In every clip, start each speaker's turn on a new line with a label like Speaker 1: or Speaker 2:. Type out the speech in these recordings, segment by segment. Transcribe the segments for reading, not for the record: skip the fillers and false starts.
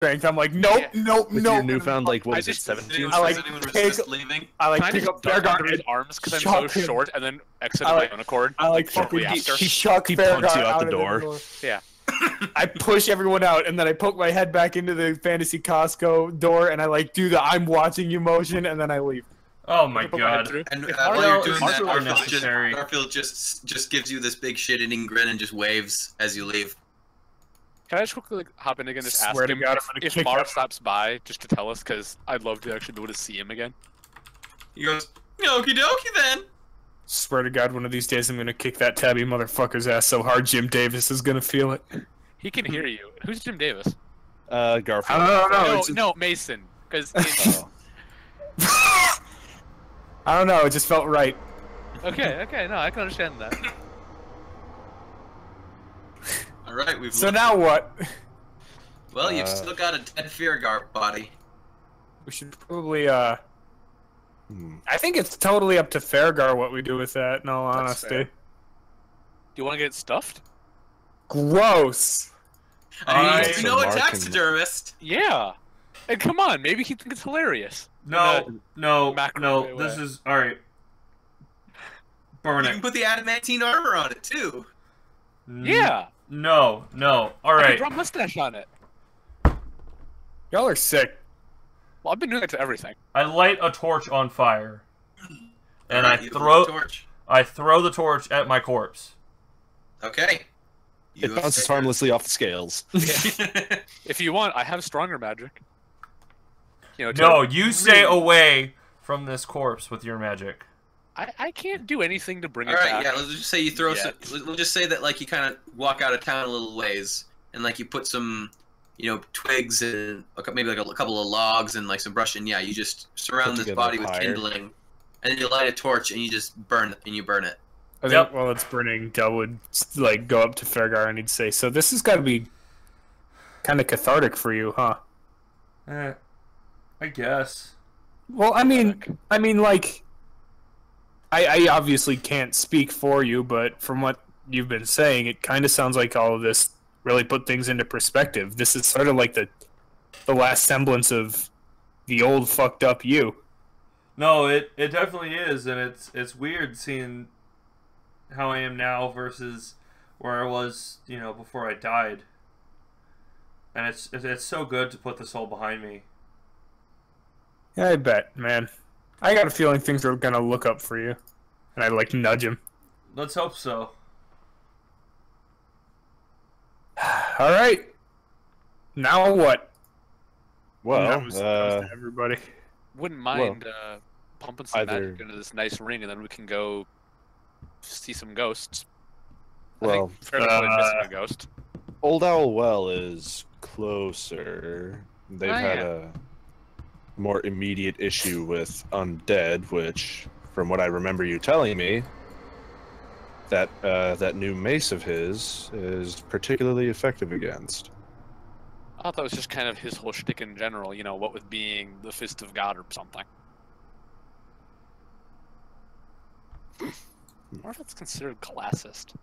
Speaker 1: strength. I'm like, nope, nope,
Speaker 2: With
Speaker 1: nope.
Speaker 2: your newfound, like, what is it, 17?
Speaker 1: I like
Speaker 3: anyone
Speaker 1: pick-
Speaker 3: resist leaving?
Speaker 1: I like
Speaker 4: Can I
Speaker 1: pick
Speaker 4: just
Speaker 1: up
Speaker 4: duck
Speaker 1: Faergar
Speaker 4: under his
Speaker 1: and
Speaker 4: arms because I'm so
Speaker 1: chuck him.
Speaker 4: short, and then exit
Speaker 1: I
Speaker 4: on
Speaker 1: like-
Speaker 4: my own accord?
Speaker 1: I like
Speaker 4: shortly
Speaker 1: fucking
Speaker 4: after.
Speaker 1: chuck
Speaker 2: He
Speaker 1: Faergar
Speaker 2: punts you out
Speaker 1: out
Speaker 2: the
Speaker 1: of
Speaker 2: door.
Speaker 4: Yeah.
Speaker 1: I push everyone out, and then I poke my head back into the fantasy Costco door, and I like do the "I'm watching you" motion, and then I leave.
Speaker 5: Oh my
Speaker 4: Put my head
Speaker 5: god.
Speaker 4: through.
Speaker 3: And
Speaker 4: If
Speaker 3: while
Speaker 4: Marvel-
Speaker 3: you're doing that,
Speaker 5: Marvel are necessary.
Speaker 3: Garfield just gives you this big shit-eating grin and just waves as you leave.
Speaker 4: Can I just quickly hop in again and just ask
Speaker 1: Swear to
Speaker 4: him
Speaker 1: God, I'm gonna
Speaker 4: if
Speaker 1: kick
Speaker 4: Mar
Speaker 1: that-
Speaker 4: stops by just to tell us, because I'd love to actually be able to see him again.
Speaker 3: He goes, "Okie dokie then."
Speaker 1: Swear to God, one of these days I'm gonna kick that tabby motherfucker's ass so hard Jim Davis is gonna feel it.
Speaker 4: He can hear you. Who's Jim Davis?
Speaker 2: Garfield.
Speaker 1: I don't know.
Speaker 4: No,
Speaker 1: it's-
Speaker 4: no, Mason. Because
Speaker 1: I don't know. It just felt right.
Speaker 4: okay, no, I can understand that.
Speaker 3: All right, we've.
Speaker 1: So now what?
Speaker 3: Well, you've still got a dead Faergar body.
Speaker 1: We should probably I think it's totally up to Faergar what we do with that. In all
Speaker 4: That's
Speaker 1: honesty.
Speaker 4: fair. Do you want to get it stuffed?
Speaker 1: Gross.
Speaker 3: You know a
Speaker 2: Mark
Speaker 3: taxidermist.
Speaker 4: Yeah. And come on, maybe he thinks it's hilarious.
Speaker 5: No,
Speaker 4: macro
Speaker 5: this
Speaker 4: way.
Speaker 5: is alright. Burn
Speaker 3: You
Speaker 5: it.
Speaker 3: can put the adamantine armor on it too.
Speaker 4: Yeah.
Speaker 5: No,
Speaker 4: I can
Speaker 5: alright.
Speaker 4: draw a mustache on it.
Speaker 1: Y'all are sick.
Speaker 4: Well, I've been doing that to everything.
Speaker 5: I light a torch on fire. And
Speaker 3: Alright,
Speaker 5: I
Speaker 3: you
Speaker 5: throw
Speaker 3: the torch.
Speaker 5: the torch at my corpse.
Speaker 3: Okay.
Speaker 2: It bounces harmlessly off the scales.
Speaker 4: If you want, I have stronger magic. You know,
Speaker 5: No, you stay away from this corpse with your magic.
Speaker 4: I can't do anything to bring
Speaker 3: All
Speaker 4: it
Speaker 3: right,
Speaker 4: back.
Speaker 3: yeah. Let's just say you throw some.
Speaker 4: Yet.
Speaker 3: Let's just say that like you kind of walk out of town a little ways, and like you put some, twigs and maybe like a couple of logs and like some brush, and yeah, you just surround this
Speaker 2: together
Speaker 3: body
Speaker 2: a
Speaker 3: with
Speaker 2: pyre.
Speaker 3: kindling, and then you light a torch and you just burn it.
Speaker 1: I think while it's burning, Del would like go up to Faergar and he'd say, "So this has got to be kind of cathartic for you, huh?"
Speaker 5: I guess.
Speaker 1: Well, I mean, like, I obviously can't speak for you, but from what you've been saying, it kind of sounds like all of this really put things into perspective. This is sort of like the last semblance of the old fucked up you.
Speaker 5: No, it definitely is, and it's weird seeing how I am now versus where I was, before I died. And it's so good to put this all behind me.
Speaker 1: Yeah, I bet, man. I got a feeling things are gonna look up for you, and I like nudge him.
Speaker 5: Let's hope so.
Speaker 1: All right. Now what?
Speaker 2: Well,
Speaker 1: that was to everybody.
Speaker 4: Wouldn't mind pumping some
Speaker 2: either-
Speaker 4: magic into this nice ring, and then we can go see some ghosts.
Speaker 2: well,
Speaker 4: I think fairly probably missing a ghost.
Speaker 2: Old Owl Well is closer. They've had a more immediate issue with undead, which, from what I remember you telling me, that new mace of his is particularly effective against.
Speaker 4: I thought that was just kind of his whole shtick in general, what with being the Fist of God or something. Or if it's considered classist.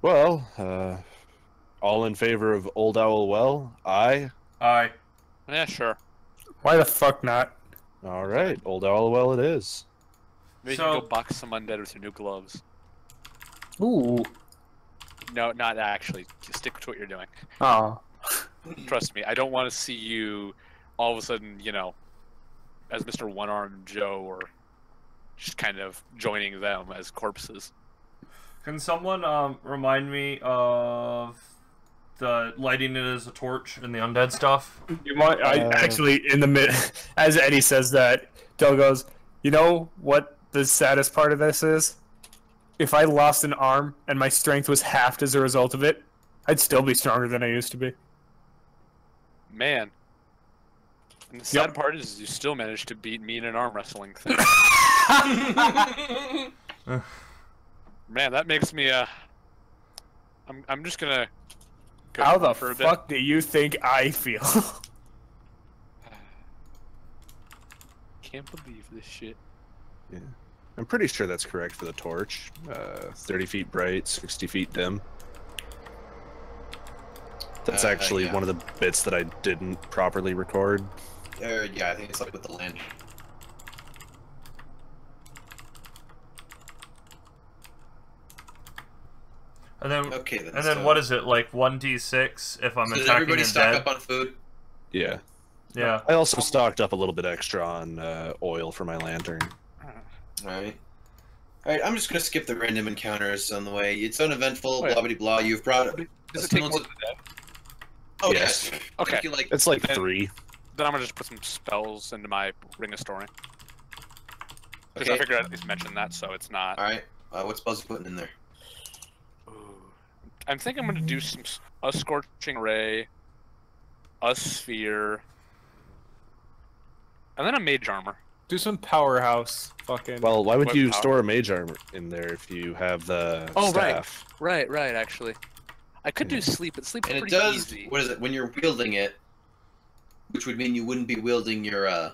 Speaker 2: Well, all in favor of Old Owl Well? Aye.
Speaker 5: Aye.
Speaker 4: Yeah, sure.
Speaker 1: Why the fuck not?
Speaker 2: All right, Old Owl Well it is.
Speaker 4: Maybe
Speaker 5: So-
Speaker 4: you can go box some undead with your new gloves.
Speaker 1: Ooh.
Speaker 4: No, not actually. Just stick to what you're doing.
Speaker 1: Oh.
Speaker 4: Trust me, I don't want to see you all of a sudden, as Mr. One-Armed Joe, or just kind of joining them as corpses.
Speaker 5: Can someone remind me of the lighting it as a torch and the undead stuff?
Speaker 1: You might. I actually in the mid as Eddie says that, Del goes, "You know what the saddest part of this is? If I lost an arm and my strength was halved as a result of it, I'd still be stronger than I used to be."
Speaker 4: Man. And the sad part is you still managed to beat me in an arm wrestling thing. Man, that makes me I'm just gonna go
Speaker 1: How the
Speaker 4: for a
Speaker 1: fuck do you think I feel?
Speaker 4: Can't believe this shit.
Speaker 2: Yeah. I'm pretty sure that's correct for the torch. 30 feet bright, 60 feet dim. That's actually
Speaker 3: yeah.
Speaker 2: one of the bits that I didn't properly record.
Speaker 3: Yeah, I think it's like with the land.
Speaker 5: And then,
Speaker 3: Okay, then.
Speaker 5: and then what is it, like 1d6 if I'm
Speaker 3: So did
Speaker 5: attacking
Speaker 3: everybody
Speaker 5: and
Speaker 3: stock
Speaker 5: dead?
Speaker 3: up on food?
Speaker 2: Yeah.
Speaker 5: Yeah.
Speaker 2: I also stocked up a little bit extra on oil for my lantern.
Speaker 3: Alright. Alright, I'm just gonna skip the random encounters on the way. It's uneventful,
Speaker 4: Wait.
Speaker 3: blah blah blah. You've brought
Speaker 4: Does it take more than that?
Speaker 3: Oh
Speaker 2: Yes.
Speaker 3: yes.
Speaker 4: Okay.
Speaker 3: Thank you, like,
Speaker 2: It's like
Speaker 4: Then-
Speaker 2: 3.
Speaker 4: Then I'm gonna just put some spells into my Ring of Storing. Because I
Speaker 3: okay.
Speaker 4: figured I'd at least mention that, so it's not.
Speaker 3: Alright. What spells you putting in there?
Speaker 4: Ooh. I'm thinking I'm gonna do a Scorching Ray, a Sphere, and then a Mage Armor.
Speaker 1: Do some powerhouse. Fucking.
Speaker 2: Well, why would
Speaker 4: What
Speaker 2: you
Speaker 4: power?
Speaker 2: store a mage armor in there if you have the
Speaker 4: Oh, right.
Speaker 2: staff?
Speaker 4: Right, actually. I could do
Speaker 2: Yeah.
Speaker 4: Sleep, but Sleep's
Speaker 3: And it
Speaker 4: pretty
Speaker 3: does
Speaker 4: easy.
Speaker 3: what is it, when you're wielding it, which would mean you wouldn't be wielding your
Speaker 2: Yeah,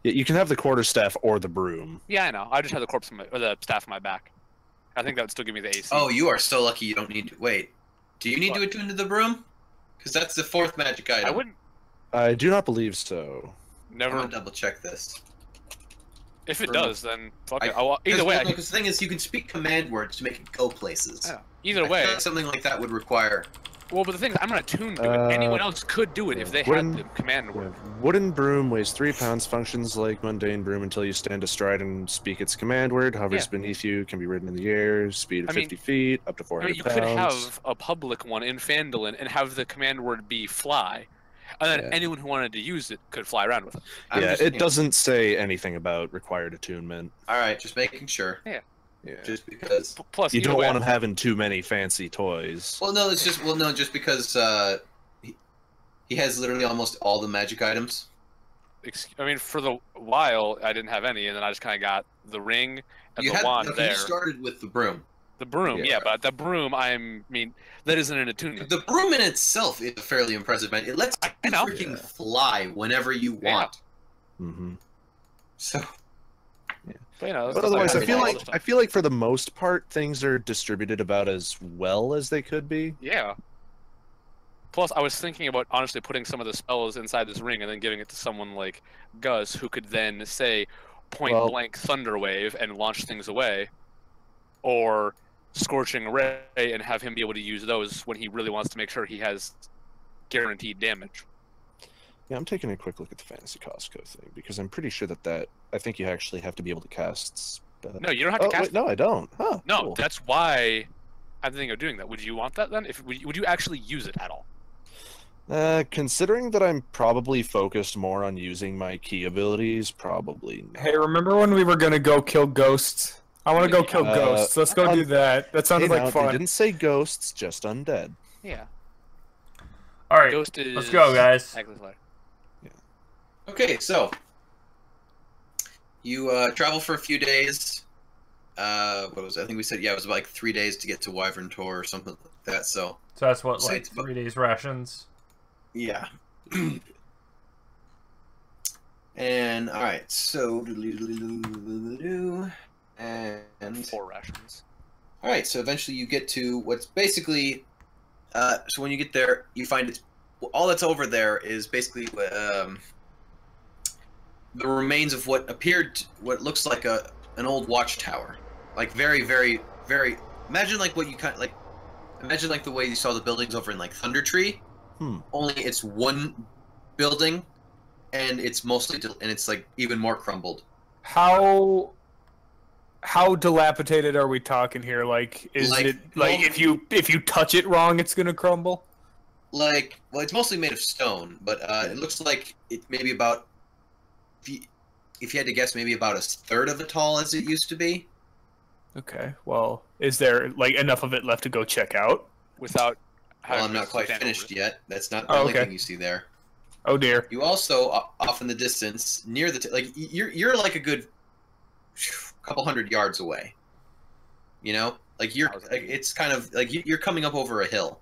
Speaker 2: you can have the quarterstaff or the broom.
Speaker 4: Yeah, I know. I just have the corpse or the staff on my back. I think that would still give me the AC.
Speaker 3: Oh, you are so lucky you don't need to wait. Do you need
Speaker 4: What?
Speaker 3: to attune to the broom? Because that's the 4th magic item.
Speaker 4: I wouldn't.
Speaker 2: I do not believe so.
Speaker 3: I'm
Speaker 4: Never.
Speaker 3: gonna double check this.
Speaker 4: If it
Speaker 3: Broom.
Speaker 4: does, then fuck it. Either way, I can,
Speaker 3: because the thing is, you can speak command words to make it go places.
Speaker 4: yeah. Either
Speaker 3: I feel
Speaker 4: way.
Speaker 3: like something like that would require.
Speaker 4: Well, but the thing is, I'm not attuned to it. Anyone else could do it if they had
Speaker 2: wooden-
Speaker 4: the command
Speaker 2: Yeah.
Speaker 4: word.
Speaker 2: Wooden broom weighs 3 pounds, functions like mundane broom until you stand astride and speak its command word, hovers
Speaker 4: Yeah.
Speaker 2: beneath you, can be ridden in the air, speed of
Speaker 4: I mean-
Speaker 2: 50 feet, up to
Speaker 4: I
Speaker 2: 400
Speaker 4: mean, you
Speaker 2: pounds.
Speaker 4: could have a public one in Phandalin and have the command word be fly, and then
Speaker 2: Yeah.
Speaker 4: anyone who wanted to use it could fly around with it.
Speaker 3: I'm
Speaker 2: Yeah,
Speaker 3: just,
Speaker 2: it doesn't say anything about required attunement.
Speaker 3: All right, just making sure.
Speaker 2: Yeah.
Speaker 3: Just because.
Speaker 4: Plus,
Speaker 2: You
Speaker 4: either
Speaker 2: don't
Speaker 4: way,
Speaker 2: want him having too many fancy toys.
Speaker 3: Well, no, it's just just because he has literally almost all the magic items.
Speaker 4: I mean, for the while, I didn't have any, and then I just kind of got the ring and
Speaker 3: You
Speaker 4: the
Speaker 3: had
Speaker 4: wand
Speaker 3: okay,
Speaker 4: there.
Speaker 3: you started with the broom.
Speaker 4: The broom,
Speaker 2: Yeah.
Speaker 4: yeah, but the broom, that isn't an attunement.
Speaker 3: The broom in itself is a fairly impressive man. It lets
Speaker 4: I
Speaker 3: you
Speaker 4: know.
Speaker 3: freaking
Speaker 2: Yeah.
Speaker 3: fly whenever you
Speaker 4: Yeah.
Speaker 3: want.
Speaker 2: Mm-hmm.
Speaker 3: So
Speaker 4: But, you know,
Speaker 2: But
Speaker 4: that's
Speaker 2: otherwise,
Speaker 3: like
Speaker 2: I feel
Speaker 3: all
Speaker 2: like
Speaker 3: the
Speaker 2: I feel like for the most part, things are distributed about as well as they could be.
Speaker 4: Yeah. Plus, I was thinking about honestly putting some of the spells inside this ring and then giving it to someone like Gus, who could then say point
Speaker 2: Well-
Speaker 4: blank Thunder Wave and launch things away, or Scorching Ray and have him be able to use those when he really wants to make sure he has guaranteed damage.
Speaker 2: Yeah, I'm taking a quick look at the fantasy Costco thing because I'm pretty sure that I think you actually have to be able to cast.
Speaker 4: No, you don't have to
Speaker 2: Oh,
Speaker 4: cast.
Speaker 2: wait, no, I don't. Huh?
Speaker 4: No,
Speaker 2: cool.
Speaker 4: that's why I'm thinking of doing that. Would you want that then? Would you actually use it at all?
Speaker 2: Considering that I'm probably focused more on using my key abilities, probably not.
Speaker 1: Hey, remember when we were gonna go kill ghosts? I want to go kill ghosts. Let's go do that. That sounded
Speaker 2: Hey,
Speaker 1: like
Speaker 2: now,
Speaker 1: fun.
Speaker 2: They didn't say ghosts, just undead.
Speaker 4: Yeah.
Speaker 5: All right,
Speaker 4: Ghost is.
Speaker 5: let's go, guys.
Speaker 3: okay, so you travel for a few days. What was it? I think we said it was about like 3 days to get to Wyvern Tor or something like that. So
Speaker 5: So that's what,
Speaker 3: Say
Speaker 5: like
Speaker 3: it's about-
Speaker 5: 3 days rations.
Speaker 3: yeah. And all right, so and
Speaker 4: 4 rations.
Speaker 3: all right, so eventually you get to what's basically. So when you get there, you find it's all that's over there is basically the remains of what what looks like an old watchtower, like very, very, very. Imagine like what you imagine like the way you saw the buildings over in like Thunder Tree. Only it's one building, and it's mostly and it's like even more crumbled.
Speaker 1: How dilapidated are we talking here? Like, is
Speaker 3: Like,
Speaker 1: it like if you touch it wrong, it's gonna crumble?
Speaker 3: Like, well, it's mostly made of stone, but it looks like it maybe about if you had to guess, maybe about a third of as tall as it used to be.
Speaker 1: Okay. Well, is there like enough of it left to go check out?
Speaker 4: Without.
Speaker 3: Well, I'm
Speaker 4: having
Speaker 3: not
Speaker 4: to
Speaker 3: quite
Speaker 4: stand
Speaker 3: finished
Speaker 4: over it.
Speaker 3: yet. That's not the
Speaker 1: Oh,
Speaker 3: only
Speaker 1: okay.
Speaker 3: thing you see there.
Speaker 1: Oh dear.
Speaker 3: You also off in the distance, near the you're like a good couple hundred yards away. You know, like it's kind of like you're coming up over a hill,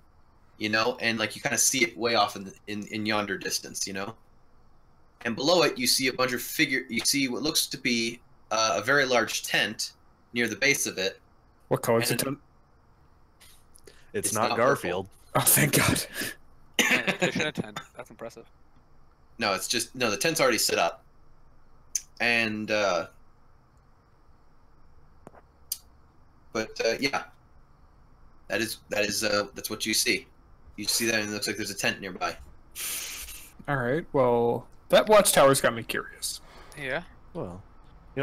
Speaker 3: you know, and like you kind of see it way off in yonder distance, you know. And below it, you see a bunch of You see what looks to be a very large tent near the base of it.
Speaker 1: What color is it?
Speaker 3: And-
Speaker 2: It's
Speaker 3: It's
Speaker 2: not
Speaker 3: not
Speaker 2: Garfield.
Speaker 1: Oh, thank God.
Speaker 4: Pitching a tent. That's impressive.
Speaker 3: No, it's just no. The tent's already set up, and yeah, that's what you see. You see that, and it looks like there's a tent nearby.
Speaker 1: All right. Well, that watchtower's got me curious.
Speaker 4: Yeah.
Speaker 2: Well,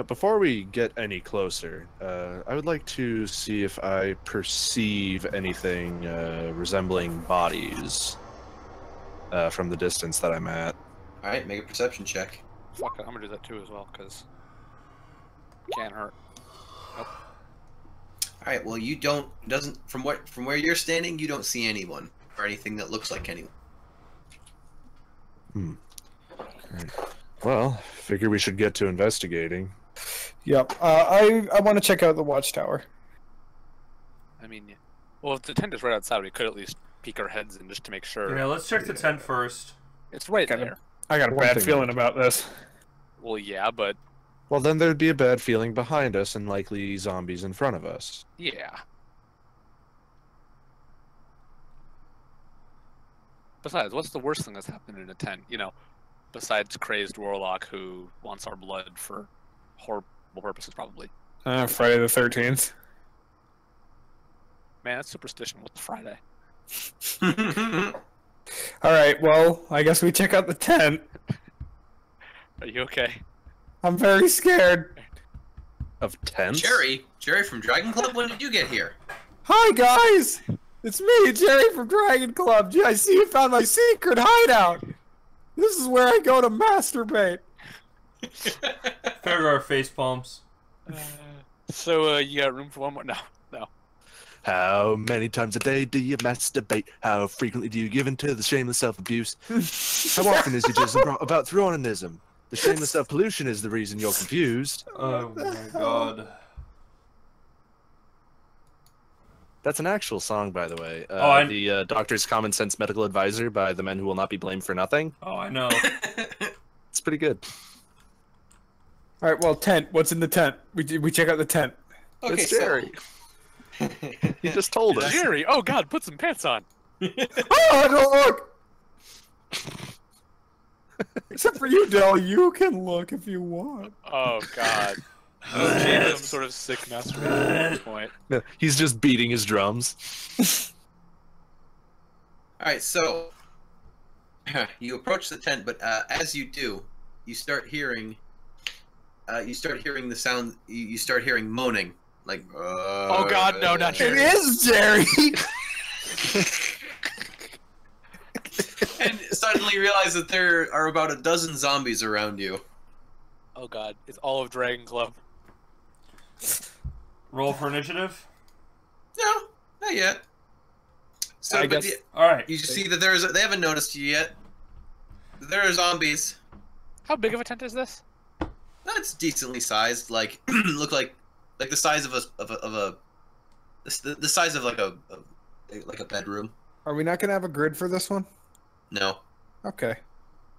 Speaker 2: before we get any closer, I would like to see if I perceive anything resembling bodies from the distance that I'm at.
Speaker 3: All right, make a perception check.
Speaker 4: Fuck it, I'm gonna do that too as well, because can't hurt. Nope.
Speaker 3: All right. Well, you doesn't from where you're standing, you don't see anyone or anything that looks like anyone.
Speaker 2: Right. Well, figure we should get to investigating.
Speaker 1: Yep. I want to check out the watchtower.
Speaker 4: I mean, well, if the tent is right outside, we could at least peek our heads in just to make sure.
Speaker 5: Yeah, let's check the tent first.
Speaker 4: It's right
Speaker 1: Kinda.
Speaker 4: there.
Speaker 1: I got a
Speaker 2: One
Speaker 1: bad
Speaker 2: thing
Speaker 1: feeling about this.
Speaker 4: Well, yeah, but
Speaker 2: Well, then there'd be a bad feeling behind us and likely zombies in front of us.
Speaker 4: yeah. Besides, what's the worst thing that's happened in a tent? Besides crazed warlock who wants our blood for horrible purposes, probably.
Speaker 1: Friday the 13th.
Speaker 4: Man, that's superstition. What's Friday?
Speaker 1: All right. Well, I guess we check out the tent.
Speaker 4: Are you okay?
Speaker 1: I'm very scared.
Speaker 2: Of tents?
Speaker 3: Jerry from Dragon Club. When did you get here?
Speaker 1: Hi guys, it's me, Jerry from Dragon Club. I see you found my secret hideout. This is where I go to masturbate.
Speaker 5: Faergar face palms.
Speaker 4: So, you got room for one more? No.
Speaker 2: How many times a day do you masturbate? How frequently do you give into the shameless self-abuse? How often is your jizz about thronism? The shameless self-pollution is the reason you're confused.
Speaker 5: Oh my god.
Speaker 2: That's an actual song, by the way.
Speaker 5: Oh,
Speaker 2: The Doctor's Common Sense Medical Advisor by the Men Who Will Not Be Blamed for Nothing.
Speaker 5: Oh, I know.
Speaker 2: It's pretty good.
Speaker 1: All right. Well, tent. What's in the tent? We check out the tent.
Speaker 3: Okay,
Speaker 2: It's Jerry. He just told us.
Speaker 4: Jerry! Oh god, put some pants on!
Speaker 1: Oh, don't look. Except for you, Del. You can look if you want.
Speaker 4: Oh god. Oh, James, some sort of sick masturbator at this point.
Speaker 2: No, he's just beating his drums.
Speaker 3: All right, so you approach the tent, but as you do, you start hearing the sound. You start hearing moaning, like.
Speaker 4: Oh God, no, not
Speaker 1: It
Speaker 4: Jerry.
Speaker 1: is Jerry.
Speaker 3: And suddenly realize that there are about a dozen zombies around you.
Speaker 4: Oh god, it's all of Dragon Club.
Speaker 5: Roll for initiative.
Speaker 3: No, not yet. So,
Speaker 1: I
Speaker 3: but
Speaker 1: guess-
Speaker 5: All right.
Speaker 3: you see that they haven't noticed you yet. There are zombies.
Speaker 4: How big of a tent is this?
Speaker 3: That's decently sized. Like look like the size of the size of like a bedroom.
Speaker 1: Are we not gonna have a grid for this one?
Speaker 3: No,
Speaker 1: Okay.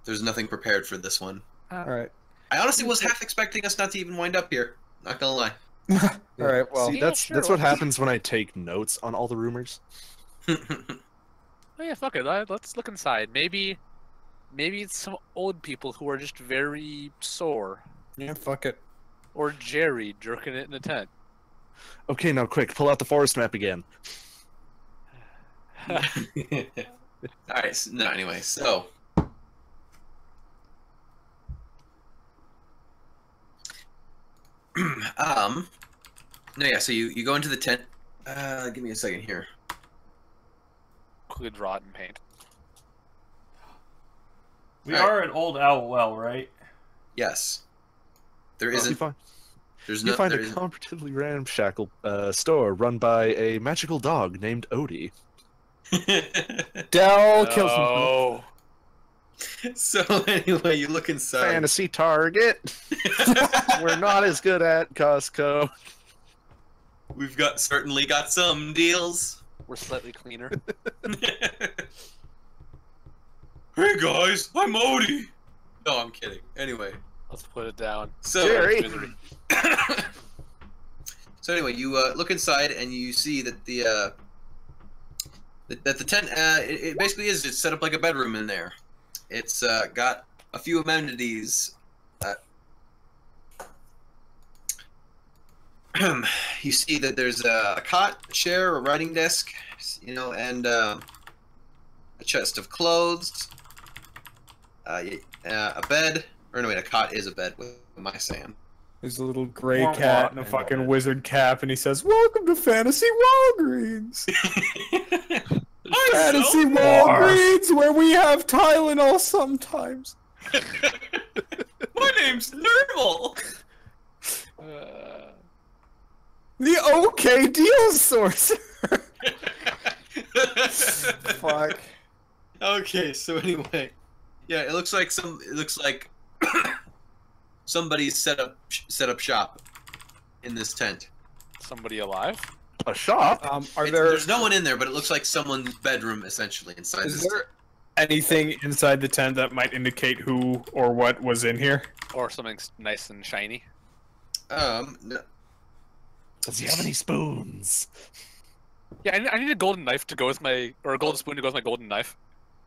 Speaker 3: there's nothing prepared for this one.
Speaker 1: All right.
Speaker 3: I honestly was half expecting us not to even wind up here. Not gonna lie.
Speaker 1: All right. Well,
Speaker 2: See,
Speaker 4: Yeah,
Speaker 2: that's
Speaker 4: sure,
Speaker 2: what happens when I take notes on all the rumors.
Speaker 4: Oh yeah, fuck it. Let's look inside. Maybe it's some old people who are just very sore.
Speaker 1: yeah. Fuck it.
Speaker 4: Or Jerry jerking it in a tent.
Speaker 2: Okay, now quick, pull out the forest map again.
Speaker 3: All right. No, anyway, so no, yeah. So you go into the tent. Give me a second here.
Speaker 4: Quickly draw it in paint.
Speaker 5: We
Speaker 3: All right.
Speaker 5: are at Old Owl Well, right?
Speaker 3: Yes. There
Speaker 2: You
Speaker 3: isn't.
Speaker 2: find,
Speaker 3: There's
Speaker 2: you
Speaker 3: no.
Speaker 2: find
Speaker 3: there
Speaker 2: a
Speaker 3: isn't-
Speaker 2: comparatively ramshackle store run by a magical dog named Odie.
Speaker 1: Dell kills him.
Speaker 4: Oh.
Speaker 3: So anyway, you look inside.
Speaker 2: Fantasy Target. We're not as good at Costco.
Speaker 3: We've certainly got some deals.
Speaker 4: We're slightly cleaner.
Speaker 3: Hey guys, I'm Odie. No, I'm kidding. Anyway,
Speaker 4: Let's put it down.
Speaker 3: so
Speaker 2: Jerry.
Speaker 4: Misery.
Speaker 3: so anyway, you look inside and you see that That the tent, it basically is. It's set up like a bedroom in there. It's got a few amenities. You see that there's a cot, a chair, a writing desk, you know, and a chest of clothes, a bed. Or no, wait, a cot is a bed. What am I saying?
Speaker 1: There's a little gray
Speaker 5: Wah,
Speaker 1: cat
Speaker 5: wah,
Speaker 1: and a
Speaker 5: and
Speaker 1: fucking
Speaker 5: bed.
Speaker 1: wizard cap, and he says, "Welcome to Fantasy Walgreens." Fantasy Walgreens, where we have Tylenol sometimes.
Speaker 3: My name's Nermal.
Speaker 1: The OK deal source. Fuck.
Speaker 3: Okay, so anyway, yeah, it looks like somebody's set up shop in this tent.
Speaker 4: Somebody alive?
Speaker 2: A shop?
Speaker 3: There's no one in there, but it looks like someone's bedroom essentially inside
Speaker 1: Is
Speaker 3: this.
Speaker 1: there anything inside the tent that might indicate who or what was in here?
Speaker 4: Or something nice and shiny?
Speaker 3: No.
Speaker 2: Does he have any spoons?
Speaker 4: Yeah, I need a golden knife to go with my, or a golden spoon to go with my golden knife.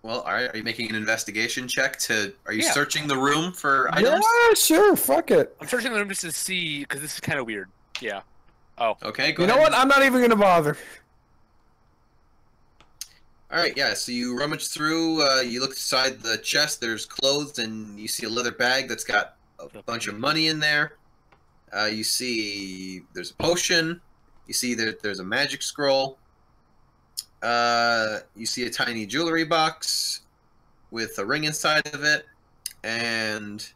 Speaker 3: Well, all right. Are you making an investigation check to? Are you
Speaker 4: Yeah.
Speaker 3: searching the room for items?
Speaker 1: Yeah, sure. Fuck it.
Speaker 4: I'm searching the room just to see, because this is kind of weird. Yeah. Oh.
Speaker 3: Okay, go
Speaker 1: You
Speaker 3: ahead.
Speaker 1: know what? I'm not even gonna bother.
Speaker 3: All right, yeah. So you rummage through. You look inside the chest. There's clothes, and you see a leather bag that's got a bunch of money in there. You see there's a potion. You see there's a magic scroll. You see a tiny jewelry box with a ring inside of it, and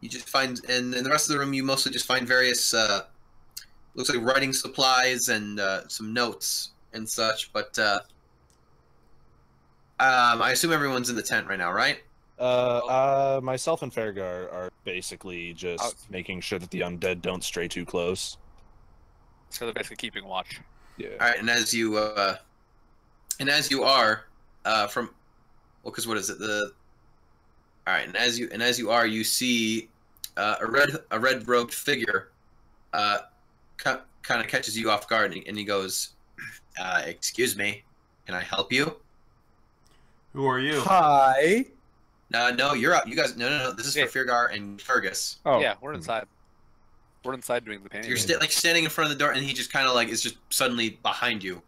Speaker 3: you just find. And in the rest of the room, you mostly just find various. Looks like writing supplies and some notes and such. But I assume everyone's in the tent right now, right?
Speaker 2: Myself and Faergar are basically just making sure that the undead don't stray too close.
Speaker 4: So they're basically keeping watch.
Speaker 2: Yeah.
Speaker 3: All right, and as you are from, well, because what is it? All right, and as you are, you see a red robed figure, kind of catches you off guard, and he goes, "Excuse me, can I help you?"
Speaker 5: Who are you?
Speaker 1: Hi.
Speaker 3: No, you're up. You guys, no. This is
Speaker 4: Yeah.
Speaker 3: for Faergar and Fergus.
Speaker 1: Oh.
Speaker 4: Yeah, we're inside. We're inside doing the painting.
Speaker 3: You're standing in front of the door, and he just kind of like is just suddenly behind you.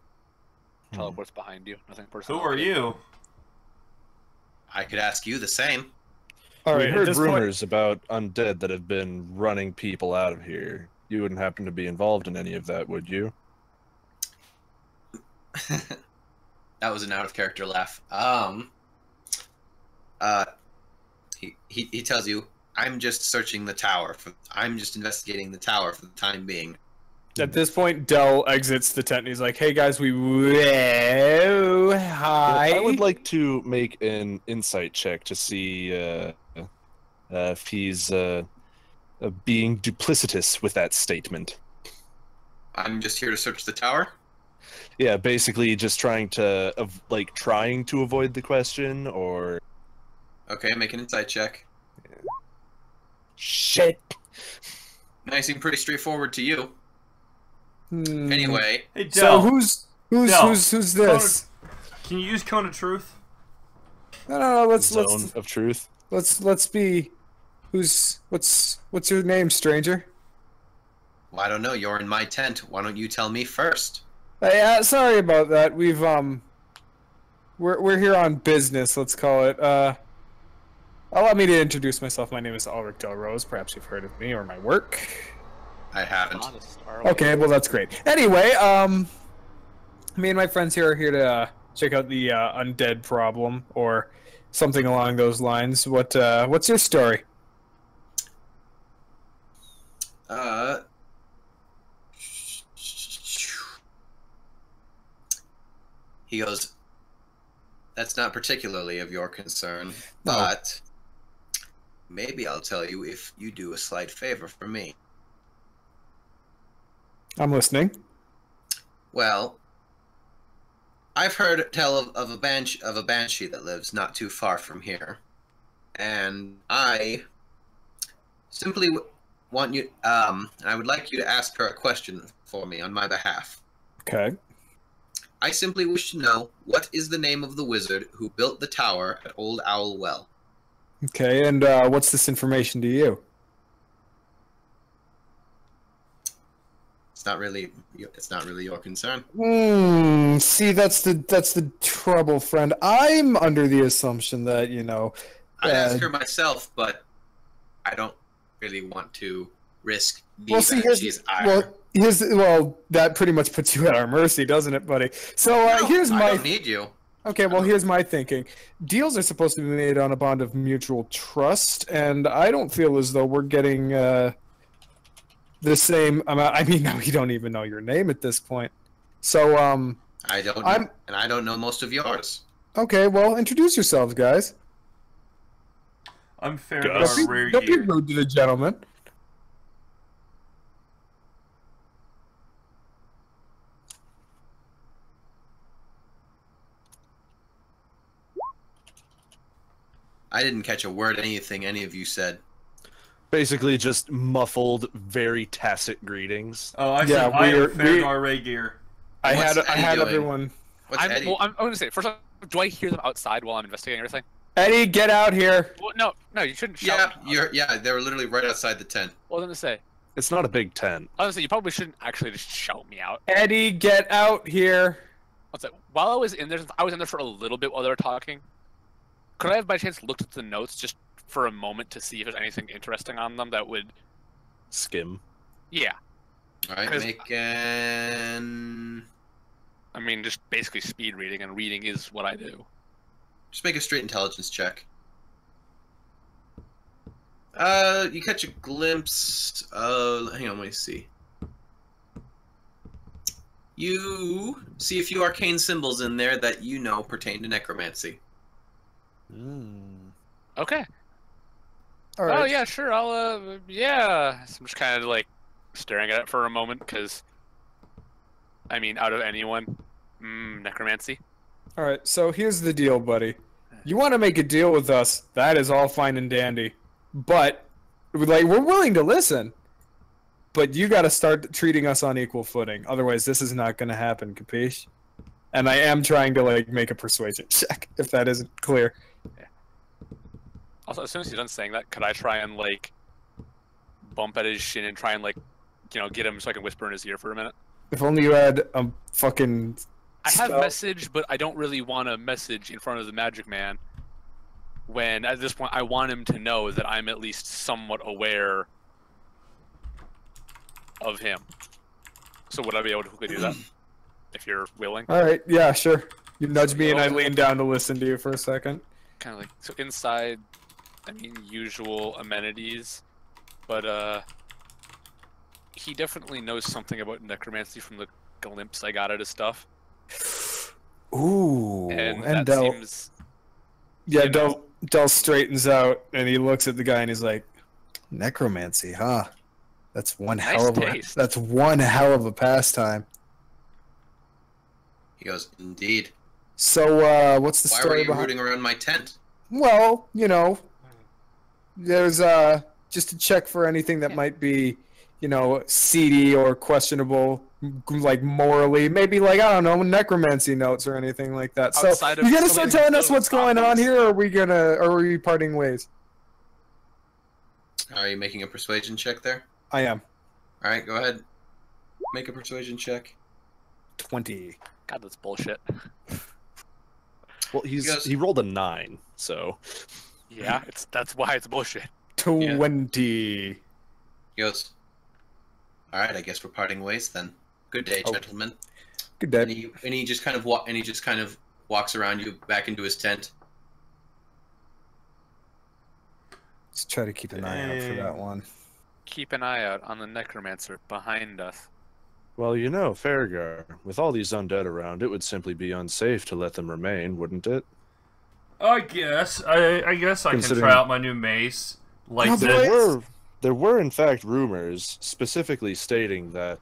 Speaker 4: Teleports behind you. Nothing personal.
Speaker 5: Who are you?
Speaker 3: I could ask you the same.
Speaker 1: All
Speaker 2: We
Speaker 1: right. At
Speaker 2: heard
Speaker 1: this point,
Speaker 2: rumors about undead that have been running people out of here. You wouldn't happen to be involved in any of that, would you?
Speaker 3: That was an out of character laugh. He tells you, I'm just searching the tower I'm just investigating the tower for the time being.
Speaker 1: at this point, Dell exits the tent and he's like, "Hey guys, hi."
Speaker 2: I would like to make an insight check to see if he's being duplicitous with that statement.
Speaker 3: I'm just here to search the tower.
Speaker 2: Yeah, basically just trying to avoid the question, or
Speaker 3: Okay, make an insight check.
Speaker 2: shit.
Speaker 3: Nice, seem pretty straightforward to you.
Speaker 1: Hmm.
Speaker 3: Anyway,
Speaker 5: Hey,
Speaker 1: So
Speaker 5: Del.
Speaker 1: who's
Speaker 5: Del.
Speaker 1: this?
Speaker 5: Can you use Cone of Truth?
Speaker 1: No.
Speaker 2: Zone of truth.
Speaker 1: Let's be. What's your name, stranger?
Speaker 3: well, I don't know. You're in my tent. Why don't you tell me first?
Speaker 1: Hey, sorry about that. We're here on business. Let's call it. Allow me to introduce myself. My name is Ulrich Del Rose. Perhaps you've heard of me or my work.
Speaker 3: I haven't.
Speaker 4: Honest, are we?
Speaker 1: Okay, well that's great. Anyway, me and my friends here are here to check out the undead problem or something along those lines. What's your story?
Speaker 3: He goes, that's not particularly of your concern, but maybe I'll tell you if you do a slight favor for me.
Speaker 1: I'm listening.
Speaker 3: Well, I've heard tell of a banshee that lives not too far from here, and I simply want you. I would like you to ask her a question for me on my behalf.
Speaker 1: Okay.
Speaker 3: I simply wish to know what is the name of the wizard who built the tower at Old Owl Well.
Speaker 1: Okay, and what's this information to you?
Speaker 3: It's not really your concern.
Speaker 1: See, that's the trouble, friend. I'm under the assumption that, you know...
Speaker 3: I'd ask her myself, but I don't really want to risk
Speaker 1: Well, see, that pretty much puts you at our mercy, doesn't it, buddy? So here's my...
Speaker 3: I don't need you.
Speaker 1: Okay, well, here's my thinking. Deals are supposed to be made on a bond of mutual trust, and I don't feel as though we're getting the same amount. I mean, now we don't even know your name at this point. So,
Speaker 3: I don't, and I don't know most of yours.
Speaker 1: Okay, well, introduce yourselves, guys.
Speaker 5: I'm Faergar Rare
Speaker 1: Don't be
Speaker 5: Gear.
Speaker 1: rude to the gentleman.
Speaker 3: I didn't catch a word anything any of you said.
Speaker 2: Basically, just muffled, very tacit greetings.
Speaker 5: Oh, I said I am Faergar Rare Gear.
Speaker 1: I had
Speaker 3: doing?
Speaker 1: everyone.
Speaker 3: What's Eddie?
Speaker 4: Well, I'm going to say, first off, do I hear them outside while I'm investigating everything?
Speaker 1: Eddie, get out here.
Speaker 4: Well, no, you shouldn't shout.
Speaker 3: Yeah, they were literally right outside the tent.
Speaker 4: Well, I was going to say,
Speaker 2: It's not a big tent.
Speaker 4: honestly, you probably shouldn't actually just shout me out.
Speaker 1: Eddie, get out here.
Speaker 4: I'll say, while I was in there for a little bit while they were talking. Could I have by chance looked at the notes just for a moment to see if there's anything interesting on them that would...
Speaker 2: Skim.
Speaker 4: Yeah.
Speaker 3: Alright, make an...
Speaker 4: I mean, just basically speed reading, and reading is what I do.
Speaker 3: Just make a straight intelligence check. You catch a glimpse of... Hang on, let me see. You see a few arcane symbols in there that you know pertain to necromancy.
Speaker 4: Okay.
Speaker 1: All right.
Speaker 4: Oh, yeah, sure, I'll, yeah. So I'm just kind of, like, staring at it for a moment, because, I mean, out of anyone, necromancy.
Speaker 1: All right, so here's the deal, buddy. You want to make a deal with us, that is all fine and dandy. But, like, we're willing to listen. But you got to start treating us on equal footing. Otherwise, this is not going to happen, capiche? And I am trying to, like, make a persuasion check, if that isn't clear.
Speaker 4: Yeah. Also, as soon as he's done saying that, could I try and, like, bump at his shin and try and, like, you know, get him so I can whisper in his ear for a minute?
Speaker 1: If only you had a fucking...
Speaker 4: I have
Speaker 1: spell.
Speaker 4: message, but I don't really want a message in front of the magic man. When, at this point, I want him to know that I'm at least somewhat aware of him. So would I be able to quickly do that? If you're willing?
Speaker 1: All right, yeah, sure. You nudge me and I lean down to listen to you for a second.
Speaker 4: Kind of like, so inside, I mean, usual amenities, but, he definitely knows something about necromancy from the glimpse I got at his stuff.
Speaker 1: Ooh,
Speaker 4: And that
Speaker 1: Del,
Speaker 4: seems...
Speaker 1: yeah,
Speaker 4: you know-
Speaker 1: Del straightens out and he looks at the guy and he's like, necromancy, huh? That's one hell of a
Speaker 4: taste.
Speaker 1: that's one hell of a pastime.
Speaker 3: He goes, indeed.
Speaker 1: So, what's the
Speaker 3: Why
Speaker 1: story
Speaker 3: were you
Speaker 1: behind?
Speaker 3: rooting around my tent?
Speaker 1: Well, you know, there's just to check for anything that might be, you know, seedy or questionable, like morally. Maybe like I don't know, necromancy notes or anything like that. So
Speaker 4: Outside of
Speaker 1: you gonna
Speaker 4: some
Speaker 1: start
Speaker 4: of
Speaker 1: telling us
Speaker 4: those
Speaker 1: what's going on
Speaker 4: topics.
Speaker 1: here, or are we parting ways?
Speaker 3: Are you making a persuasion check there?
Speaker 1: I am.
Speaker 3: Alright, go ahead. Make a persuasion check.
Speaker 1: 20.
Speaker 4: God, that's bullshit.
Speaker 2: Well, he rolled a 9, so
Speaker 4: Yeah, that's why it's bullshit.
Speaker 1: 20.
Speaker 3: He goes, alright, I guess we're parting ways then. Good day, gentlemen.
Speaker 1: Good
Speaker 3: And
Speaker 1: day.
Speaker 3: he just kind of walks around you back into his tent.
Speaker 1: Let's try to keep an eye out for that one.
Speaker 4: Keep an eye out on the necromancer behind us.
Speaker 2: well, you know, Faergar, with all these undead around, it would simply be unsafe to let them remain, wouldn't it?
Speaker 5: I guess. I guess I can
Speaker 2: Considering-
Speaker 5: try out my new mace. Like
Speaker 1: Oh,
Speaker 5: this.
Speaker 2: There were in fact rumors specifically stating that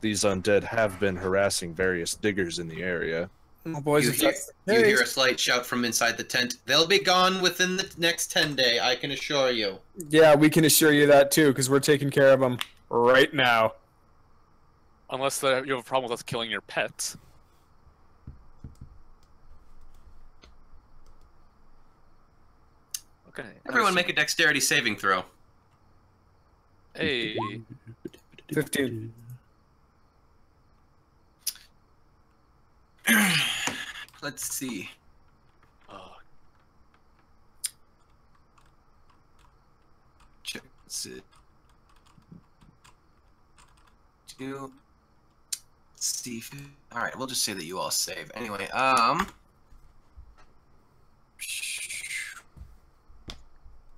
Speaker 2: these undead have been harassing various diggers in the area.
Speaker 1: Oh, boys,
Speaker 3: You
Speaker 1: if
Speaker 3: hear,
Speaker 1: that's the
Speaker 3: you hear a
Speaker 1: case-
Speaker 3: slight shout from inside the tent. They'll be gone within the next 10 days, I can assure you.
Speaker 1: Yeah, we can assure you that too, because we're taking care of them right now.
Speaker 4: Unless you have a problem with us killing your pets. Okay.
Speaker 3: Everyone make a dexterity saving throw.
Speaker 4: Hey.
Speaker 1: 15.
Speaker 3: Let's see. Check it. Two. Steve. All right, we'll just say that you all save. Anyway,
Speaker 4: I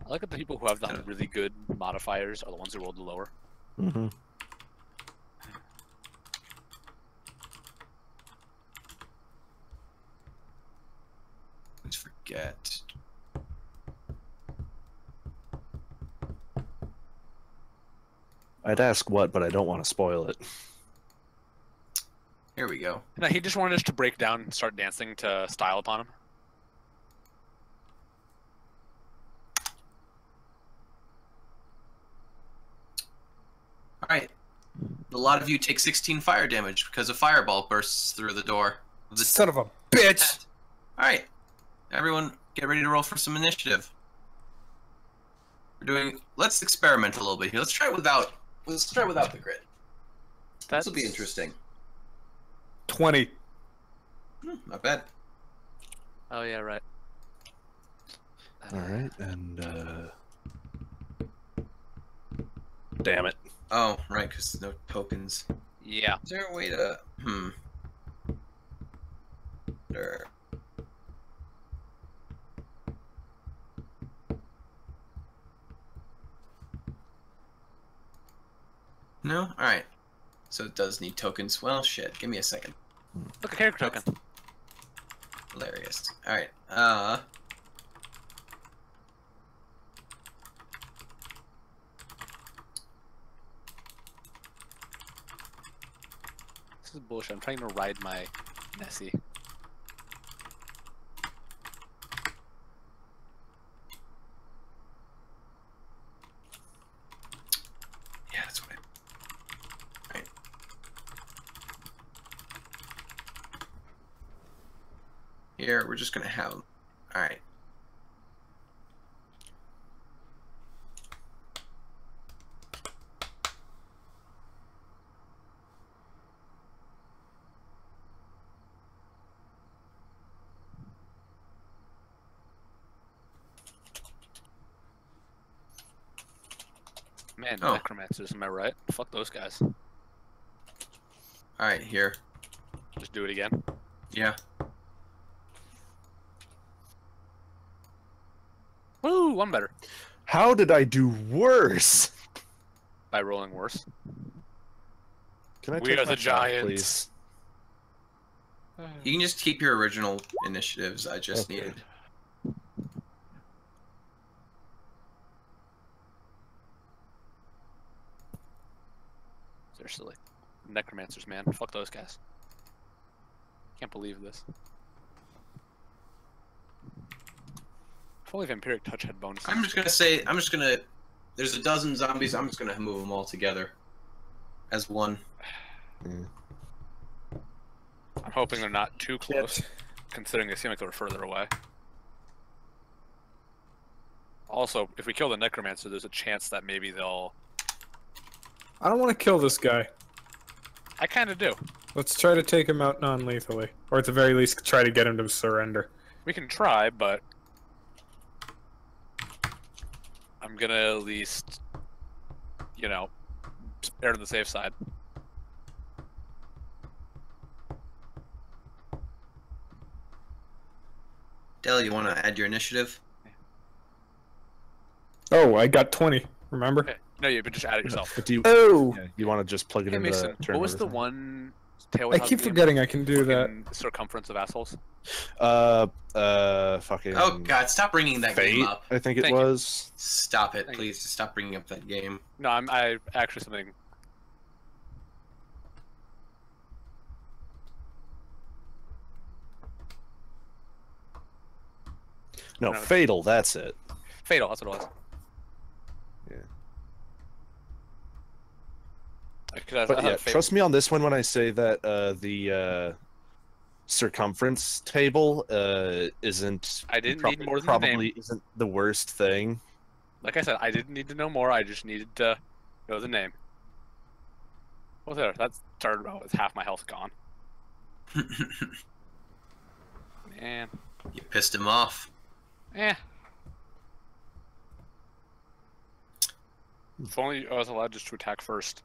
Speaker 4: like that the people who have the really good modifiers are the ones who rolled the lower.
Speaker 2: Mm-hmm.
Speaker 3: let's forget.
Speaker 2: I'd ask what, but I don't want to spoil it.
Speaker 3: Here we go.
Speaker 4: No, he just wanted us to break down and start dancing to style upon him.
Speaker 3: All right. A lot of you take 16 fire damage because a fireball bursts through the door.
Speaker 1: Son of a bitch!
Speaker 3: All right. Everyone, get ready to roll for some initiative. We're doing. Let's experiment a little bit here. Let's try without. Let's try without the grid. This will be interesting.
Speaker 1: 20.
Speaker 3: Not bad.
Speaker 4: Oh yeah, right.
Speaker 2: All right, and damn it.
Speaker 3: Oh, right, because no tokens.
Speaker 4: Yeah.
Speaker 3: Is there a way to? There. No? Alright. So it does need tokens. Well, shit. Give me a second.
Speaker 4: Look, a character token.
Speaker 3: Hilarious. Alright.
Speaker 4: This is bullshit. I'm trying to ride my Nessie.
Speaker 3: Yeah, that's what Right. Here, we're just gonna have. Alright.
Speaker 4: Man,
Speaker 3: Oh.
Speaker 4: necromancers, am I right? Fuck those guys.
Speaker 3: Alright, here.
Speaker 4: Just do it again.
Speaker 3: Yeah.
Speaker 4: Woo, one better.
Speaker 2: How did I do worse?
Speaker 4: By rolling worse.
Speaker 2: Can I
Speaker 4: We
Speaker 2: take
Speaker 4: are
Speaker 2: my
Speaker 4: the
Speaker 2: shot,
Speaker 4: giants.
Speaker 2: please?
Speaker 3: You can just keep your original initiatives. I just
Speaker 2: Okay.
Speaker 3: needed.
Speaker 4: Seriously. Necromancers, man. Fuck those guys. Can't believe this. If only Vampiric Touch had bonuses.
Speaker 3: I'm just gonna say. I'm just gonna. There's a dozen zombies. I'm just gonna move them all together as one.
Speaker 2: Yeah.
Speaker 4: I'm hoping they're not too close, considering they seem like they were further away. Also, if we kill the Necromancer, there's a chance that maybe they'll...
Speaker 1: I don't want to kill this guy.
Speaker 4: I kind of do.
Speaker 1: Let's try to take him out non-lethally. Or at the very least, try to get him to surrender.
Speaker 4: We can try, but... I'm gonna at least, you know, err to the safe side.
Speaker 3: Dell, you want to add your initiative?
Speaker 1: Oh, I got 20, remember?
Speaker 4: Okay. No, you but just add it yourself.
Speaker 2: But do you,
Speaker 1: Oh!
Speaker 2: yeah, you want to just plug it
Speaker 4: Hey
Speaker 2: into
Speaker 4: Mason,
Speaker 2: the turn
Speaker 4: what was the
Speaker 2: order
Speaker 4: one tail
Speaker 1: I keep
Speaker 4: game?
Speaker 1: forgetting I can do that.
Speaker 4: Fucking Circumference of Assholes?
Speaker 2: thing? Fucking.
Speaker 3: Oh God! Stop bringing that
Speaker 2: Fate,
Speaker 3: game up.
Speaker 2: I think it
Speaker 4: Thank you.
Speaker 2: was.
Speaker 3: Stop it,
Speaker 4: Thank
Speaker 3: please. Just stop bringing up that game.
Speaker 4: No, I actually something.
Speaker 2: No,
Speaker 4: No.
Speaker 2: Fatal, that's it.
Speaker 4: Fatal, that's what it was.
Speaker 2: Yeah.
Speaker 4: Because I
Speaker 2: But
Speaker 4: thought
Speaker 2: yeah,
Speaker 4: Fatal-
Speaker 2: trust me on this one when I say that the circumference table isn't.
Speaker 4: I didn't need more than the
Speaker 2: probably
Speaker 4: name.
Speaker 2: isn't the worst thing.
Speaker 4: Like I said, I didn't need to know more. I just needed to know the name. Well, there. That started out with half my health gone. Man.
Speaker 3: You pissed him off.
Speaker 4: Eh. If only I was allowed just to attack first.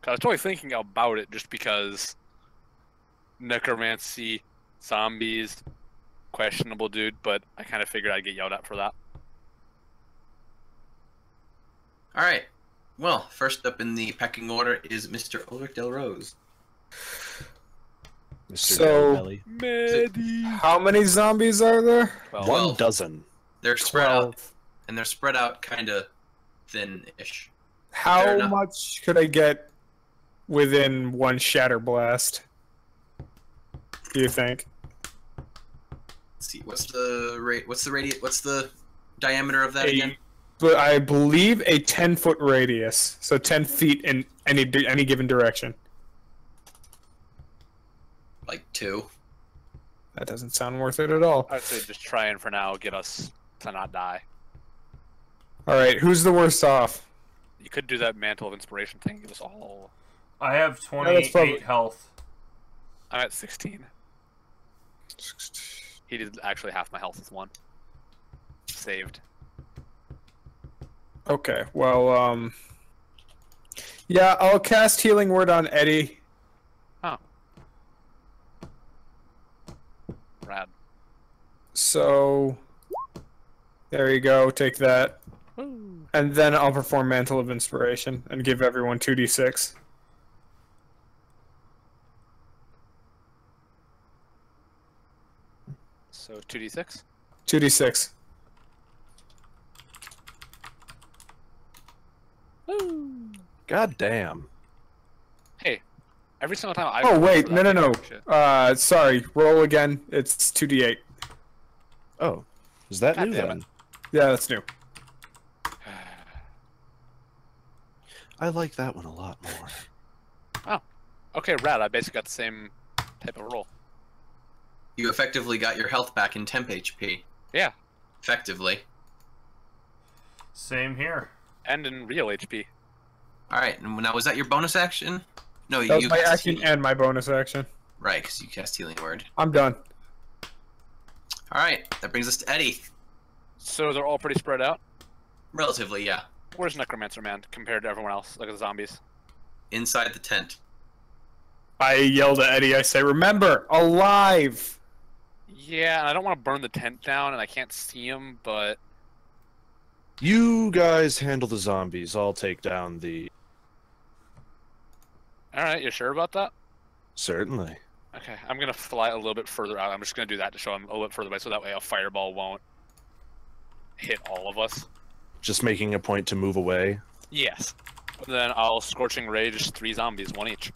Speaker 4: 'Cause I was totally thinking about it just because necromancy, zombies, questionable dude, but I kind of figured I'd get yelled at for that.
Speaker 3: All right. Well, first up in the pecking order is Mr. Ulrich Del Rose.
Speaker 2: Mr.
Speaker 1: So-
Speaker 2: Belly.
Speaker 4: Medi.
Speaker 1: How many zombies are there?
Speaker 4: Well,
Speaker 2: 1 dozen.
Speaker 3: They're spread out,
Speaker 1: 12.
Speaker 3: and they're spread out kind of thin-ish. Fair
Speaker 1: How
Speaker 3: enough.
Speaker 1: much could I get within one shatter blast? Do you think?
Speaker 3: Let's see, what's the rate? What's the radius? What's the diameter of that again?
Speaker 1: But I believe a 10-foot radius, so 10 feet in any given direction.
Speaker 3: Like 2.
Speaker 1: That doesn't sound worth it at all.
Speaker 4: I'd say just try and for now get us to not die.
Speaker 1: All right, who's the worst off?
Speaker 4: You could do that mantle of inspiration thing. Give us all.
Speaker 5: I have
Speaker 1: that's
Speaker 5: 28
Speaker 1: probably-
Speaker 5: health.
Speaker 4: I'm at 16. He did actually half my health with 1. Saved.
Speaker 1: Okay, well, yeah, I'll cast Healing Word on Eddie.
Speaker 4: Oh. Rad.
Speaker 1: So, there you go, take that.
Speaker 4: Woo.
Speaker 1: And then I'll perform Mantle of Inspiration and give everyone 2d6.
Speaker 4: So 2d6.
Speaker 1: 2d6.
Speaker 4: Woo.
Speaker 2: God damn.
Speaker 4: Hey, every single time I.
Speaker 1: Oh, wait, no.
Speaker 4: Shit.
Speaker 1: Sorry, roll again. It's 2d8.
Speaker 2: Oh, is that
Speaker 4: God
Speaker 2: new
Speaker 4: damn
Speaker 2: then?
Speaker 1: Yeah, that's new.
Speaker 2: I like that one a lot more.
Speaker 4: Okay, rad. I basically got the same type of roll.
Speaker 3: You effectively got your health back in temp HP.
Speaker 4: Yeah,
Speaker 3: Effectively.
Speaker 5: Same here.
Speaker 4: and in real HP.
Speaker 3: All right. Now, was that your bonus action? No,
Speaker 1: That was
Speaker 3: you
Speaker 1: my
Speaker 3: cast
Speaker 1: action
Speaker 3: healing.
Speaker 1: and my bonus action.
Speaker 3: Right, because you cast Healing Word.
Speaker 1: I'm done.
Speaker 3: All right. That brings us to Eddie.
Speaker 4: So they're all pretty spread out.
Speaker 3: Relatively, yeah.
Speaker 4: Where's Necromancer Man compared to everyone else? Like the zombies.
Speaker 3: Inside the tent.
Speaker 1: I yelled at Eddie. I say, remember, alive!
Speaker 4: Yeah, and I don't want to burn the tent down, and I can't see him, but
Speaker 2: You guys handle the zombies. I'll take down the...
Speaker 4: all right. You sure about that?
Speaker 2: Certainly.
Speaker 4: Okay, I'm gonna fly a little bit further out. I'm just gonna do that to show him a little bit further away, so that way a fireball won't hit all of us.
Speaker 2: Just making a point to move away.
Speaker 4: Yes. Then I'll Scorching Rage 3 zombies, 1 each.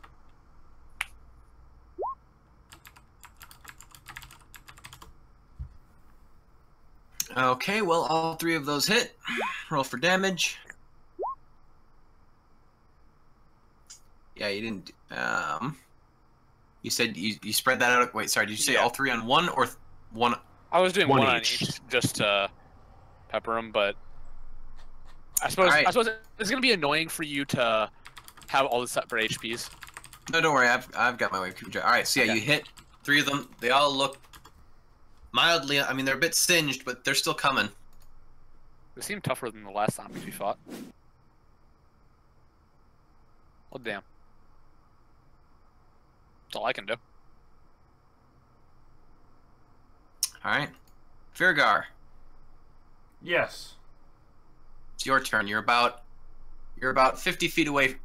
Speaker 3: Okay, well, all 3 of those hit. Roll for damage. Yeah, you didn't. You said you spread that out. Wait, sorry. Did you say
Speaker 4: Yeah.
Speaker 3: all 3 on one or one?
Speaker 4: I was doing
Speaker 2: One
Speaker 4: one on
Speaker 2: each.
Speaker 4: each just to pepper them, but I suppose
Speaker 3: Alright.
Speaker 4: it's gonna be annoying for you to have all this set for HPs.
Speaker 3: No, don't worry. I've got my wave keeper. All right, so yeah,
Speaker 4: Okay.
Speaker 3: you hit 3 of them. They all look mildly. I mean, they're a bit singed, but they're still coming.
Speaker 4: They seem tougher than the last zombies we fought. Well, damn. That's all I can do.
Speaker 3: All right, Faergar,
Speaker 5: Yes.
Speaker 3: it's your turn. You're about 50 feet away.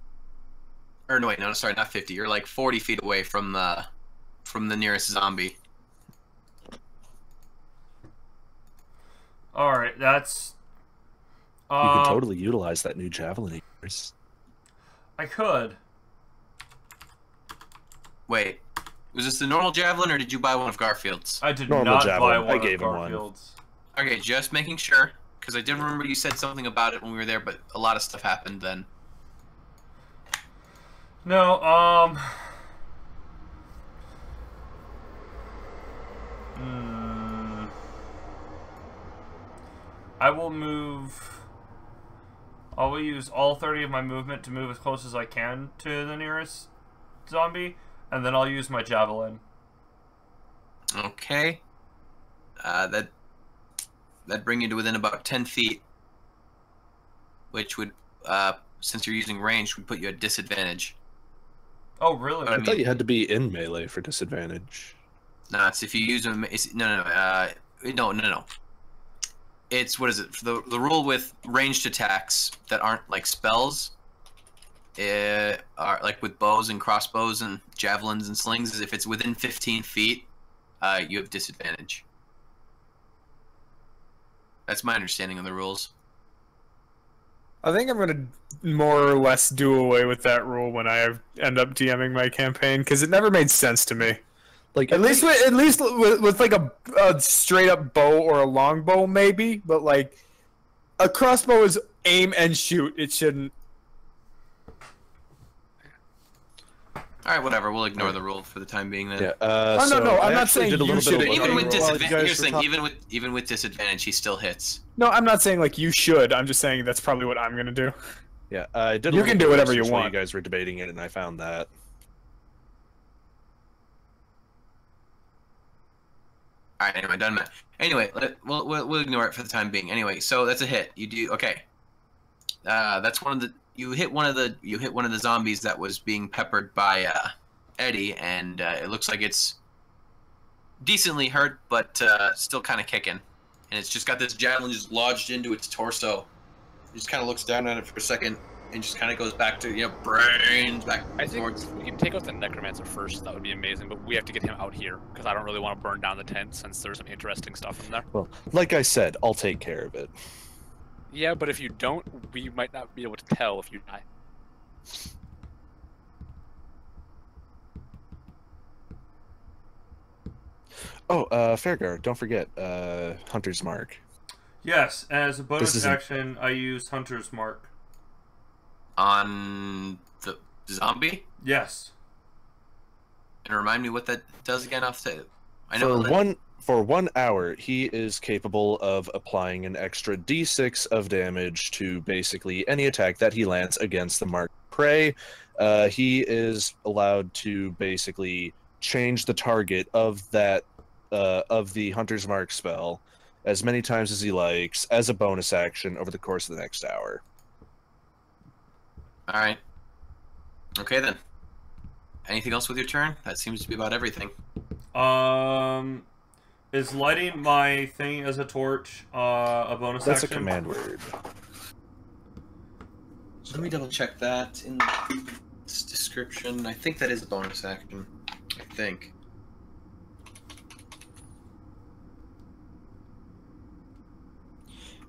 Speaker 3: Or no, wait, no, sorry, not 50. You're like 40 feet away from the nearest zombie.
Speaker 5: All right, that's.
Speaker 2: You could totally utilize that new javelin of yours.
Speaker 5: I could.
Speaker 3: Wait, was this the normal javelin, or did you buy one of Garfield's?
Speaker 5: I did
Speaker 2: Normal
Speaker 5: not buy
Speaker 2: javelin.
Speaker 5: one
Speaker 2: I
Speaker 5: of
Speaker 2: gave him one.
Speaker 5: Garfield's.
Speaker 3: Okay, just making sure, because I did remember you said something about it when we were there, but a lot of stuff happened then.
Speaker 5: No, I will move. I will use all 30 of my movement to move as close as I can to the nearest zombie, and then I'll use my javelin.
Speaker 3: Okay. That bring you to within about 10 feet, which would, since you're using range, would put you at disadvantage.
Speaker 5: Oh, really?
Speaker 2: I thought you had to be in melee for disadvantage.
Speaker 3: No, it's if you use them. No. It's what is it? The rule with ranged attacks that aren't like spells, are like with bows and crossbows and javelins and slings. Is if it's within 15 feet, you have disadvantage. That's my understanding of the rules.
Speaker 1: I think I'm gonna more or less do away with that rule when I end up DMing my campaign because it never made sense to me.
Speaker 2: Like
Speaker 1: At least with like a straight up bow or a longbow maybe, but like a crossbow is aim and shoot. It shouldn't.
Speaker 3: All right, whatever. We'll ignore the rule for the time being. Then.
Speaker 2: Yeah.
Speaker 1: No. I'm not saying
Speaker 2: did a
Speaker 1: you
Speaker 2: little
Speaker 1: should.
Speaker 2: bit of
Speaker 3: Even with
Speaker 2: looking while you
Speaker 3: disadvantage,
Speaker 2: guys
Speaker 3: here's the
Speaker 2: were
Speaker 3: thing.
Speaker 2: talking.
Speaker 3: Even with disadvantage, he still hits.
Speaker 1: No, I'm not saying like you should. I'm just saying that's probably what I'm gonna do.
Speaker 2: Yeah, I did.
Speaker 1: You can do whatever you
Speaker 2: while
Speaker 1: want.
Speaker 2: You guys were debating it, and I found that.
Speaker 3: All right. Anyway, done. Anyway, we'll ignore it for the time being. Anyway, so that's a hit. You do okay. That's one of the. You hit one of the zombies that was being peppered by Eddie, and it looks like it's decently hurt, but still kind of kicking. And it's just got this javelin just lodged into its torso. It just kind of looks down on it for a second, and just kind of goes back to brains back.
Speaker 4: I think
Speaker 3: towards.
Speaker 4: we can take out the necromancer first. That would be amazing, but we have to get him out here because I don't really want to burn down the tent since there's some interesting stuff in there.
Speaker 2: Well, like I said, I'll take care of it.
Speaker 4: Yeah, but if you don't, we might not be able to tell if you die.
Speaker 2: Oh, Faergar, don't forget, Hunter's Mark.
Speaker 5: Yes, as a bonus
Speaker 2: isn't-
Speaker 5: action, I use Hunter's Mark.
Speaker 3: On the zombie.
Speaker 5: Yes.
Speaker 3: And remind me what that does again. Off the. I know
Speaker 2: For 1 hour, he is capable of applying an extra d6 of damage to basically any attack that he lands against the marked prey. He is allowed to basically change the target of that of the Hunter's Mark spell as many times as he likes as a bonus action over the course of the next hour.
Speaker 3: All right. Okay then. Anything else with your turn? That seems to be about everything.
Speaker 5: Is lighting my thing as a torch a bonus
Speaker 2: That's
Speaker 5: action?
Speaker 2: a command word.
Speaker 3: So let me double check that in this description. I think that is a bonus action. I think.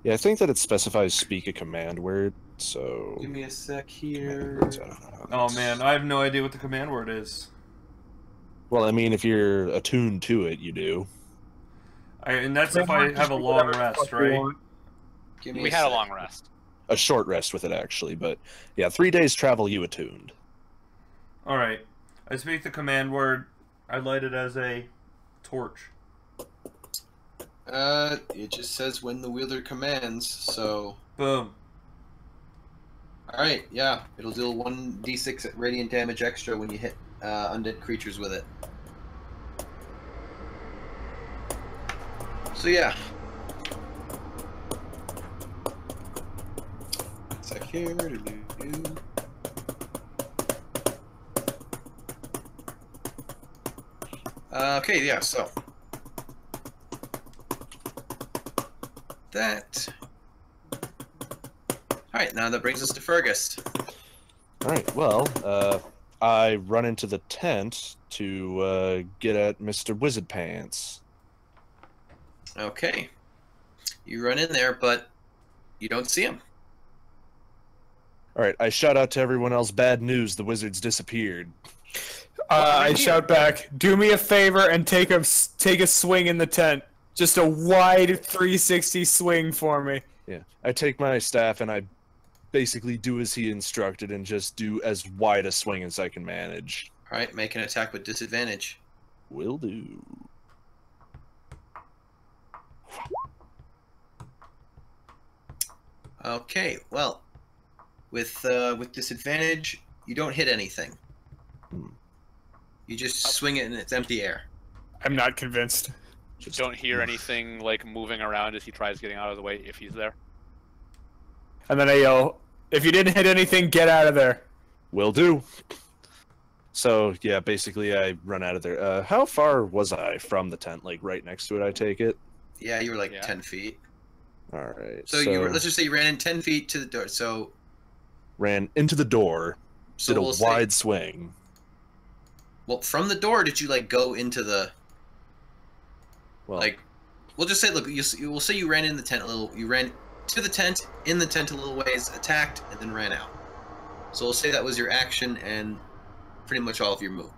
Speaker 2: Yeah, I think that it specifies speak a command word, so...
Speaker 3: Give me a sec here.
Speaker 2: I don't know.
Speaker 5: Oh man, I have no idea what the command word is.
Speaker 2: Well, I mean, if you're attuned to it, you do.
Speaker 5: And that's if I have a long rest, right?
Speaker 3: Give me
Speaker 4: We
Speaker 3: a
Speaker 4: had a
Speaker 3: sec.
Speaker 4: long rest.
Speaker 2: A short rest with it, actually, but yeah, 3 days travel you attuned.
Speaker 5: Alright. I speak the command word. I light it as a torch.
Speaker 3: It just says when the wielder commands, so...
Speaker 5: Boom.
Speaker 3: Alright, yeah. It'll deal 1d6 radiant damage extra when you hit undead creatures with it. So yeah. Sec here. Okay, yeah, so... That... Alright, now that brings us to Fergus.
Speaker 2: Alright, well, I run into the tent to get at Mr. Wizard Pants.
Speaker 3: Okay. You run in there, but you don't see him.
Speaker 2: Alright, I shout out to everyone else, bad news, the wizard's disappeared.
Speaker 1: I shout back, do me a favor and take a swing in the tent. Just a wide 360 swing for me.
Speaker 2: Yeah, I take my staff and I basically do as he instructed and just do as wide a swing as I can manage.
Speaker 3: Alright, make an attack with disadvantage.
Speaker 2: Will do.
Speaker 3: Okay, well, with disadvantage, you don't hit anything. You just swing it and it's empty air.
Speaker 1: I'm not convinced.
Speaker 4: You don't hear anything like moving around as he tries getting out of the way if he's there.
Speaker 1: And then I yell, "If you didn't hit anything, get out of there."
Speaker 2: Will do. So yeah, basically I run out of there. How far was I from the tent? Like right next to it, I take it.
Speaker 3: Yeah, you were like 10 feet.
Speaker 2: All right.
Speaker 3: So you were, let's just say you ran in 10 feet to the door. So
Speaker 2: ran into the door.
Speaker 3: So
Speaker 2: did
Speaker 3: we'll
Speaker 2: a wide swing.
Speaker 3: Well, from the door, did you like go into the?
Speaker 2: Well,
Speaker 3: like, we'll just say, look, we'll say you ran in the tent a little. You ran to the tent, in the tent a little ways, attacked, and then ran out. So we'll say that was your action and pretty much all of your move.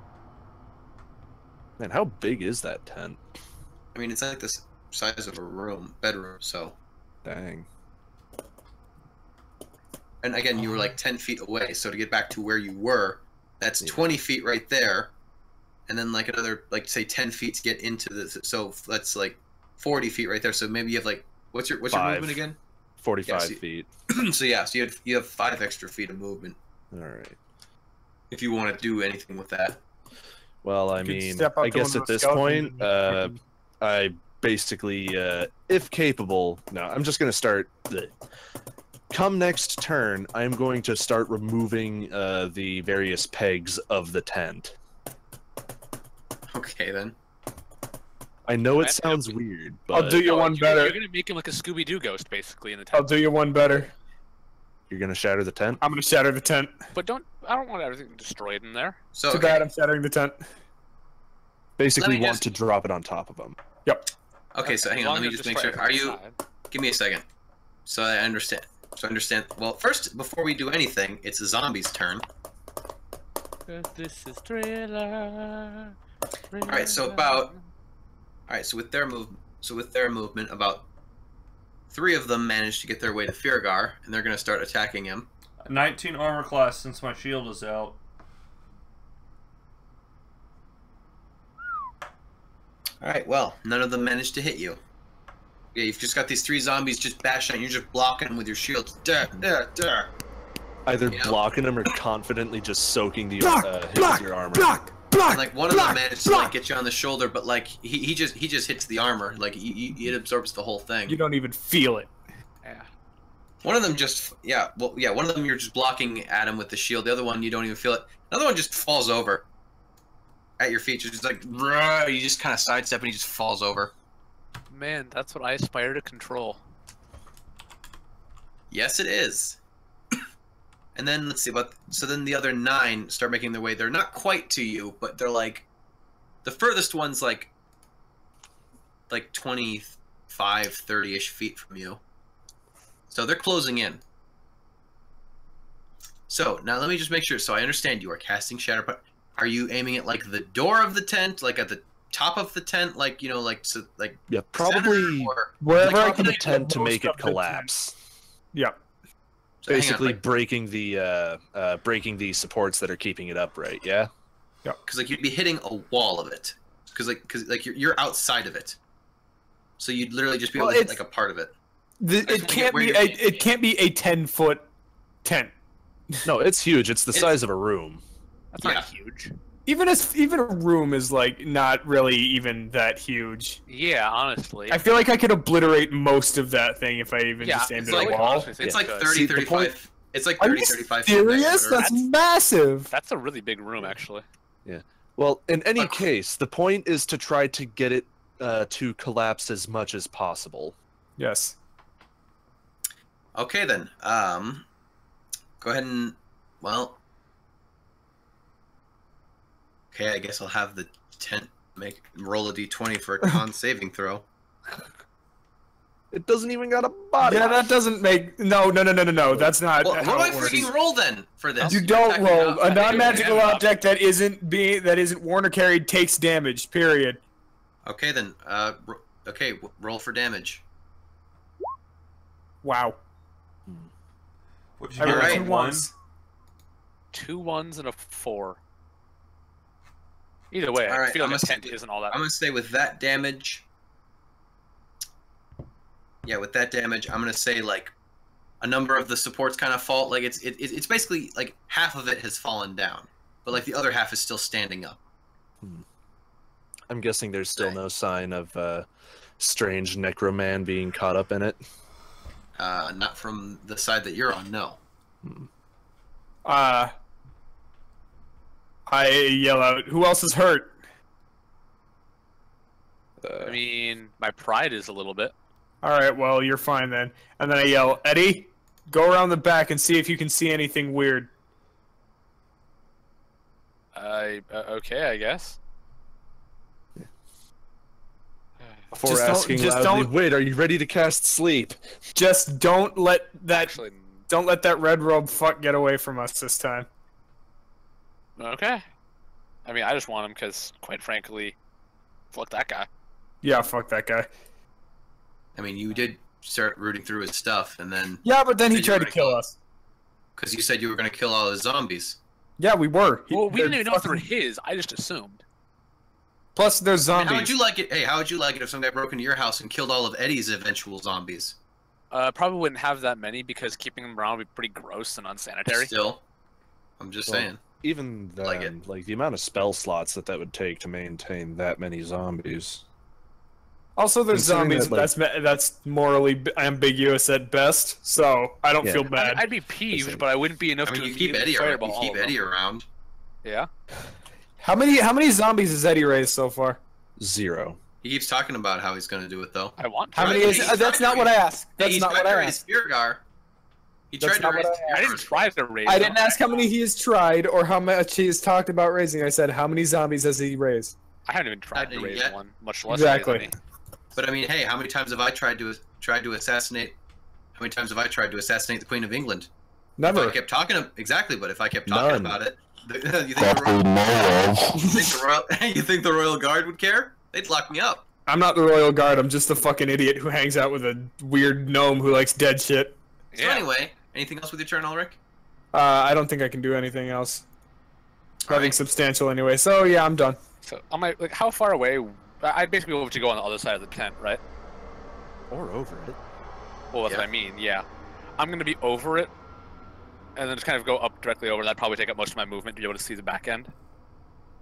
Speaker 2: man, how big is that tent?
Speaker 3: I mean, it's like the size of a bedroom. So.
Speaker 2: Dang.
Speaker 3: And again, you were like 10 feet away. So to get back to where you were, that's 20 feet right there. And then like another, like say 10 feet to get into the, so that's like 40 feet right there. So maybe you have like, what's your movement again?
Speaker 2: 45 feet.
Speaker 3: So yeah, so you have 5 extra feet of movement.
Speaker 2: All right.
Speaker 3: If you want to do anything with that.
Speaker 2: Well, I mean, I guess at this point, I basically, if capable, no, I'm just going to start. Come next turn, I'm going to start removing the various pegs of the tent.
Speaker 3: Okay, then.
Speaker 2: I know it sounds weird, but...
Speaker 1: I'll do you one better.
Speaker 4: You're going to make him like a Scooby-Doo ghost, basically, in the tent.
Speaker 1: I'll do you one better.
Speaker 2: You're going to shatter the tent?
Speaker 1: I'm going to shatter the tent.
Speaker 4: But I don't want everything destroyed in there.
Speaker 3: So,
Speaker 1: Too bad I'm shattering the tent.
Speaker 2: Basically want to drop it on top of them.
Speaker 1: Yep.
Speaker 3: Okay, so hang on, let me just make sure. Are you... Give me a second. So I understand. Well, first, before we do anything, it's the zombie's turn.
Speaker 4: This is Thriller.
Speaker 3: Alright, so with their movement, about 3 of them managed to get their way to Faergar, and they're going to start attacking him.
Speaker 5: 19 armor class since my shield is out.
Speaker 3: Alright, well, none of them managed to hit you. Yeah, you've just got these 3 zombies just bashing, and you're just blocking them with your shields.
Speaker 2: Either blocking them or confidently just soaking the your armor.
Speaker 3: And, like, one of them managed to like get you on the shoulder, but like he just hits the armor, like it absorbs the whole thing.
Speaker 1: You don't even feel it.
Speaker 4: Yeah.
Speaker 3: One of them just one of them you're just blocking at him with the shield. The other one you don't even feel it. Another one just falls over at your feet, just like you just kind of sidestep and he just falls over.
Speaker 4: Man, that's what I aspire to control.
Speaker 3: Yes, it is. And then let's see so then the other 9 start making their way. They're not quite to you, but they're like the furthest one's like 25, 30-ish feet from you. So they're closing in. So now let me just make sure. So I understand you are casting Shatter, but are you aiming at like the door of the tent, like at the top of the tent, like
Speaker 2: yeah, probably
Speaker 1: wherever I can
Speaker 2: the tent to make it collapse.
Speaker 1: Yep.
Speaker 3: So
Speaker 2: basically breaking the supports that are keeping it upright. Yeah.
Speaker 3: Yeah. Because like you'd be hitting a wall of it. Because you're outside of it. So you'd literally just be able to hit like a part of it.
Speaker 1: It can't be a 10-foot tent.
Speaker 2: No, it's huge. It's the size of a room.
Speaker 4: That's not huge.
Speaker 1: Even a room is like not really even that huge.
Speaker 4: Yeah, honestly.
Speaker 1: I feel like I could obliterate most of that thing if I even just aimed at a wall.
Speaker 3: It's like 30, 35. It's like 30, 35 feet.
Speaker 1: Serious? That's massive.
Speaker 4: That's a really big room, actually.
Speaker 2: Yeah. Well, in any case, the point is to try to get it to collapse as much as possible.
Speaker 1: Yes.
Speaker 3: Okay then. Go ahead and okay, I guess I'll have the tent roll a d20 for a con saving throw.
Speaker 2: It doesn't even got a body.
Speaker 1: Yeah, that doesn't make no. That's not.
Speaker 3: Well, what do I freaking roll then for this?
Speaker 1: You don't roll. A non-magical object that isn't worn or carried takes damage. Period.
Speaker 3: Okay then. Roll for damage.
Speaker 1: Wow.
Speaker 5: What'd
Speaker 1: you
Speaker 5: get?
Speaker 3: Right.
Speaker 5: 2 ones?
Speaker 4: 2 1s and a 4. Either way,
Speaker 3: All
Speaker 4: I
Speaker 3: right,
Speaker 4: feel like a tent isn't all that.
Speaker 3: I'm gonna say with that damage. Yeah, with that damage, I'm gonna say like a number of the supports kind of fall. Like it's basically like half of it has fallen down, but like the other half is still standing up.
Speaker 2: I'm guessing there's still no sign of strange necroman being caught up in it.
Speaker 3: Not from the side that you're on, no.
Speaker 1: I yell out, "Who else is hurt?"
Speaker 4: I mean, my pride is a little bit.
Speaker 1: All right, well, you're fine then. And then I yell, "Eddie, go around the back and see if you can see anything weird."
Speaker 4: Okay, I guess.
Speaker 2: Before
Speaker 1: Just don't-
Speaker 2: asking
Speaker 1: just
Speaker 2: loudly,
Speaker 1: don't-
Speaker 2: wait, are you ready to cast sleep?
Speaker 1: Just don't let that
Speaker 4: Actually,
Speaker 1: red robe fuck get away from us this time.
Speaker 4: okay. I mean, I just want him because, quite frankly, fuck that guy.
Speaker 1: Yeah, fuck that guy.
Speaker 3: I mean, you did start rooting through his stuff, and then
Speaker 1: Yeah, but then he
Speaker 3: Then you
Speaker 1: tried to
Speaker 3: were
Speaker 1: kill
Speaker 3: gonna
Speaker 1: us.
Speaker 3: because you said you were going to kill all the zombies.
Speaker 1: Yeah, we were.
Speaker 4: Well, we
Speaker 1: they're
Speaker 4: didn't even know if they were
Speaker 1: fucking-
Speaker 4: his. I just assumed.
Speaker 1: Plus, there's
Speaker 3: I mean,
Speaker 1: zombies.
Speaker 3: how would you like it? Hey, how would you like it if some guy broke into your house and killed all of Eddie's eventual zombies?
Speaker 4: Probably wouldn't have that many because keeping them around would be pretty gross and unsanitary.
Speaker 3: Still, I'm just
Speaker 2: Well,
Speaker 3: saying.
Speaker 2: Even then,
Speaker 3: Like
Speaker 2: like the amount of spell slots that would take to maintain that many zombies.
Speaker 1: Also, there's
Speaker 2: Considering
Speaker 1: zombies.
Speaker 2: that,
Speaker 1: That's morally ambiguous at best. So I don't
Speaker 2: Yeah.
Speaker 1: feel bad.
Speaker 4: I'd be peeved, but I wouldn't be enough
Speaker 3: I mean,
Speaker 4: to
Speaker 3: you keep
Speaker 4: immediately
Speaker 3: Eddie around.
Speaker 4: fireball
Speaker 3: You
Speaker 4: all
Speaker 3: keep
Speaker 4: of them.
Speaker 3: Eddie around.
Speaker 4: Yeah.
Speaker 1: How many zombies has Eddie raised so far?
Speaker 2: 0.
Speaker 3: He keeps talking about how he's going to do it, though.
Speaker 4: I want to.
Speaker 1: How many
Speaker 3: Right,
Speaker 1: is?
Speaker 3: he's
Speaker 1: That's
Speaker 3: trying
Speaker 1: not
Speaker 3: to
Speaker 1: what I
Speaker 3: raise-
Speaker 1: asked.
Speaker 3: Hey,
Speaker 1: That's
Speaker 3: he's
Speaker 1: not
Speaker 3: trying
Speaker 1: what
Speaker 3: to
Speaker 1: I
Speaker 3: raise
Speaker 1: asked.
Speaker 3: Faergar. He
Speaker 1: That's
Speaker 3: tried to
Speaker 1: not
Speaker 3: raise
Speaker 1: what I
Speaker 4: I didn't
Speaker 3: Faergar.
Speaker 4: try to raise
Speaker 1: I
Speaker 4: them.
Speaker 1: didn't ask how many he has tried or how much he has talked about raising. I said how many zombies has he raised?
Speaker 4: I haven't even tried to
Speaker 3: Not
Speaker 4: raise
Speaker 3: yet.
Speaker 4: one, much less
Speaker 1: Exactly.
Speaker 4: raise any.
Speaker 3: But I mean, hey, how many times have I tried to assassinate? How many times have I tried to assassinate the Queen of England? If
Speaker 1: Never.
Speaker 3: I kept talking, exactly. But if I kept talking
Speaker 2: None.
Speaker 3: about it, you think you think the Royal Guard would care? They'd lock me up.
Speaker 1: I'm not the royal guard. I'm just a fucking idiot who hangs out with a weird gnome who likes dead shit.
Speaker 3: So
Speaker 4: Yeah.
Speaker 3: anyway, anything else with your turn, Ulrich?
Speaker 1: I don't think I can do anything else. Nothing
Speaker 3: Alright.
Speaker 1: substantial anyway. So yeah, I'm done.
Speaker 4: So, like, how far away? I'd basically have to go on the other side of the tent, right?
Speaker 2: Or over it.
Speaker 4: Well, that's
Speaker 3: Yeah.
Speaker 4: what I mean. Yeah. I'm gonna be over it, and then just kind of go up directly over. That'd probably take up most of my movement to be able to see the back end.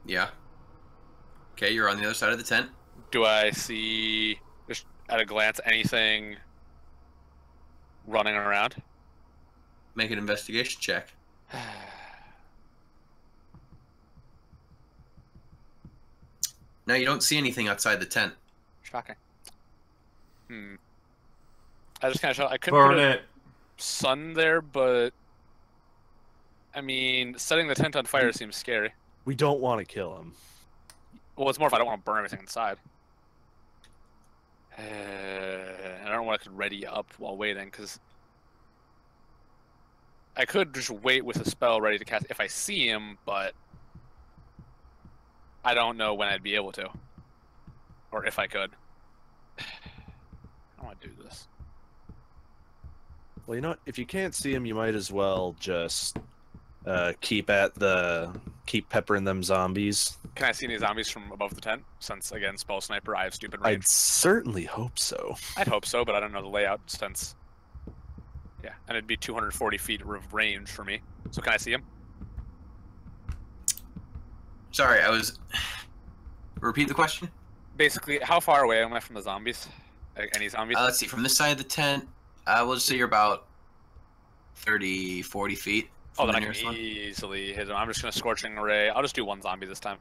Speaker 3: Yeah. Okay, you're on the other side of the tent.
Speaker 4: Do I see, just at a glance, anything running around?
Speaker 3: Make an investigation check. No, you don't see anything outside the tent.
Speaker 4: Shocking. I just kind of I couldn't
Speaker 5: Burn
Speaker 4: put a
Speaker 5: it.
Speaker 4: sun there, but I mean, setting the tent on fire seems scary.
Speaker 2: We don't want to kill him.
Speaker 4: Well, it's more if I don't want to burn everything inside. I don't want to ready up while waiting, because I could just wait with a spell ready to cast if I see him, but I don't know when I'd be able to. Or if I could. I want to do this.
Speaker 2: Well, you know what? If you can't see him, you might as well just keep peppering them zombies.
Speaker 4: Can I see any zombies from above the tent? Since, again, spell sniper, I have stupid range.
Speaker 2: I'd certainly hope so.
Speaker 4: I'd hope so, but I don't know the layout since... Yeah, and it'd be 240 feet of range for me. So can I see him?
Speaker 3: Sorry, I was. Repeat the question.
Speaker 4: Basically, how far away am I from the zombies? Any zombies?
Speaker 3: Let's see. From this side of the tent, we'll just say you're about 30, 40 feet.
Speaker 4: Oh,
Speaker 3: From
Speaker 4: then
Speaker 3: the
Speaker 4: I
Speaker 3: nearest
Speaker 4: can
Speaker 3: one.
Speaker 4: easily hit him. I'm just gonna Scorching Ray. I'll just do one zombie this time.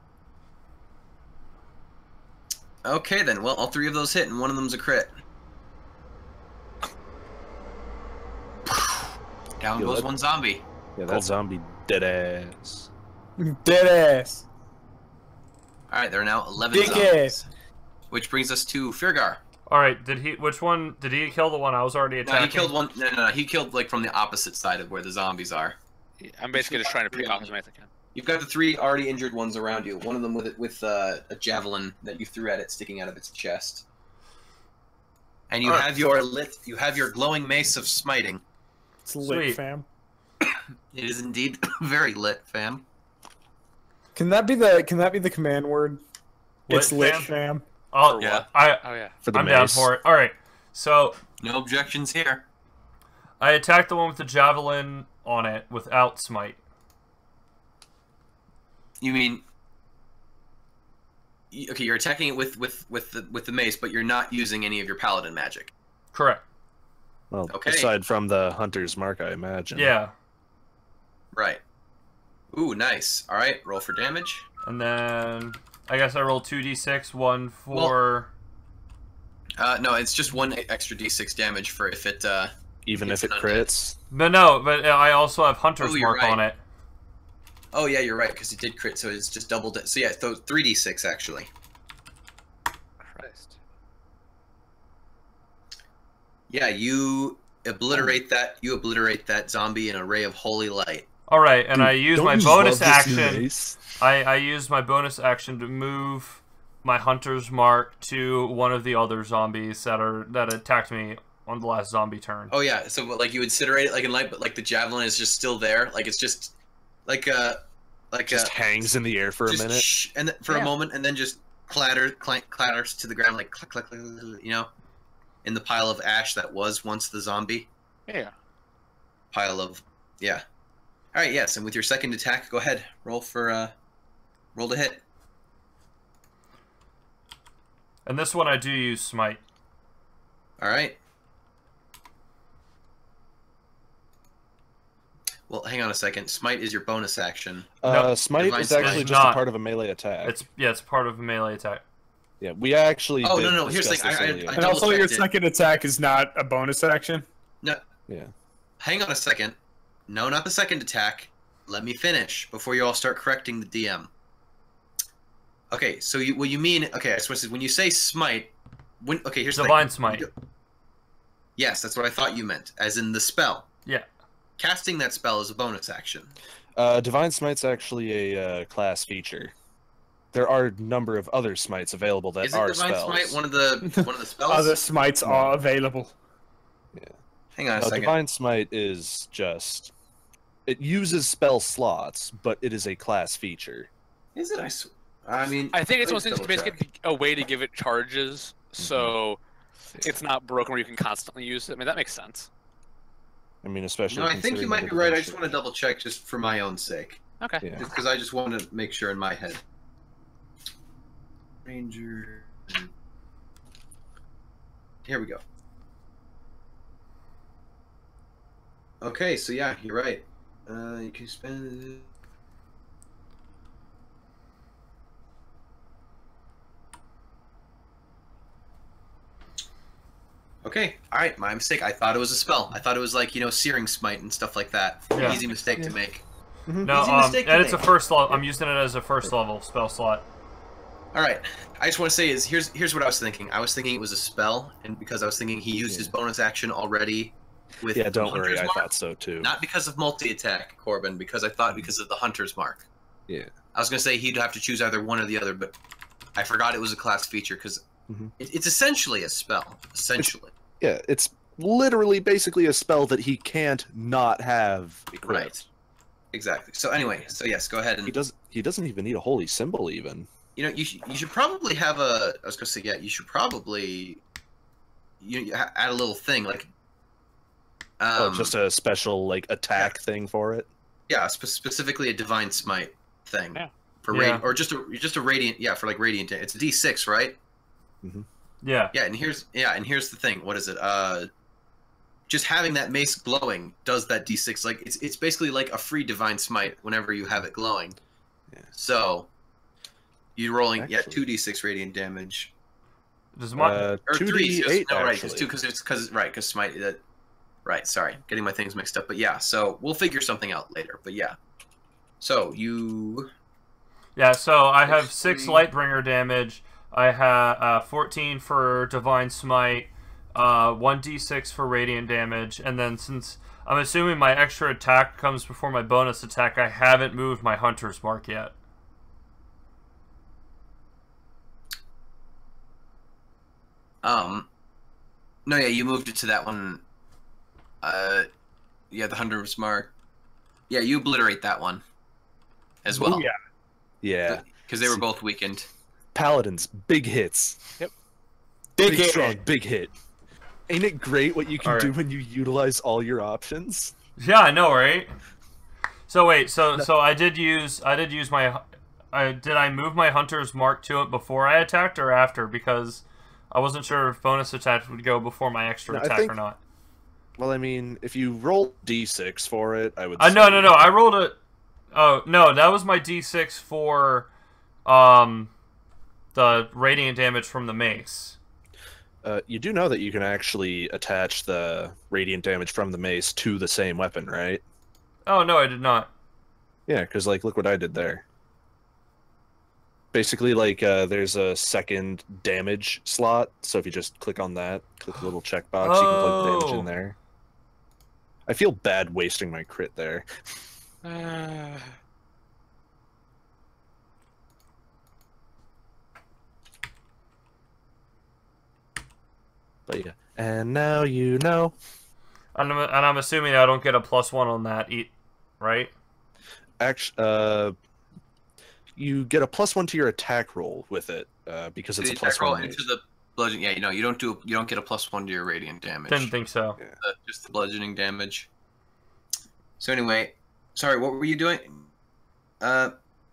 Speaker 3: Okay, then. Well, all three of those hit, and one of them's a crit. Down
Speaker 2: You
Speaker 3: goes
Speaker 2: look-
Speaker 3: one zombie.
Speaker 2: Yeah, that
Speaker 4: Cool.
Speaker 2: zombie dead ass.
Speaker 1: Dead ass.
Speaker 3: All right, there are now 11
Speaker 1: Big
Speaker 3: zombies. Which brings us to Faergar.
Speaker 5: All right. Which one did he kill? The one I was already
Speaker 3: No,
Speaker 5: attacking.
Speaker 3: he killed one. No. He killed like from the opposite side of where the zombies are.
Speaker 4: I'm basically just trying to pick off as many as I can.
Speaker 3: You've got the three already injured ones around you. One of them with a javelin that you threw at it sticking out of its chest. And you
Speaker 5: Alright.
Speaker 3: have your you have your glowing mace of smiting.
Speaker 1: It's lit,
Speaker 5: Sweet.
Speaker 1: fam.
Speaker 3: It is indeed very lit, fam.
Speaker 1: Can that be the command word?
Speaker 5: Lit,
Speaker 1: It's lit,
Speaker 5: fam?
Speaker 1: fam.
Speaker 5: Oh,
Speaker 3: Yeah.
Speaker 4: Oh yeah.
Speaker 2: For the
Speaker 5: I'm down
Speaker 2: mace.
Speaker 5: for it. All right. So
Speaker 3: No objections here.
Speaker 5: I attacked the one with the javelin on it without smite.
Speaker 3: You mean? Okay, you're attacking it with the mace, but you're not using any of your paladin magic.
Speaker 5: Correct.
Speaker 2: Well,
Speaker 3: Okay.
Speaker 2: aside from the hunter's mark, I imagine.
Speaker 5: Yeah.
Speaker 3: Right. Ooh, nice. All right, roll for damage.
Speaker 5: And then I guess I roll 2d6, one for.
Speaker 3: No, it's just one extra d6 damage for if it.
Speaker 2: Even if it
Speaker 3: undead.
Speaker 2: crits.
Speaker 5: But I also have Hunter's
Speaker 3: you're
Speaker 5: Mark
Speaker 3: right.
Speaker 5: on it.
Speaker 3: Oh yeah, you're right because it did crit, so it's just doubled it. So yeah, 3d6 actually.
Speaker 4: Christ.
Speaker 3: Yeah, you obliterate that. You obliterate that zombie in a ray of holy light.
Speaker 5: All right, and I use my bonus action.
Speaker 2: Mace?
Speaker 5: I use my bonus action to move my Hunter's Mark to one of the other zombies that attacked me on the last zombie turn.
Speaker 3: Oh yeah, so like you incinerate it like in light, but like the javelin is just still there. Like it's just
Speaker 2: Just hangs in the air for a
Speaker 3: just
Speaker 2: minute.
Speaker 3: and for a moment, and then just clatters to the ground like click, click, click, you know, in the pile of ash that was once the zombie
Speaker 4: Yeah.
Speaker 3: pile of yeah. All right, yes, and with your second attack, go ahead, roll to hit.
Speaker 5: And this one I do use smite.
Speaker 3: All right. Well, hang on a second. Smite is your bonus action.
Speaker 5: No,
Speaker 2: Smite
Speaker 3: Divine
Speaker 2: is
Speaker 3: Smite.
Speaker 2: actually
Speaker 5: It's
Speaker 2: just a
Speaker 5: not.
Speaker 2: part of a melee attack.
Speaker 5: It's part of a melee attack.
Speaker 2: Yeah, we actually.
Speaker 3: Oh,
Speaker 2: did
Speaker 3: no, here's the
Speaker 2: discuss
Speaker 3: thing,
Speaker 2: this
Speaker 3: I
Speaker 2: earlier.
Speaker 1: And also, your
Speaker 3: double-checked it.
Speaker 1: second attack is not a bonus action.
Speaker 3: No,
Speaker 2: Yeah.
Speaker 3: hang on a second. No, not the second attack. Let me finish before you all start correcting the DM. Okay, so what you mean? Okay, I suppose when you say smite, okay, here's the
Speaker 5: Divine
Speaker 3: thing.
Speaker 5: smite.
Speaker 3: Yes, that's what I thought you meant, as in the spell.
Speaker 5: Yeah.
Speaker 3: Casting that spell is a bonus action.
Speaker 2: Divine Smite's actually a class feature. There are a number of other smites available that
Speaker 3: Is it
Speaker 2: are
Speaker 3: Divine
Speaker 2: spells.
Speaker 3: Smite one of the spells?
Speaker 1: Other smites are available.
Speaker 3: Hang on a
Speaker 2: No,
Speaker 3: second.
Speaker 2: Divine Smite is just... It uses spell slots, but it is a class feature.
Speaker 3: Is it? I mean,
Speaker 4: I think it's
Speaker 3: let's
Speaker 4: almost
Speaker 3: double-check.
Speaker 4: basically a way to give it charges, so it's not broken where you can constantly use it. I mean, that makes sense.
Speaker 2: I mean, especially
Speaker 3: No, I think you
Speaker 2: considering
Speaker 3: might
Speaker 2: the
Speaker 3: be right. I
Speaker 2: defense
Speaker 3: just want to double check just for my own sake.
Speaker 4: Okay.
Speaker 2: Yeah.
Speaker 3: Just because I just want to make sure in my head. Ranger. Here we go. Okay, so yeah, you're right. You can spend. Okay, alright, my mistake. I thought it was a spell. I thought it was like, Searing Smite and stuff like that.
Speaker 5: Yeah.
Speaker 3: Easy mistake to make.
Speaker 5: No,
Speaker 3: Easy mistake to
Speaker 5: and it's a
Speaker 3: make.
Speaker 5: first level. I'm using it as a first level spell slot.
Speaker 3: Alright, I just want to say is, here's what I was thinking. I was thinking it was a spell, and because I was thinking he used his bonus action already with
Speaker 2: Yeah,
Speaker 3: the
Speaker 2: don't worry,
Speaker 3: Hunter's
Speaker 2: I
Speaker 3: Mark.
Speaker 2: thought so too.
Speaker 3: Not because of multi-attack, Corbin, because I thought because of the Hunter's Mark.
Speaker 2: Yeah.
Speaker 3: I was going to say he'd have to choose either one or the other, but I forgot it was a class feature, because it's essentially a spell. Essentially.
Speaker 2: Yeah, it's literally basically a spell that he can't not have equipped.
Speaker 3: Right. Exactly. So anyway, so yes, go ahead and...
Speaker 2: He doesn't even need a holy symbol even.
Speaker 3: You should probably have a... I was going to say, yeah, you should probably add a little thing, like...
Speaker 2: just a special, like, attack thing for it?
Speaker 3: Yeah, specifically a Divine Smite thing.
Speaker 4: Yeah.
Speaker 3: For or just a Radiant... Yeah, for, like, Radiant... It's a D6, right?
Speaker 5: Yeah.
Speaker 3: Yeah, and here's the thing. What is it? Just having that mace glowing does that D6. Like it's basically like a free Divine Smite whenever you have it glowing.
Speaker 2: Yeah.
Speaker 3: So you're rolling
Speaker 2: Actually.
Speaker 3: 2d6 radiant damage.
Speaker 5: Does my
Speaker 3: Or
Speaker 2: 2d8
Speaker 3: no, right,
Speaker 2: actually.
Speaker 3: because Smite that. Right, sorry, getting my things mixed up. But yeah, so we'll figure something out later. But yeah, so you.
Speaker 5: Yeah, so I have 6 Lightbringer damage. I have 14 for Divine Smite, 1d6 for Radiant damage, and then since I'm assuming my extra attack comes before my bonus attack, I haven't moved my Hunter's Mark yet.
Speaker 3: No, yeah, you moved it to that one. Yeah, the Hunter's Mark. Yeah, you obliterate that one as well.
Speaker 1: Ooh, yeah.
Speaker 2: Yeah.
Speaker 3: Because they were both weakened.
Speaker 2: Paladins, big hits.
Speaker 1: Big
Speaker 2: Big,
Speaker 1: hit.
Speaker 2: strong, big hit. Ain't it great what you can
Speaker 5: Alright.
Speaker 2: do when you utilize all your options?
Speaker 5: Yeah, I know, right? So wait, so I did use my, did I move my hunter's mark to it before I attacked or after? Because I wasn't sure if bonus attack would go before my extra
Speaker 2: No, I
Speaker 5: attack
Speaker 2: think-
Speaker 5: or not.
Speaker 2: Well, I mean, if you roll d6 for it, I would.
Speaker 5: No,
Speaker 2: say-
Speaker 5: no, I rolled a. Oh no, that was my d6 for, the radiant damage from the mace.
Speaker 2: You do know that you can actually attach the radiant damage from the mace to the same weapon, right?
Speaker 5: Oh no, I did not.
Speaker 2: Yeah, because like, look what I did there. Basically, like, there's a second damage slot, so if you just click on that, click the little checkbox, you can plug the damage in there. I feel bad wasting my crit there. But yeah, and now you know.
Speaker 5: And I'm assuming I don't get a +1 on that, right?
Speaker 2: Actually, you get a +1 to your attack roll with it because it's
Speaker 3: The
Speaker 2: a
Speaker 3: attack roll
Speaker 2: +1
Speaker 3: into
Speaker 2: mace.
Speaker 3: the bludgeoning. Yeah, you don't get a +1 to your radiant damage.
Speaker 5: Didn't think so.
Speaker 2: Yeah.
Speaker 3: Just the bludgeoning damage. So anyway, sorry, what were you doing?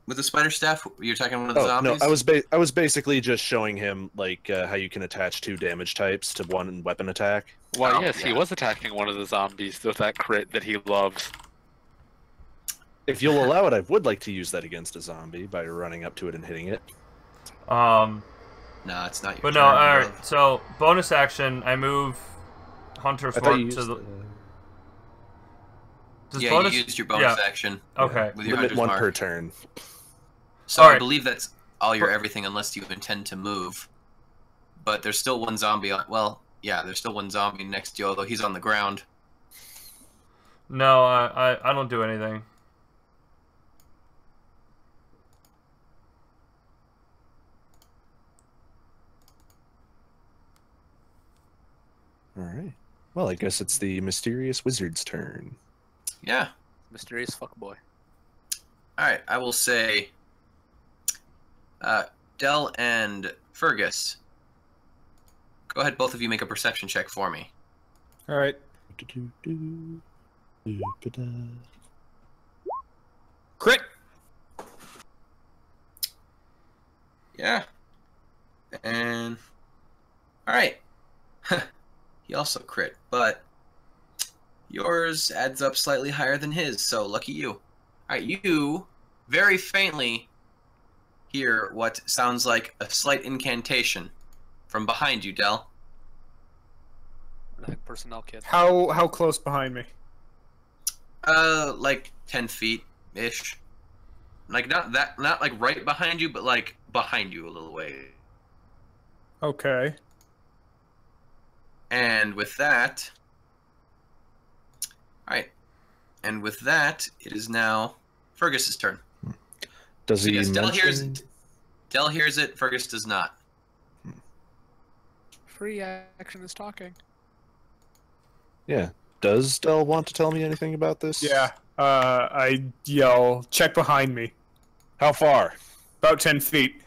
Speaker 3: With the spider staff, you're attacking one of the zombies.
Speaker 2: No, I was basically just showing him like how you can attach 2 damage types to one weapon attack.
Speaker 4: Why,
Speaker 3: Oh,
Speaker 4: yes, he
Speaker 3: yeah.
Speaker 4: was attacking one of the zombies with that crit that he loves.
Speaker 2: If you'll allow it, I would like to use that against a zombie by running up to it and hitting it.
Speaker 3: No, it's not your
Speaker 5: But
Speaker 3: turn.
Speaker 5: no, alright,
Speaker 3: bro.
Speaker 5: so bonus action, I move Hunter's
Speaker 2: I thought you
Speaker 5: Mark to
Speaker 2: used
Speaker 5: the. Does
Speaker 3: Yeah,
Speaker 5: bonus...
Speaker 3: you used your bonus
Speaker 5: yeah.
Speaker 3: action.
Speaker 5: Okay.
Speaker 3: With your
Speaker 2: limit
Speaker 3: hunter's
Speaker 2: 1
Speaker 3: mark.
Speaker 2: per turn.
Speaker 3: So I
Speaker 5: Alright.
Speaker 3: believe that's all your everything, unless you intend to move. But there's still one zombie on. Well, yeah, there's still one zombie next to you, although he's on the ground.
Speaker 5: No, I don't do anything.
Speaker 2: All right. Well, I guess it's the mysterious wizard's turn.
Speaker 3: Yeah.
Speaker 4: Mysterious fuckboy.
Speaker 3: All right. I will say, Dell and Fergus, go ahead. Both of you make a perception check for me.
Speaker 1: All right. Crit.
Speaker 3: Yeah. And all right. He also crit, but yours adds up slightly higher than his, so lucky you. All right, you very faintly hear what sounds like a slight incantation from behind you, Dell.
Speaker 4: I think personnel kit.
Speaker 1: How close behind me?
Speaker 3: Like 10 feet ish. Like not like right behind you, but like behind you a little way.
Speaker 1: Okay.
Speaker 3: And with that, all right. And with that, it is now Fergus's turn.
Speaker 2: Does he
Speaker 3: Yes, Dell
Speaker 2: mention...
Speaker 3: hears it. Fergus does not.
Speaker 4: Free action is talking.
Speaker 2: Yeah. Does Dell want to tell me anything about this?
Speaker 1: Yeah. I yell, check behind me.
Speaker 2: How far?
Speaker 1: About 10 feet.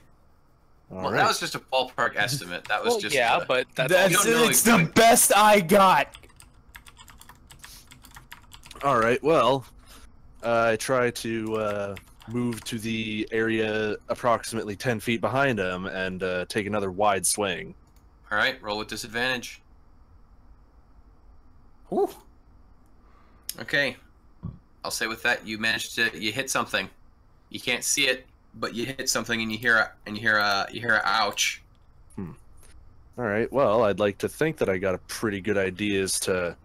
Speaker 2: All
Speaker 3: Well,
Speaker 2: right.
Speaker 3: that was just a ballpark estimate. That was just
Speaker 4: yeah,
Speaker 3: a-
Speaker 4: but that's
Speaker 1: That's
Speaker 3: you don't know
Speaker 1: it's the
Speaker 3: exactly.
Speaker 1: best I got.
Speaker 2: All right. Well, I try to move to the area approximately 10 feet behind him and take another wide swing.
Speaker 3: All right, roll with disadvantage.
Speaker 1: Whew.
Speaker 3: Okay. I'll say with that, you hit something. You can't see it, but you hit something and you hear a ouch.
Speaker 2: All right. Well, I'd like to think that I got a pretty good idea as to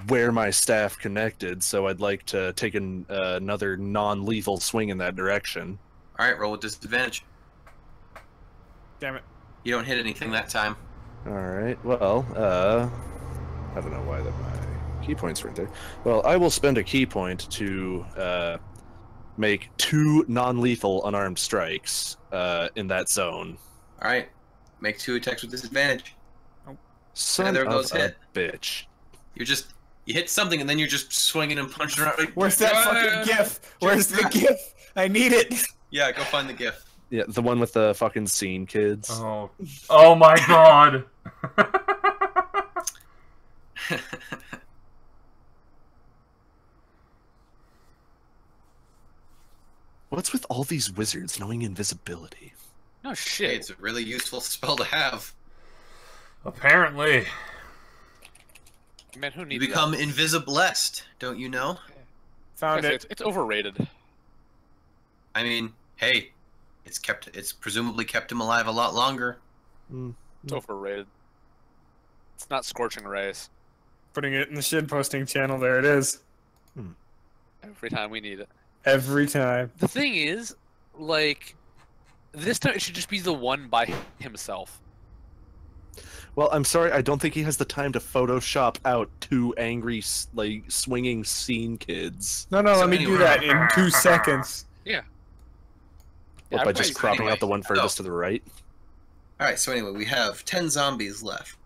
Speaker 2: where my staff connected, so I'd like to take another non-lethal swing in that direction.
Speaker 3: All right, roll with disadvantage.
Speaker 1: Damn it.
Speaker 3: You don't hit anything that time.
Speaker 2: All right. Well, I don't know why that my key points weren't there. Well, I will spend a key point to make 2 non-lethal unarmed strikes in that zone.
Speaker 3: All right, make 2 attacks with disadvantage.
Speaker 2: Son
Speaker 3: Neither
Speaker 2: of
Speaker 3: of those
Speaker 2: a
Speaker 3: hit.
Speaker 2: bitch.
Speaker 3: You hit something and then you're just swinging and punching around. Like,
Speaker 1: Where's that fucking GIF? Where's the GIF? I need it.
Speaker 3: Yeah, go find the GIF.
Speaker 2: Yeah, the one with the fucking scene kids.
Speaker 5: Oh my god.
Speaker 2: What's with all these wizards knowing invisibility?
Speaker 4: No
Speaker 3: Hey,
Speaker 4: shit.
Speaker 3: it's a really useful spell to have.
Speaker 5: Apparently.
Speaker 4: Man, who
Speaker 3: You
Speaker 4: needs
Speaker 3: become
Speaker 4: that?
Speaker 3: invisiblest, don't you know?
Speaker 1: Found
Speaker 4: Yes,
Speaker 1: it.
Speaker 4: It's overrated.
Speaker 3: I mean, hey, it's presumably kept him alive a lot longer.
Speaker 4: It's overrated. It's not scorching rays.
Speaker 1: Putting it in the shit posting channel. There it is.
Speaker 4: Every time we need it.
Speaker 1: Every time.
Speaker 4: The thing is, like, this time it should just be the one by himself.
Speaker 2: Well, I'm sorry, I don't think he has the time to Photoshop out two angry, like, swinging scene kids.
Speaker 1: No,
Speaker 3: So
Speaker 1: let me do
Speaker 3: anyway.
Speaker 1: that in 2 seconds.
Speaker 2: What, by just cropping
Speaker 3: anyway,
Speaker 2: out the one furthest to the right?
Speaker 3: All right, so anyway, we have 10 zombies left.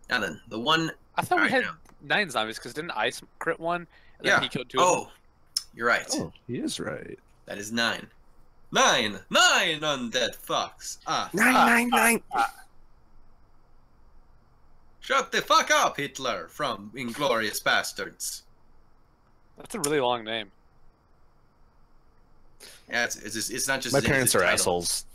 Speaker 3: Now then, the one.
Speaker 4: I thought we
Speaker 3: Alright,
Speaker 4: had 9 zombies because didn't Ice crit one? And
Speaker 3: Yeah.
Speaker 4: then he killed 2 of them?
Speaker 3: Oh, you're right.
Speaker 2: Oh, he is right.
Speaker 3: That is 9. 9 undead fucks.
Speaker 2: Nine.
Speaker 3: Shut the fuck up, Hitler from Inglorious Bastards.
Speaker 4: That's a really long name.
Speaker 3: Yeah, it's not just
Speaker 2: My
Speaker 3: his
Speaker 2: parents are
Speaker 3: title.
Speaker 2: assholes.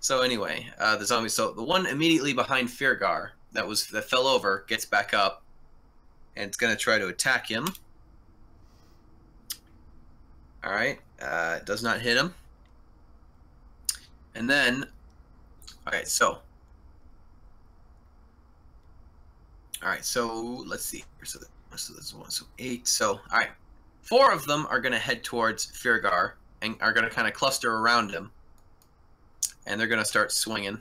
Speaker 3: So anyway, the zombies. So the one immediately behind Faergar that fell over gets back up, and it's gonna try to attack him. All right, it does not hit him. And then, all right, so let's see. So there's 1, so 8. So all right, 4 of them are gonna head towards Faergar and are gonna kind of cluster around him. And they're gonna start swinging.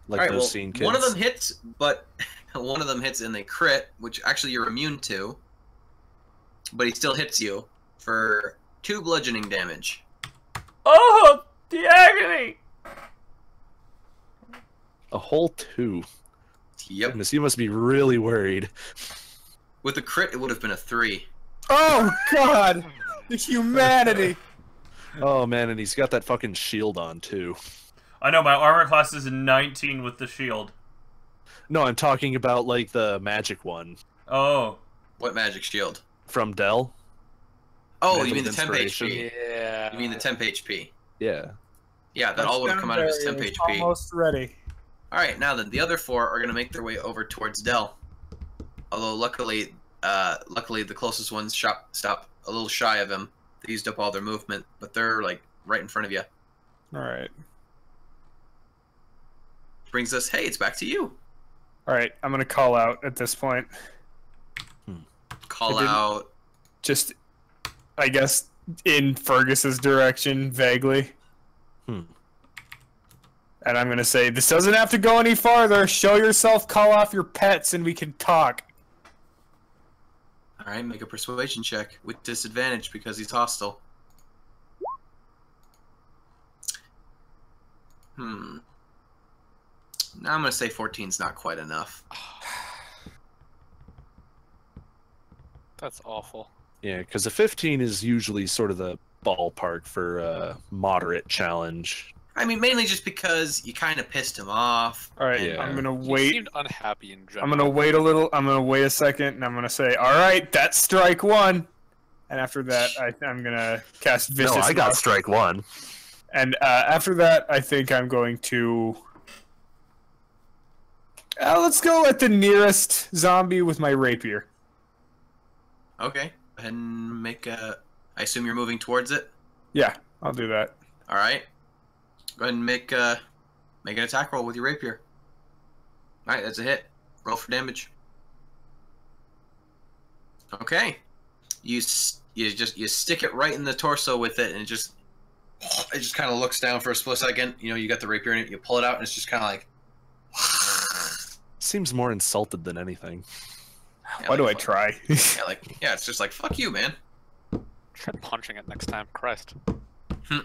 Speaker 2: Like
Speaker 3: All right,
Speaker 2: those
Speaker 3: well,
Speaker 2: scene kids.
Speaker 3: one of them hits, but one of them hits and they crit, which actually you're immune to. But he still hits you for 2 bludgeoning damage.
Speaker 5: Oh, the agony!
Speaker 2: A whole 2.
Speaker 3: Yep.
Speaker 2: Goodness, you must be really worried.
Speaker 3: With a crit, it would have been a 3.
Speaker 1: Oh, God! The humanity!
Speaker 2: Oh man, and he's got that fucking shield on too.
Speaker 5: I know, my armor class is 19 with the shield.
Speaker 2: No, I'm talking about like the magic one
Speaker 5: Oh.
Speaker 3: What magic shield?
Speaker 2: from Dell.
Speaker 3: Oh,
Speaker 2: Mantle
Speaker 3: you mean
Speaker 2: of
Speaker 3: the temp
Speaker 2: Inspiration.
Speaker 3: HP?
Speaker 4: Yeah.
Speaker 3: You mean the temp HP?
Speaker 2: Yeah.
Speaker 3: Yeah, that all would have come out of his temp
Speaker 1: It's
Speaker 3: HP.
Speaker 1: almost ready.
Speaker 3: All right, now then, the other 4 are gonna make their way over towards Dell. Although luckily the closest ones stop a little shy of him. They used up all their movement, but they're like right in front of you.
Speaker 1: Alright.
Speaker 3: Brings us, hey, it's back to you.
Speaker 1: Alright, I'm gonna call out at this point.
Speaker 3: Call
Speaker 1: I didn't-
Speaker 3: out.
Speaker 1: Just, I guess, in Fergus's direction, vaguely. And I'm gonna say, this doesn't have to go any farther. Show yourself, call off your pets, and we can talk.
Speaker 3: All right, make a persuasion check with disadvantage because he's hostile. Now I'm gonna say 14's not quite enough.
Speaker 4: That's awful.
Speaker 2: Yeah, because a 15 is usually sort of the ballpark for a moderate challenge.
Speaker 3: I mean, mainly just because you kind of pissed him off.
Speaker 1: Alright,
Speaker 2: Yeah.
Speaker 1: I'm gonna
Speaker 4: He
Speaker 1: wait.
Speaker 4: seemed unhappy in general.
Speaker 1: I'm gonna wait a little. I'm gonna wait a second, and I'm gonna say, "All right, that's strike 1." And after that, I'm gonna cast vicious.
Speaker 2: No, I got
Speaker 1: Lust.
Speaker 2: strike 1.
Speaker 1: And after that, I think I'm going to. Let's go at the nearest zombie with my rapier.
Speaker 3: Okay, go ahead and make a. I assume you're moving towards it.
Speaker 1: Yeah, I'll do that.
Speaker 3: All right. Go ahead and make an attack roll with your rapier. All right, that's a hit. Roll for damage. Okay. You stick it right in the torso with it, and it just kind of looks down for a split second. You know, you got the rapier in it. You pull it out, and it's just kind of like.
Speaker 2: Seems more insulted than anything.
Speaker 3: Yeah,
Speaker 1: Why do I
Speaker 3: fuck-
Speaker 1: try?
Speaker 3: Yeah, it's just like fuck you, man.
Speaker 4: Try punching it next time. Christ.
Speaker 3: I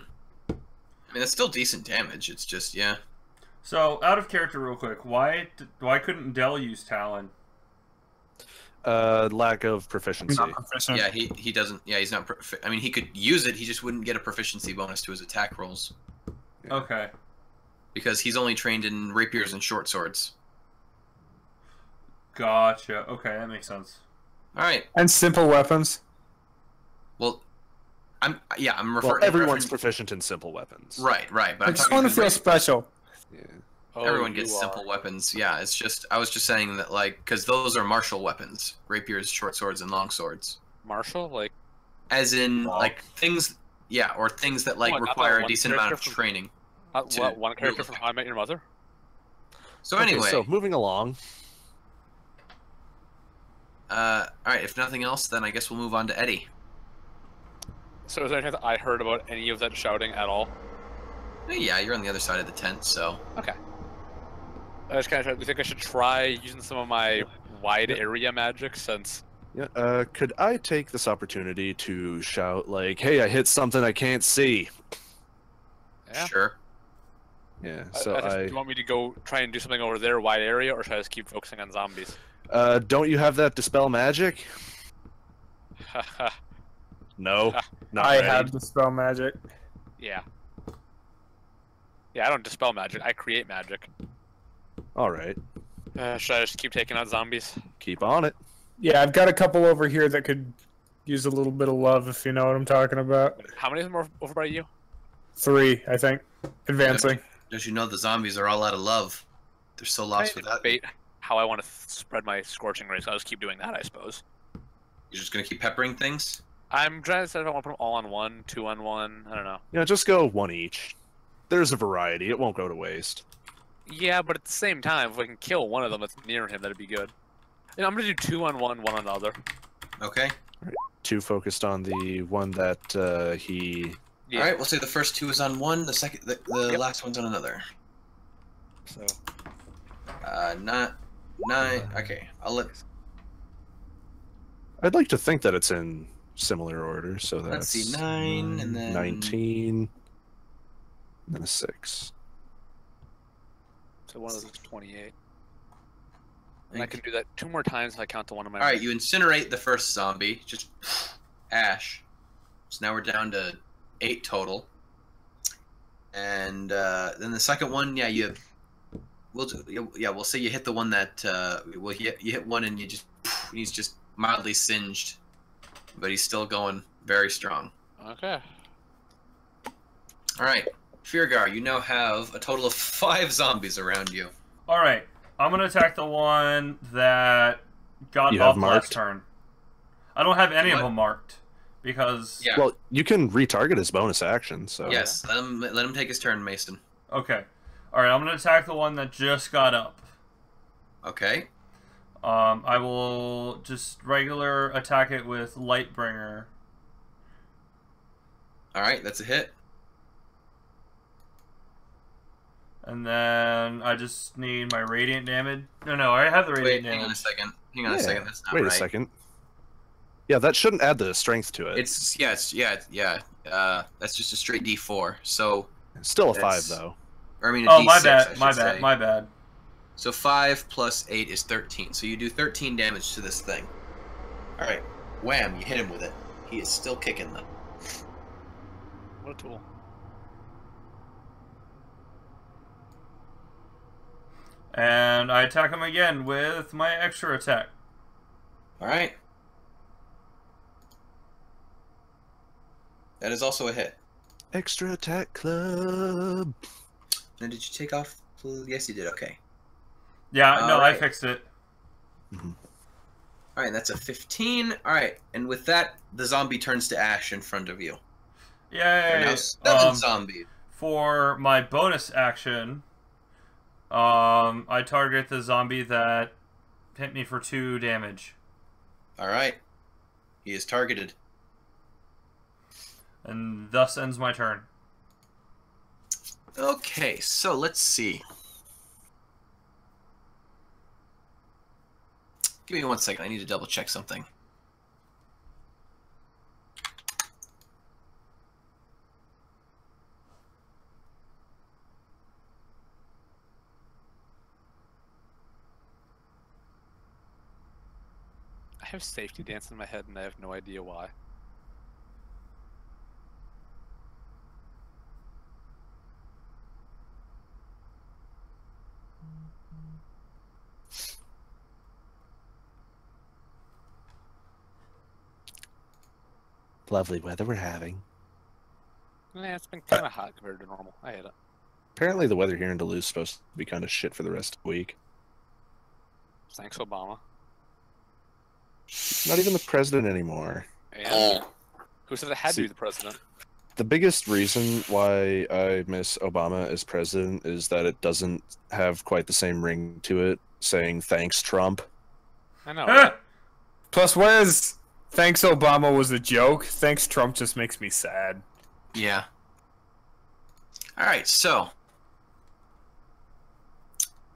Speaker 3: mean, that's still decent damage. It's just yeah.
Speaker 5: So, out of character real quick, why couldn't Dell use Talon?
Speaker 2: Lack of proficiency.
Speaker 1: Not proficient.
Speaker 3: Yeah, he doesn't. Yeah, he's not. I mean, he could use it. He just wouldn't get a proficiency bonus to his attack rolls.
Speaker 5: Okay.
Speaker 3: because he's only trained in rapiers and short swords.
Speaker 5: Gotcha. Okay, that makes sense.
Speaker 3: All right.
Speaker 1: And simple weapons.
Speaker 3: Well, I'm referring.
Speaker 2: Well, everyone's proficient in simple weapons.
Speaker 3: Right. But
Speaker 1: I just want to feel special.
Speaker 2: Yeah.
Speaker 4: Oh,
Speaker 3: Everyone
Speaker 4: you
Speaker 3: gets
Speaker 4: are.
Speaker 3: simple weapons. Yeah, it's just I was just saying that like because those are martial weapons, rapiers, short swords, and long swords.
Speaker 4: Martial, like
Speaker 3: As in
Speaker 5: Wow.
Speaker 3: like things, yeah, or things that like
Speaker 4: What, not that
Speaker 3: require a
Speaker 4: one
Speaker 3: decent amount of
Speaker 4: character from-
Speaker 3: training. to
Speaker 4: what, one character
Speaker 3: wield
Speaker 4: from
Speaker 3: it.
Speaker 4: How I Met Your Mother.
Speaker 3: So
Speaker 2: Okay,
Speaker 3: anyway,
Speaker 2: so moving along.
Speaker 3: all right. If nothing else, then I guess we'll move on to Eddie.
Speaker 4: So is there anything that I heard about any of that shouting at all?
Speaker 3: Yeah, you're on the other side of the tent, so
Speaker 4: Okay. I just kind of think I should try using some of my wide area magic since.
Speaker 2: Yeah. Could I take this opportunity to shout like, "Hey, I hit something I can't see"?
Speaker 4: Yeah.
Speaker 3: sure.
Speaker 2: Yeah.
Speaker 4: Do
Speaker 2: So
Speaker 4: you want me to go try and do something over there, wide area, or should I just keep focusing on zombies?
Speaker 2: don't you have that dispel magic? No. Not
Speaker 1: I
Speaker 2: ready.
Speaker 1: have dispel magic.
Speaker 4: Yeah. Yeah, I don't dispel magic. I create magic.
Speaker 2: All right.
Speaker 4: Should I just keep taking out zombies?
Speaker 2: Keep on it.
Speaker 1: Yeah, I've got a couple over here that could use a little bit of love, if you know what I'm talking about.
Speaker 4: How many of them are over by you?
Speaker 1: 3, I think. Advancing.
Speaker 3: Don't you know the zombies are all out of love? They're so lost
Speaker 4: Trying to
Speaker 3: without.
Speaker 4: debate how I want to spread my scorching rays. I'll just keep doing that, I suppose.
Speaker 3: You're just gonna keep peppering things.
Speaker 4: I'm trying to decide if I want to put them all on one, 2 on one. I don't know.
Speaker 2: Yeah, just go one each. There's a variety. It won't go to waste.
Speaker 4: Yeah, but at the same time, if I can kill one of them that's near him, that'd be good. And I'm gonna do 2 on one, 1 on the other.
Speaker 3: Okay.
Speaker 2: 2 focused on the one that he.
Speaker 4: Yeah.
Speaker 3: All right. We'll say the first 2 is on one. The second, the
Speaker 4: Yep.
Speaker 3: last one's on another.
Speaker 4: So
Speaker 3: Not 9. Okay. I'll let.
Speaker 2: I'd like to think that it's in similar order. So that's.
Speaker 3: Let's see, 9 and then
Speaker 2: 19. And then a 6.
Speaker 4: one of those is 28. And I can do that 2 more times if I count to one of my.
Speaker 3: All right. You incinerate the first zombie. Just ash. So now we're down to 8 total. And then the second one, yeah, we'll say you hit the one that you hit one and he's just mildly singed, but he's still going very strong.
Speaker 4: Okay.
Speaker 3: All right, Faergar, you now have a total of 5 zombies around you.
Speaker 5: Alright, I'm gonna attack the one that got
Speaker 2: You
Speaker 5: off
Speaker 2: have
Speaker 5: last
Speaker 2: marked?
Speaker 5: turn. I don't have any
Speaker 3: What?
Speaker 5: of them marked. Because...
Speaker 3: Yeah.
Speaker 2: Well, you can retarget his bonus action. So.
Speaker 3: Yes. Let him take his turn, Mason.
Speaker 5: Okay. Alright, I'm gonna attack the one that just got up.
Speaker 3: Okay.
Speaker 5: I will just regular attack it with Lightbringer.
Speaker 3: All right, that's a hit.
Speaker 5: And then I just need my radiant damage. No, I have the radiant
Speaker 3: Wait, hang on a
Speaker 5: damage.
Speaker 3: second. Hang on a second. That's not
Speaker 2: Wait
Speaker 3: right.
Speaker 2: a second. Yeah, that shouldn't add the strength to it.
Speaker 3: It's that's just a straight D4. So,
Speaker 2: Still a 5
Speaker 3: that's-
Speaker 2: though.
Speaker 3: or I mean, a
Speaker 5: Oh,
Speaker 3: D6,
Speaker 5: my
Speaker 3: I
Speaker 5: bad,
Speaker 3: should
Speaker 5: my
Speaker 3: say.
Speaker 5: bad, my bad.
Speaker 3: So 5 plus 8 is 13. So you do 13 damage to this thing. All right, wham! You hit him with it. He is still kicking them.
Speaker 4: What a tool.
Speaker 5: And I attack him again with my extra attack.
Speaker 3: All right. That is also a hit.
Speaker 2: Extra attack club.
Speaker 3: Now, did you take off? Yes, you did. Okay.
Speaker 5: Yeah, no, I
Speaker 3: Alright.
Speaker 5: fixed it.
Speaker 3: All right, that's a 15. All right, and with that, the zombie turns to ash in front of you. There are
Speaker 5: Yay!
Speaker 3: now 7 zombies.
Speaker 5: For my bonus action, I target the zombie that hit me for 2 damage.
Speaker 3: All right. He is targeted.
Speaker 5: And thus ends my turn.
Speaker 3: Okay, so let's see. Give me 1 second. I need to double check something.
Speaker 4: I have safety dance in my head and I have no idea why.
Speaker 2: lovely weather we're having.
Speaker 4: Yeah, it's been kind of hot compared to normal. I hate it.
Speaker 2: Apparently the weather here in Duluth is supposed to be kind of shit for the rest of the week.
Speaker 4: Thanks, Obama.
Speaker 2: Not even the president anymore.
Speaker 4: And who said it had to be the president?
Speaker 2: The biggest reason why I miss Obama as president is that it doesn't have quite the same ring to it, saying thanks, Trump.
Speaker 4: I know. Right?
Speaker 1: Plus, whereas thanks Obama was a joke, thanks Trump just makes me sad.
Speaker 3: Yeah. Alright, so.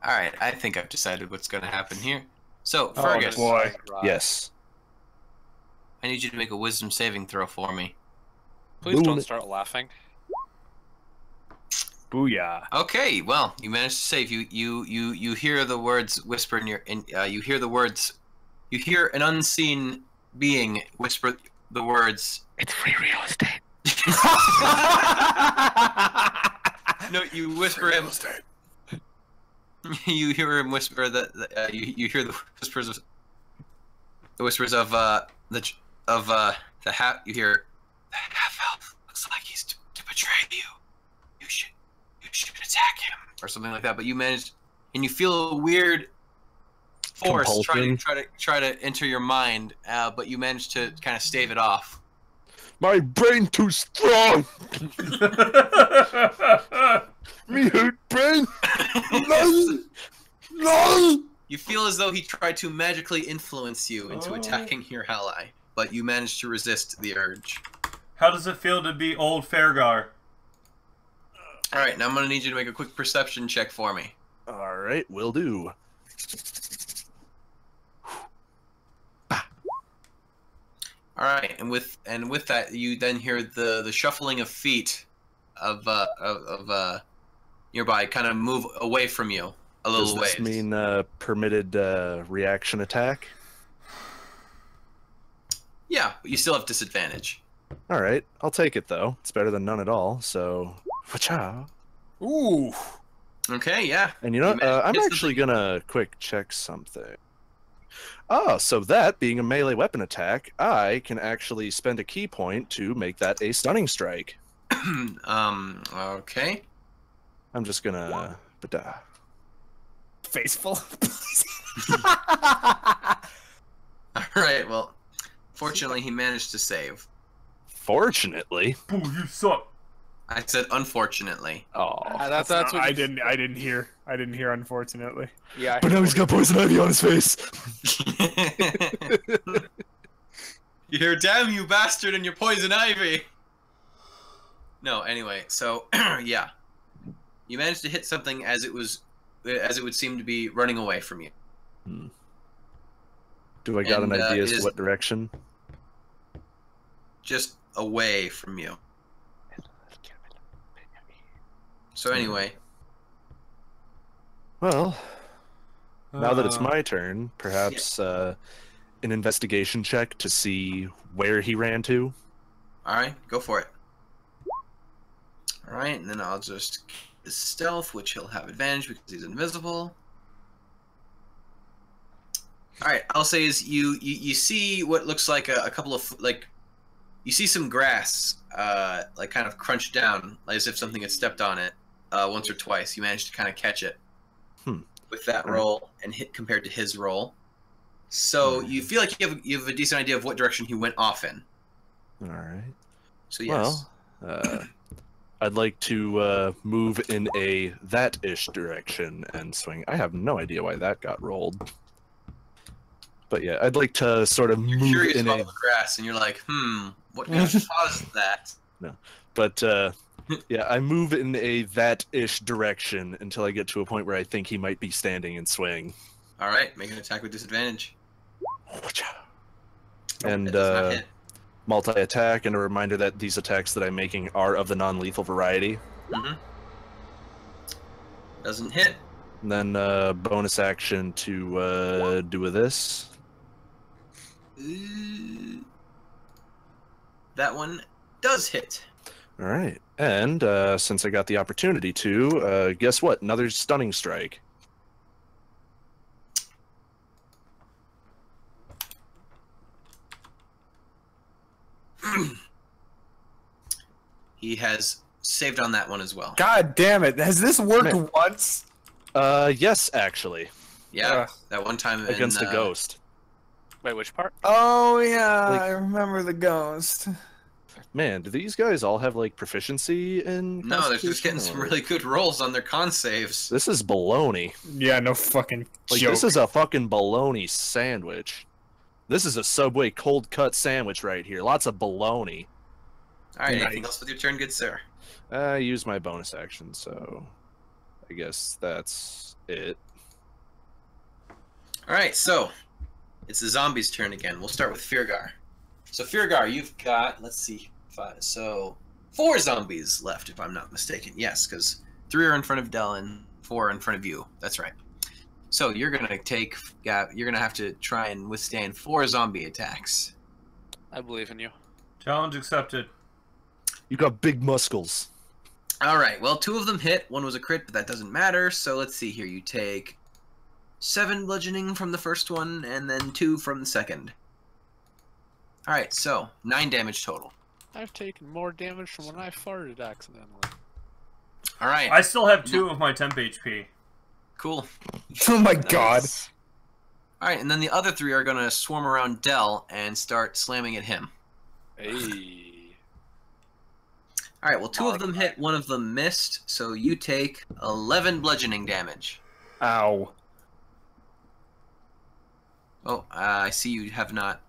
Speaker 3: Alright, I think I've decided what's going to happen here. So, Fergus,
Speaker 1: boy.
Speaker 2: Yes.
Speaker 3: I need you to make a wisdom saving throw for me.
Speaker 4: Please don't start laughing.
Speaker 1: Booyah.
Speaker 3: Okay, well, you managed to save. You hear the words whisper in your. You hear the words. You hear an unseen being whisper the words.
Speaker 2: It's free real estate.
Speaker 3: No, you whisper him. You hear him whisper that. You hear the whispers of. The whispers of the half. You hear. The half elf looks like he's to betray you. You should attack him or something like that. But you managed, and you feel a weird force try to enter your mind. But you managed to kind of stave it off.
Speaker 2: My brain too strong. Me hurt brain. No.
Speaker 3: You feel as though he tried to magically influence you into attacking your ally, but you managed to resist the urge.
Speaker 5: How does it feel to be old Faergar?
Speaker 3: Alright, now I'm going to need you to make a quick perception check for me.
Speaker 2: All right, will do.
Speaker 3: Alright, and with that, you then hear the shuffling of feet of nearby kind of move away from you a little ways.
Speaker 2: Does this mean permitted reaction attack?
Speaker 3: Yeah, but you still have disadvantage.
Speaker 2: All right, I'll take it though. It's better than none at all. So, wacha.
Speaker 1: Ooh.
Speaker 3: Okay, yeah.
Speaker 2: And you know, I'm actually gonna quick check something. Oh, so that being a melee weapon attack, I can actually spend a key point to make that a stunning strike.
Speaker 3: Okay.
Speaker 2: I'm just gonna.
Speaker 1: Faceful.
Speaker 3: Alright, well, fortunately he managed to save.
Speaker 2: Fortunately.
Speaker 5: Boo, you suck.
Speaker 3: I said unfortunately.
Speaker 2: Oh.
Speaker 4: That's what
Speaker 1: I didn't hear. Unfortunately.
Speaker 4: Yeah.
Speaker 2: But now he's got poison ivy on his face.
Speaker 3: You hear, damn you bastard and your poison ivy! No, anyway, so, yeah. You managed to hit something as it would seem to be running away from you.
Speaker 2: Do I got an idea as to what direction?
Speaker 3: Just away from you. So anyway.
Speaker 2: Well, now that it's my turn, perhaps an investigation check to see where he ran to.
Speaker 3: Alright, go for it. Alright, and then I'll just his stealth, which he'll have advantage because he's invisible. Alright, I'll say is you see what looks like a couple of, like, you see some grass, like, kind of crunched down, like as if something had stepped on it once or twice. You managed to kind of catch it with that roll and hit compared to his roll. So you feel like you have a decent idea of what direction he went off in.
Speaker 2: Alright.
Speaker 3: So yes.
Speaker 2: Well, I'd like to move in a that-ish direction and swing. I have no idea why that got rolled. But yeah, I'd like to sort of
Speaker 3: You're
Speaker 2: move
Speaker 3: curious
Speaker 2: in
Speaker 3: about
Speaker 2: a...
Speaker 3: the grass, and you're like, what could have caused that?
Speaker 2: No. But yeah, I move in a that-ish direction until I get to a point where I think he might be standing and swing.
Speaker 3: Alright, make an attack with disadvantage.
Speaker 2: And
Speaker 3: It does not hit.
Speaker 2: multi-attack, and a reminder that these attacks that I'm making are of the non-lethal variety.
Speaker 3: Doesn't hit.
Speaker 2: And then bonus action to do this.
Speaker 3: That one does hit.
Speaker 2: All right, and since I got the opportunity to, guess what? Another stunning strike.
Speaker 3: He has saved on that one as well.
Speaker 1: God damn it! Has this worked
Speaker 2: Man.
Speaker 1: once?
Speaker 2: Yes, actually.
Speaker 3: Yeah, that one time
Speaker 2: Against a ghost.
Speaker 4: Wait, which part?
Speaker 1: Oh yeah,
Speaker 2: Like-
Speaker 1: I remember the ghost.
Speaker 2: Man, do these guys all have like proficiency in?
Speaker 3: No, they're just getting
Speaker 2: Constitution,
Speaker 3: some
Speaker 2: or-
Speaker 3: really good rolls on their con saves.
Speaker 2: This is baloney.
Speaker 1: Yeah, no fucking
Speaker 2: Like
Speaker 1: joke.
Speaker 2: this is a fucking baloney sandwich. This is a Subway cold cut sandwich right here. Lots of baloney.
Speaker 3: All right,
Speaker 1: Nice.
Speaker 3: anything else with your turn, good sir?
Speaker 2: I used my bonus action, so I guess that's it.
Speaker 3: All right, so it's the zombies' turn again. We'll start with Faergar. So Faergar, you've got, let's see, 4 zombies left, if I'm not mistaken. Yes, because 3 are in front of Del and 4 are in front of you. That's right. So you're gonna you're gonna have to try and withstand 4 zombie attacks.
Speaker 4: I believe in you.
Speaker 5: Challenge accepted.
Speaker 2: You got big muscles.
Speaker 3: All right. Well, 2 of them hit. 1 was a crit, but that doesn't matter. So let's see here. You take 7 bludgeoning from the first one, and then 2 from the second. All right. So 9 damage total.
Speaker 4: I've taken more damage from when I farted accidentally.
Speaker 3: All right.
Speaker 5: I still have 2 of my temp HP.
Speaker 3: Cool.
Speaker 1: Oh my god.
Speaker 3: Nice. All right, and then the other 3 are gonna swarm around Del and start slamming at him.
Speaker 4: Hey.
Speaker 3: All right. Well, 2 of them hit. 1 of them missed. So you take 11 bludgeoning damage.
Speaker 1: Ow.
Speaker 3: Oh, I see you have not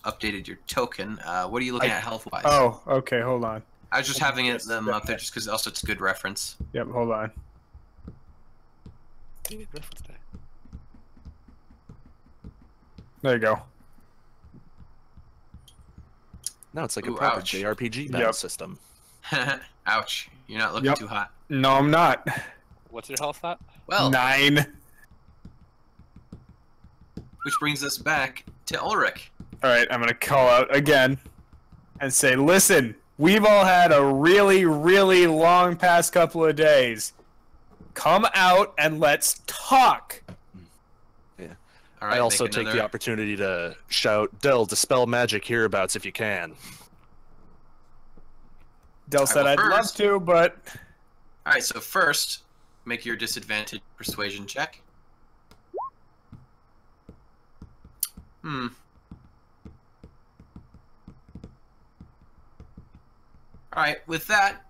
Speaker 3: updated your token. What are you looking at health-wise?
Speaker 1: Oh, okay, hold on.
Speaker 3: I was just having them up there just because also it's a good reference.
Speaker 1: Yep, hold on.
Speaker 4: Hey, reference day.
Speaker 1: There you go.
Speaker 2: No, it's like a
Speaker 3: Ooh,
Speaker 2: proper
Speaker 3: ouch.
Speaker 2: JRPG battle
Speaker 1: Yep.
Speaker 2: system.
Speaker 3: Ouch. You're not looking
Speaker 1: Yep.
Speaker 3: too hot.
Speaker 1: No, I'm not.
Speaker 4: What's your health at?
Speaker 3: Well,
Speaker 1: 9.
Speaker 3: which brings us back to Ulrich.
Speaker 1: Alright, I'm gonna call out again and say, listen, we've all had a really, really long past couple of days. Come out and let's talk.
Speaker 3: All right,
Speaker 2: I also
Speaker 3: make
Speaker 2: take
Speaker 3: another-
Speaker 2: the opportunity to shout, Del, dispel magic hereabouts if you can.
Speaker 1: Del said I'd love
Speaker 3: first-
Speaker 1: to, but
Speaker 3: All right, so first, make your disadvantage persuasion check. All right, with that,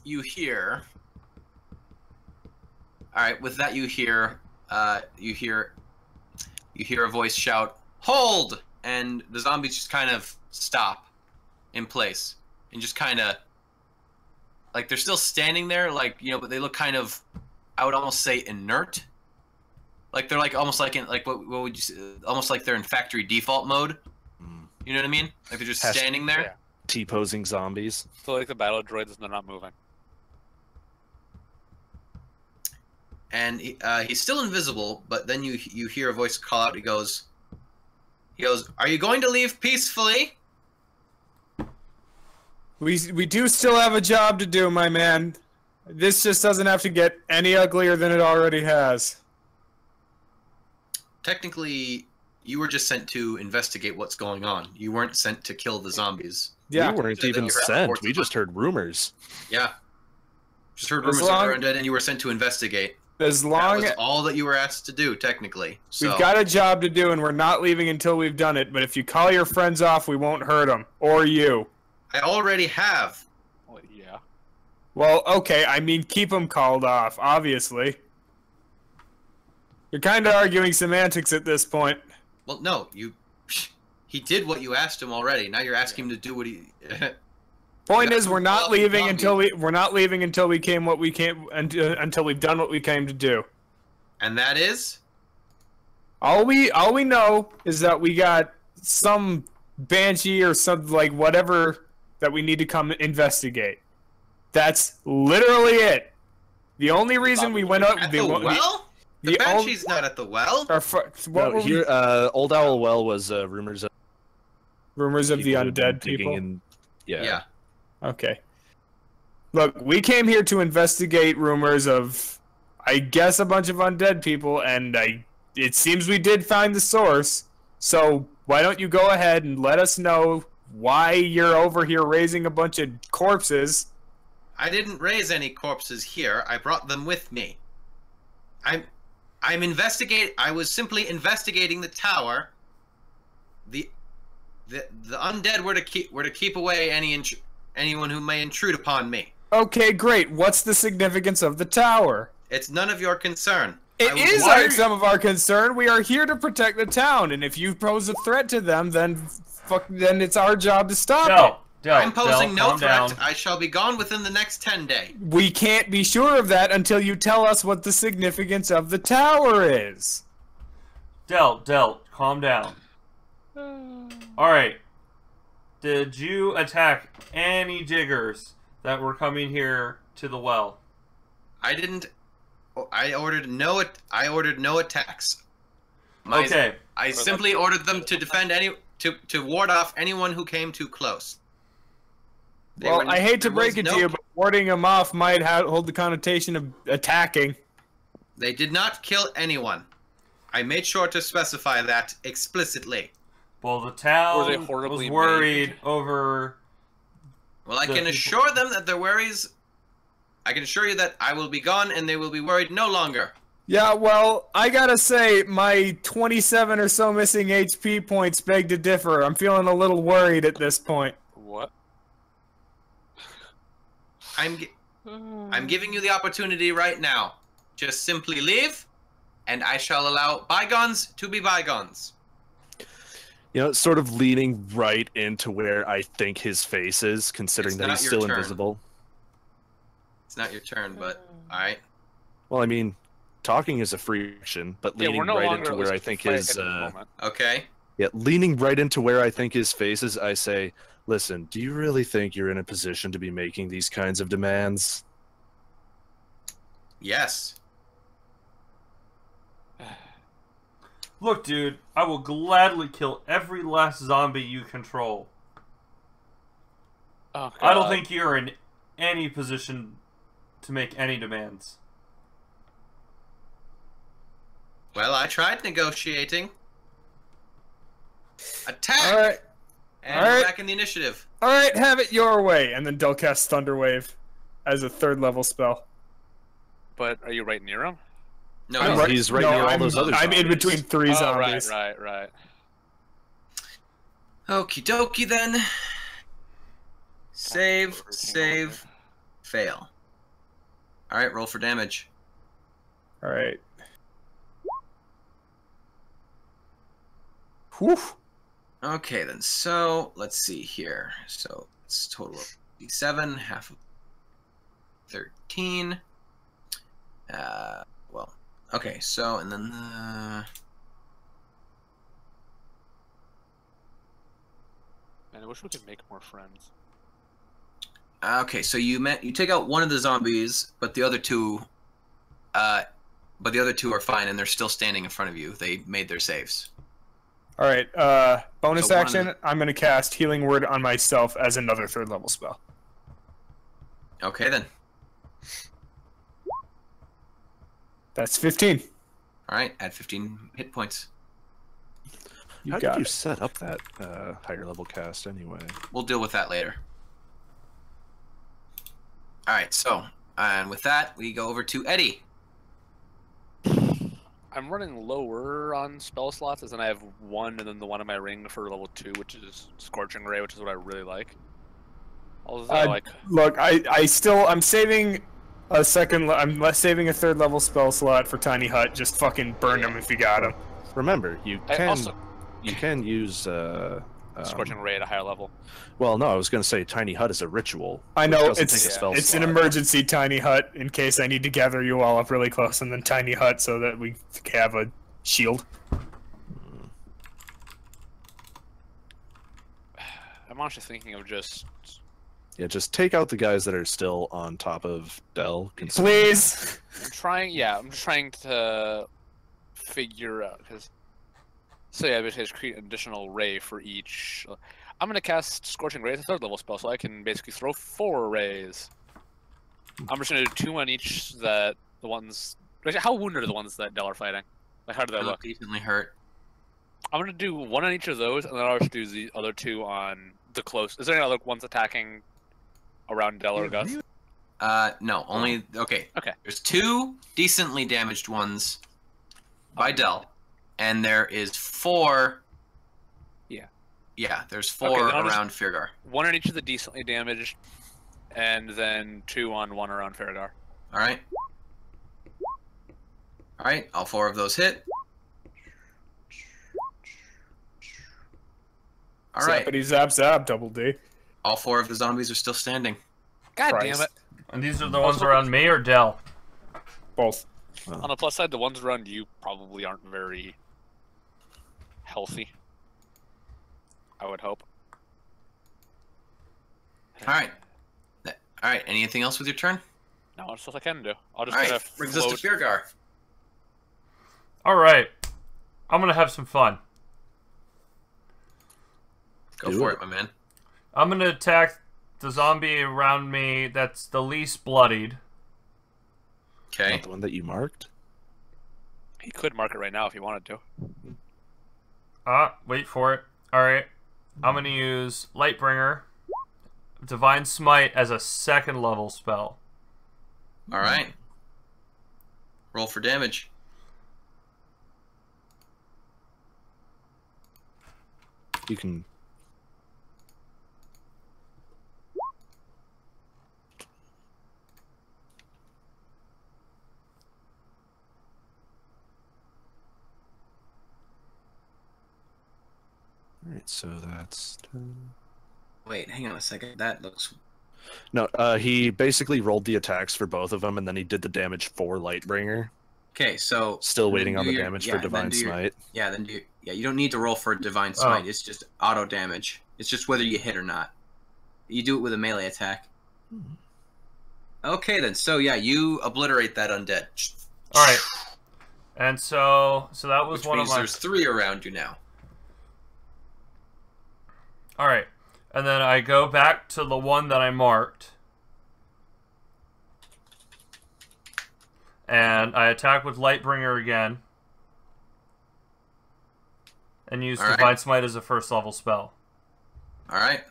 Speaker 3: you hear. All right, with that, you hear a voice shout, "Hold!" And the zombies just kind of stop in place and just kind of, like, they're still standing there, like, you know, but they look kind of, I would almost say, inert. Like they're like almost like in like what would you say, almost like they're in factory default mode. You know what I mean? Like they're just standing there.
Speaker 4: Yeah.
Speaker 2: T-posing zombies.
Speaker 4: So like the battle droids, they're not moving.
Speaker 3: And he's still invisible, but then you hear a voice call out. He goes, "Are you going to leave peacefully?"
Speaker 1: we do still have a job to do, my man. This just doesn't have to get any uglier than it already has.
Speaker 3: Technically, you were just sent to investigate what's going on. You weren't sent to kill the zombies.
Speaker 1: Yeah.
Speaker 2: We weren't
Speaker 3: So then
Speaker 2: even
Speaker 3: you're at
Speaker 2: sent.
Speaker 3: force
Speaker 2: We
Speaker 3: of-
Speaker 2: just heard rumors.
Speaker 3: Yeah. Just heard
Speaker 1: As
Speaker 3: rumors
Speaker 1: long-
Speaker 3: of undead, and you were sent to investigate.
Speaker 1: As
Speaker 3: That
Speaker 1: long
Speaker 3: was
Speaker 1: as
Speaker 3: all that you were asked to do, technically. So,
Speaker 1: we've got a job to do, and we're not leaving until we've done it. But if you call your friends off, we won't hurt them or you.
Speaker 3: I already have.
Speaker 4: Well, yeah.
Speaker 1: Well, okay. I mean, keep them called off. Obviously, you're kind of arguing semantics at this point.
Speaker 3: Well, no, he did what you asked him already. Now you're asking him to do what he.
Speaker 1: Point
Speaker 3: Yeah,
Speaker 1: is, we're not
Speaker 3: well,
Speaker 1: leaving
Speaker 3: zombie.
Speaker 1: until we came what we came until we've done what we came to do.
Speaker 3: And that is.
Speaker 1: All we know is that we got some banshee or some like whatever that we need to come investigate. That's literally it. The only reason we went up
Speaker 3: At the well? The banshee's not at the well.
Speaker 1: what
Speaker 2: No,
Speaker 1: were
Speaker 2: here, Old Owl Well was rumors of
Speaker 1: rumors of the
Speaker 2: people who'd been
Speaker 1: undead
Speaker 2: digging
Speaker 1: people?
Speaker 2: in- yeah.
Speaker 3: Yeah.
Speaker 1: Okay. Look, we came here to investigate rumors of, I guess, a bunch of undead people, and it seems we did find the source. So why don't you go ahead and let us know why you're over here raising a bunch of corpses.
Speaker 3: I didn't raise any corpses here. I brought them with me. I was simply investigating the tower. The undead were to keep away anyone who may intrude upon me.
Speaker 1: Okay, great. What's the significance of the tower?
Speaker 3: It's none of your concern.
Speaker 1: It is some of our concern. We are here to protect the town, and if you pose a threat to them, then it's our job to stop it.
Speaker 3: I'm posing no threat. I shall be gone within the next 10 days.
Speaker 1: We can't be sure of that until you tell us what the significance of the tower is.
Speaker 5: Delt, calm down. Alright. Did you attack any diggers that were coming here to the well?
Speaker 3: I didn't. I ordered no attacks.
Speaker 5: Okay.
Speaker 3: I simply ordered them to defend to ward off anyone who came too close.
Speaker 1: Well, I hate to break it to you, but warding them off might hold the connotation of attacking.
Speaker 3: They did not kill anyone. I made sure to specify that explicitly.
Speaker 5: Well, the town was worried over...
Speaker 3: Well, I can assure them that their worries... I can assure you that I will be gone and they will be worried no longer.
Speaker 1: Yeah, well, I gotta say, my 27 or so missing HP points beg to differ. I'm feeling a little worried at this point.
Speaker 4: What?
Speaker 3: I'm giving you the opportunity right now. Just simply leave, and I shall allow bygones to be bygones.
Speaker 2: You know, sort of leaning right into where I think his face is, considering that he's still invisible.
Speaker 3: It's not your turn, but alright.
Speaker 2: Well, I mean, talking is a free action, but leaning right into where I think his...
Speaker 3: Okay.
Speaker 2: Yeah, leaning right into where I think his face is, I say, listen, do you really think you're in a position to be making these kinds of demands?
Speaker 3: Yes.
Speaker 5: Look, dude, I will gladly kill every last zombie you control.
Speaker 4: Oh, God.
Speaker 5: I don't think you're in any position to make any demands.
Speaker 3: Well, I tried negotiating. Attack!
Speaker 1: Alright.
Speaker 3: And we're back in the initiative.
Speaker 1: Alright, have it your way. And then Del casts Thunder Wave as a 3rd level spell.
Speaker 4: But are you right near him?
Speaker 3: No,
Speaker 2: he's right near all those other zombies.
Speaker 1: I'm in between 3 zombies.
Speaker 4: Right.
Speaker 3: Okie dokie then. Save, fail. Alright, roll for damage.
Speaker 1: Alright. Whew.
Speaker 3: Okay then, so let's see here. So it's total of 7, half of 13. Well, okay, so and then
Speaker 4: Man, I wish we could make more friends.
Speaker 3: Okay, so you take out one of the zombies, but the other two are fine and they're still standing in front of you. They made their saves.
Speaker 1: Alright, bonus action, I'm going to cast Healing Word on myself as another 3rd level spell.
Speaker 3: Okay, then.
Speaker 1: That's 15.
Speaker 3: Alright, add 15 hit points.
Speaker 2: How did you set up that higher level cast anyway?
Speaker 3: We'll deal with that later. Alright, so, and with that, we go over to Eddie.
Speaker 4: I'm running lower on spell slots, as in I have 1 and then the one in my ring for level 2, which is Scorching Ray, which is what I really like. Although,
Speaker 1: look, I'm saving a second. I'm saving a 3rd level spell slot for Tiny Hut. Just fucking burn them if you got them.
Speaker 2: Remember, you can use
Speaker 4: Scorching Ray at a higher level.
Speaker 2: Well, no, I was going to say Tiny Hut is a ritual.
Speaker 1: I know it's an emergency Tiny Hut in case I need to gather you all up really close, and then Tiny Hut so that we have a shield.
Speaker 4: I'm actually thinking of just...
Speaker 2: Yeah, just take out the guys that are still on top of Del.
Speaker 1: Please!
Speaker 4: I'm just trying to figure out, because... So yeah, basically just create an additional ray for each... I'm going to cast Scorching Ray as a 3rd level spell, so I can basically throw 4 rays. I'm just going to do 2 on each that the ones... How wounded are the ones that Del are fighting? Like, how do they look?
Speaker 3: Decently hurt.
Speaker 4: I'm going to do 1 on each of those, and then I'll just do the other 2 on the close. Is there any other ones attacking around Del or Gus?
Speaker 3: No, only okay.
Speaker 4: Okay.
Speaker 3: There's 2 decently damaged ones by Del, and there is 4.
Speaker 4: Yeah.
Speaker 3: Yeah, there's 4
Speaker 4: Okay, then I'll
Speaker 3: around Faergar.
Speaker 4: 1 on each of the decently damaged, and then 2 on 1 around Faergar.
Speaker 3: All right. All right, all 4 of those hit. All right,
Speaker 1: Zappity zap zap, Double D.
Speaker 3: all 4 of the zombies are still standing.
Speaker 4: God
Speaker 1: Christ.
Speaker 4: damn it!
Speaker 5: And these are the ones around me or Dell?
Speaker 1: Both.
Speaker 4: On the plus side, the ones around you probably aren't very healthy. I would hope.
Speaker 3: All right. All right. Anything else with your turn?
Speaker 4: No, that's what I can do. I'll just
Speaker 3: All
Speaker 4: kind
Speaker 3: right.
Speaker 4: of
Speaker 3: Brings us to Faergar.
Speaker 5: All right. I'm going to have some fun.
Speaker 3: Go for it, my man.
Speaker 5: I'm going to attack the zombie around me that's the least bloodied.
Speaker 3: Okay.
Speaker 2: Not the one that you marked?
Speaker 4: He could mark it right now if he wanted to.
Speaker 5: Wait for it. Alright. I'm going to use Lightbringer, Divine Smite as a 2nd level spell.
Speaker 3: All right. Roll for damage.
Speaker 2: You can... Alright, so that's 10.
Speaker 3: Wait, hang on a second. That looks...
Speaker 2: No, he basically rolled the attacks for both of them, and then he did the damage for Lightbringer.
Speaker 3: Okay, so...
Speaker 2: Still
Speaker 3: then
Speaker 2: waiting on
Speaker 3: do
Speaker 2: the
Speaker 3: your-
Speaker 2: damage
Speaker 3: yeah,
Speaker 2: for
Speaker 3: then
Speaker 2: Divine
Speaker 3: do your-
Speaker 2: Smite.
Speaker 3: Yeah, then do... Yeah, you don't need to roll for Divine Smite. It's just auto damage. It's just whether you hit or not. You do it with a melee attack. Okay, then. So, yeah, you obliterate that undead.
Speaker 5: Alright. And so that was
Speaker 3: Which
Speaker 5: one of
Speaker 3: means
Speaker 5: my...
Speaker 3: there's 3 around you now.
Speaker 5: Alright. And then I go back to the one that I marked. And I attack with Lightbringer again. And use
Speaker 3: Alright.
Speaker 5: Divine Smite as a 1st level spell.
Speaker 3: Alright.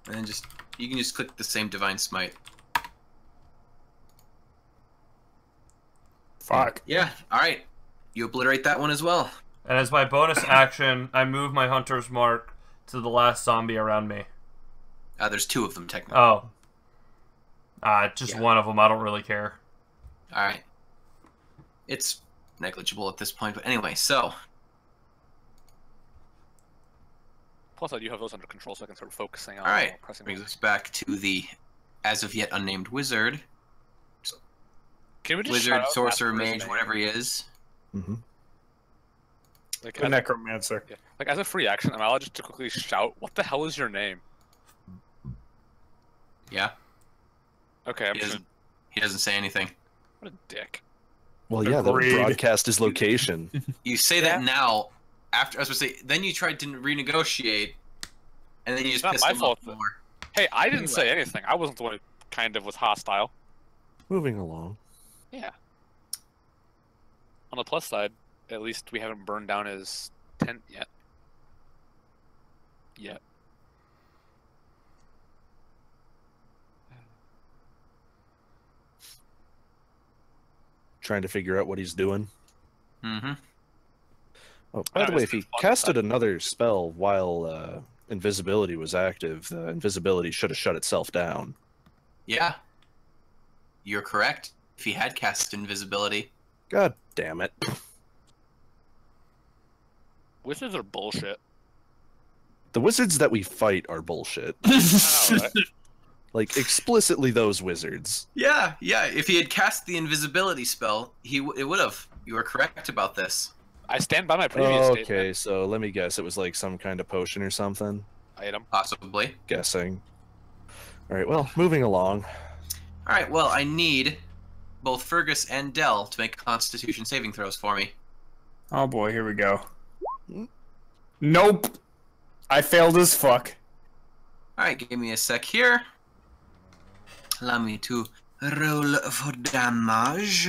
Speaker 3: And then you can just click the same Divine Smite.
Speaker 1: Fuck.
Speaker 3: Yeah, alright. You obliterate that one as well.
Speaker 5: And as my bonus action, I move my Hunter's Mark to the last zombie around me.
Speaker 3: There's 2 of them, technically.
Speaker 5: Oh. Just
Speaker 3: Yeah.
Speaker 5: one of them. I don't really care.
Speaker 3: Alright. It's negligible at this point, but anyway, so...
Speaker 4: Plus, I do have those under control, so I can start focusing on
Speaker 3: Alright,
Speaker 4: pressing.
Speaker 3: brings us back to the as-of-yet unnamed wizard.
Speaker 4: Can we just
Speaker 3: Wizard,
Speaker 4: shout out
Speaker 3: sorcerer,
Speaker 4: Asper's
Speaker 3: mage,
Speaker 4: name?
Speaker 3: whatever he is.
Speaker 2: Mm-hmm.
Speaker 4: Like,
Speaker 1: The necromancer.
Speaker 4: yeah. Like, as a free action, am I allowed just to quickly shout, "What the hell is your name?"
Speaker 3: Yeah,
Speaker 4: Okay, I'm
Speaker 3: he
Speaker 4: just
Speaker 3: doesn't, he doesn't say anything.
Speaker 4: what a dick.
Speaker 2: Well, yeah, they'll
Speaker 1: Agreed.
Speaker 2: broadcast his location.
Speaker 3: You say that now, after, I was going to say, then you tried to renegotiate, and then you just
Speaker 4: It's not
Speaker 3: pissed
Speaker 4: my
Speaker 3: him
Speaker 4: fault
Speaker 3: off
Speaker 4: that-
Speaker 3: more.
Speaker 4: Hey, I didn't
Speaker 3: Anyway.
Speaker 4: say anything. I wasn't the one who kind of was hostile.
Speaker 2: Moving along.
Speaker 4: Yeah. On the plus side, at least we haven't burned down his tent yet. Yet.
Speaker 2: Trying to figure out what he's doing.
Speaker 3: Mm-hmm.
Speaker 2: Oh, by the way, if he
Speaker 4: Obviously,
Speaker 2: casted another spell while invisibility was active, the invisibility should have shut itself down.
Speaker 3: Yeah. You're correct. If he had cast invisibility.
Speaker 2: God damn it.
Speaker 4: Wizards are bullshit.
Speaker 2: The wizards that we fight are bullshit.
Speaker 4: I know, right?
Speaker 2: Like, explicitly those wizards.
Speaker 3: Yeah, yeah. If he had cast the invisibility spell, it would have. You were correct about this.
Speaker 4: I stand by my previous
Speaker 2: Okay,
Speaker 4: statement.
Speaker 2: so let me guess. It was like some kind of potion or something?
Speaker 4: Item.
Speaker 3: Possibly.
Speaker 2: Guessing. Alright, well, moving along.
Speaker 3: All right. Well, I need both Fergus and Dell to make Constitution saving throws for me.
Speaker 1: Oh boy, here we go. Nope. I failed as fuck.
Speaker 3: All right. Give me a sec here. Allow me to roll for damage.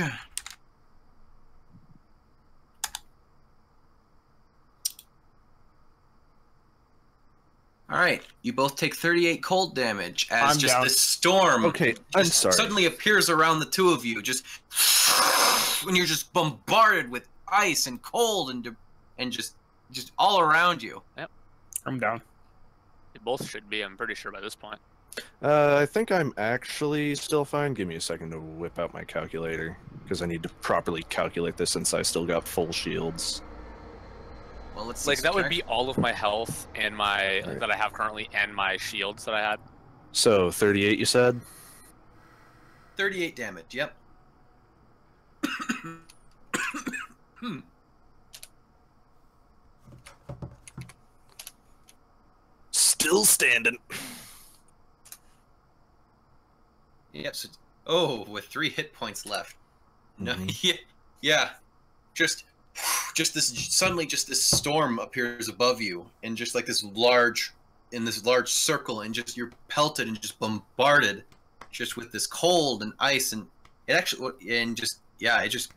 Speaker 3: All right, you both take 38 cold damage as
Speaker 1: I'm
Speaker 3: just
Speaker 1: down.
Speaker 3: this storm
Speaker 2: Okay, I'm
Speaker 3: just
Speaker 2: sorry.
Speaker 3: suddenly appears around the two of you, just when you're just bombarded with ice and cold and just all around you.
Speaker 1: I'm down.
Speaker 4: They both should be, I'm pretty sure, by this point.
Speaker 2: I think I'm actually still fine. Give me a second to whip out my calculator, because I need to properly calculate this since I still got full shields.
Speaker 3: Well, let's
Speaker 4: Like, that would
Speaker 3: subtract-
Speaker 4: be all of my health and my
Speaker 2: Right.
Speaker 4: that I have currently and my shields that I had.
Speaker 2: So, 38 you said?
Speaker 3: 38 damage. Yep.
Speaker 2: Still standing.
Speaker 3: Yep. So, with 3 hit points left. No.
Speaker 2: Mhm.
Speaker 3: Yeah. Just this suddenly, just this storm appears above you, and just like this large circle, and just you're pelted and just bombarded, just with this cold and ice, and it actually and just it just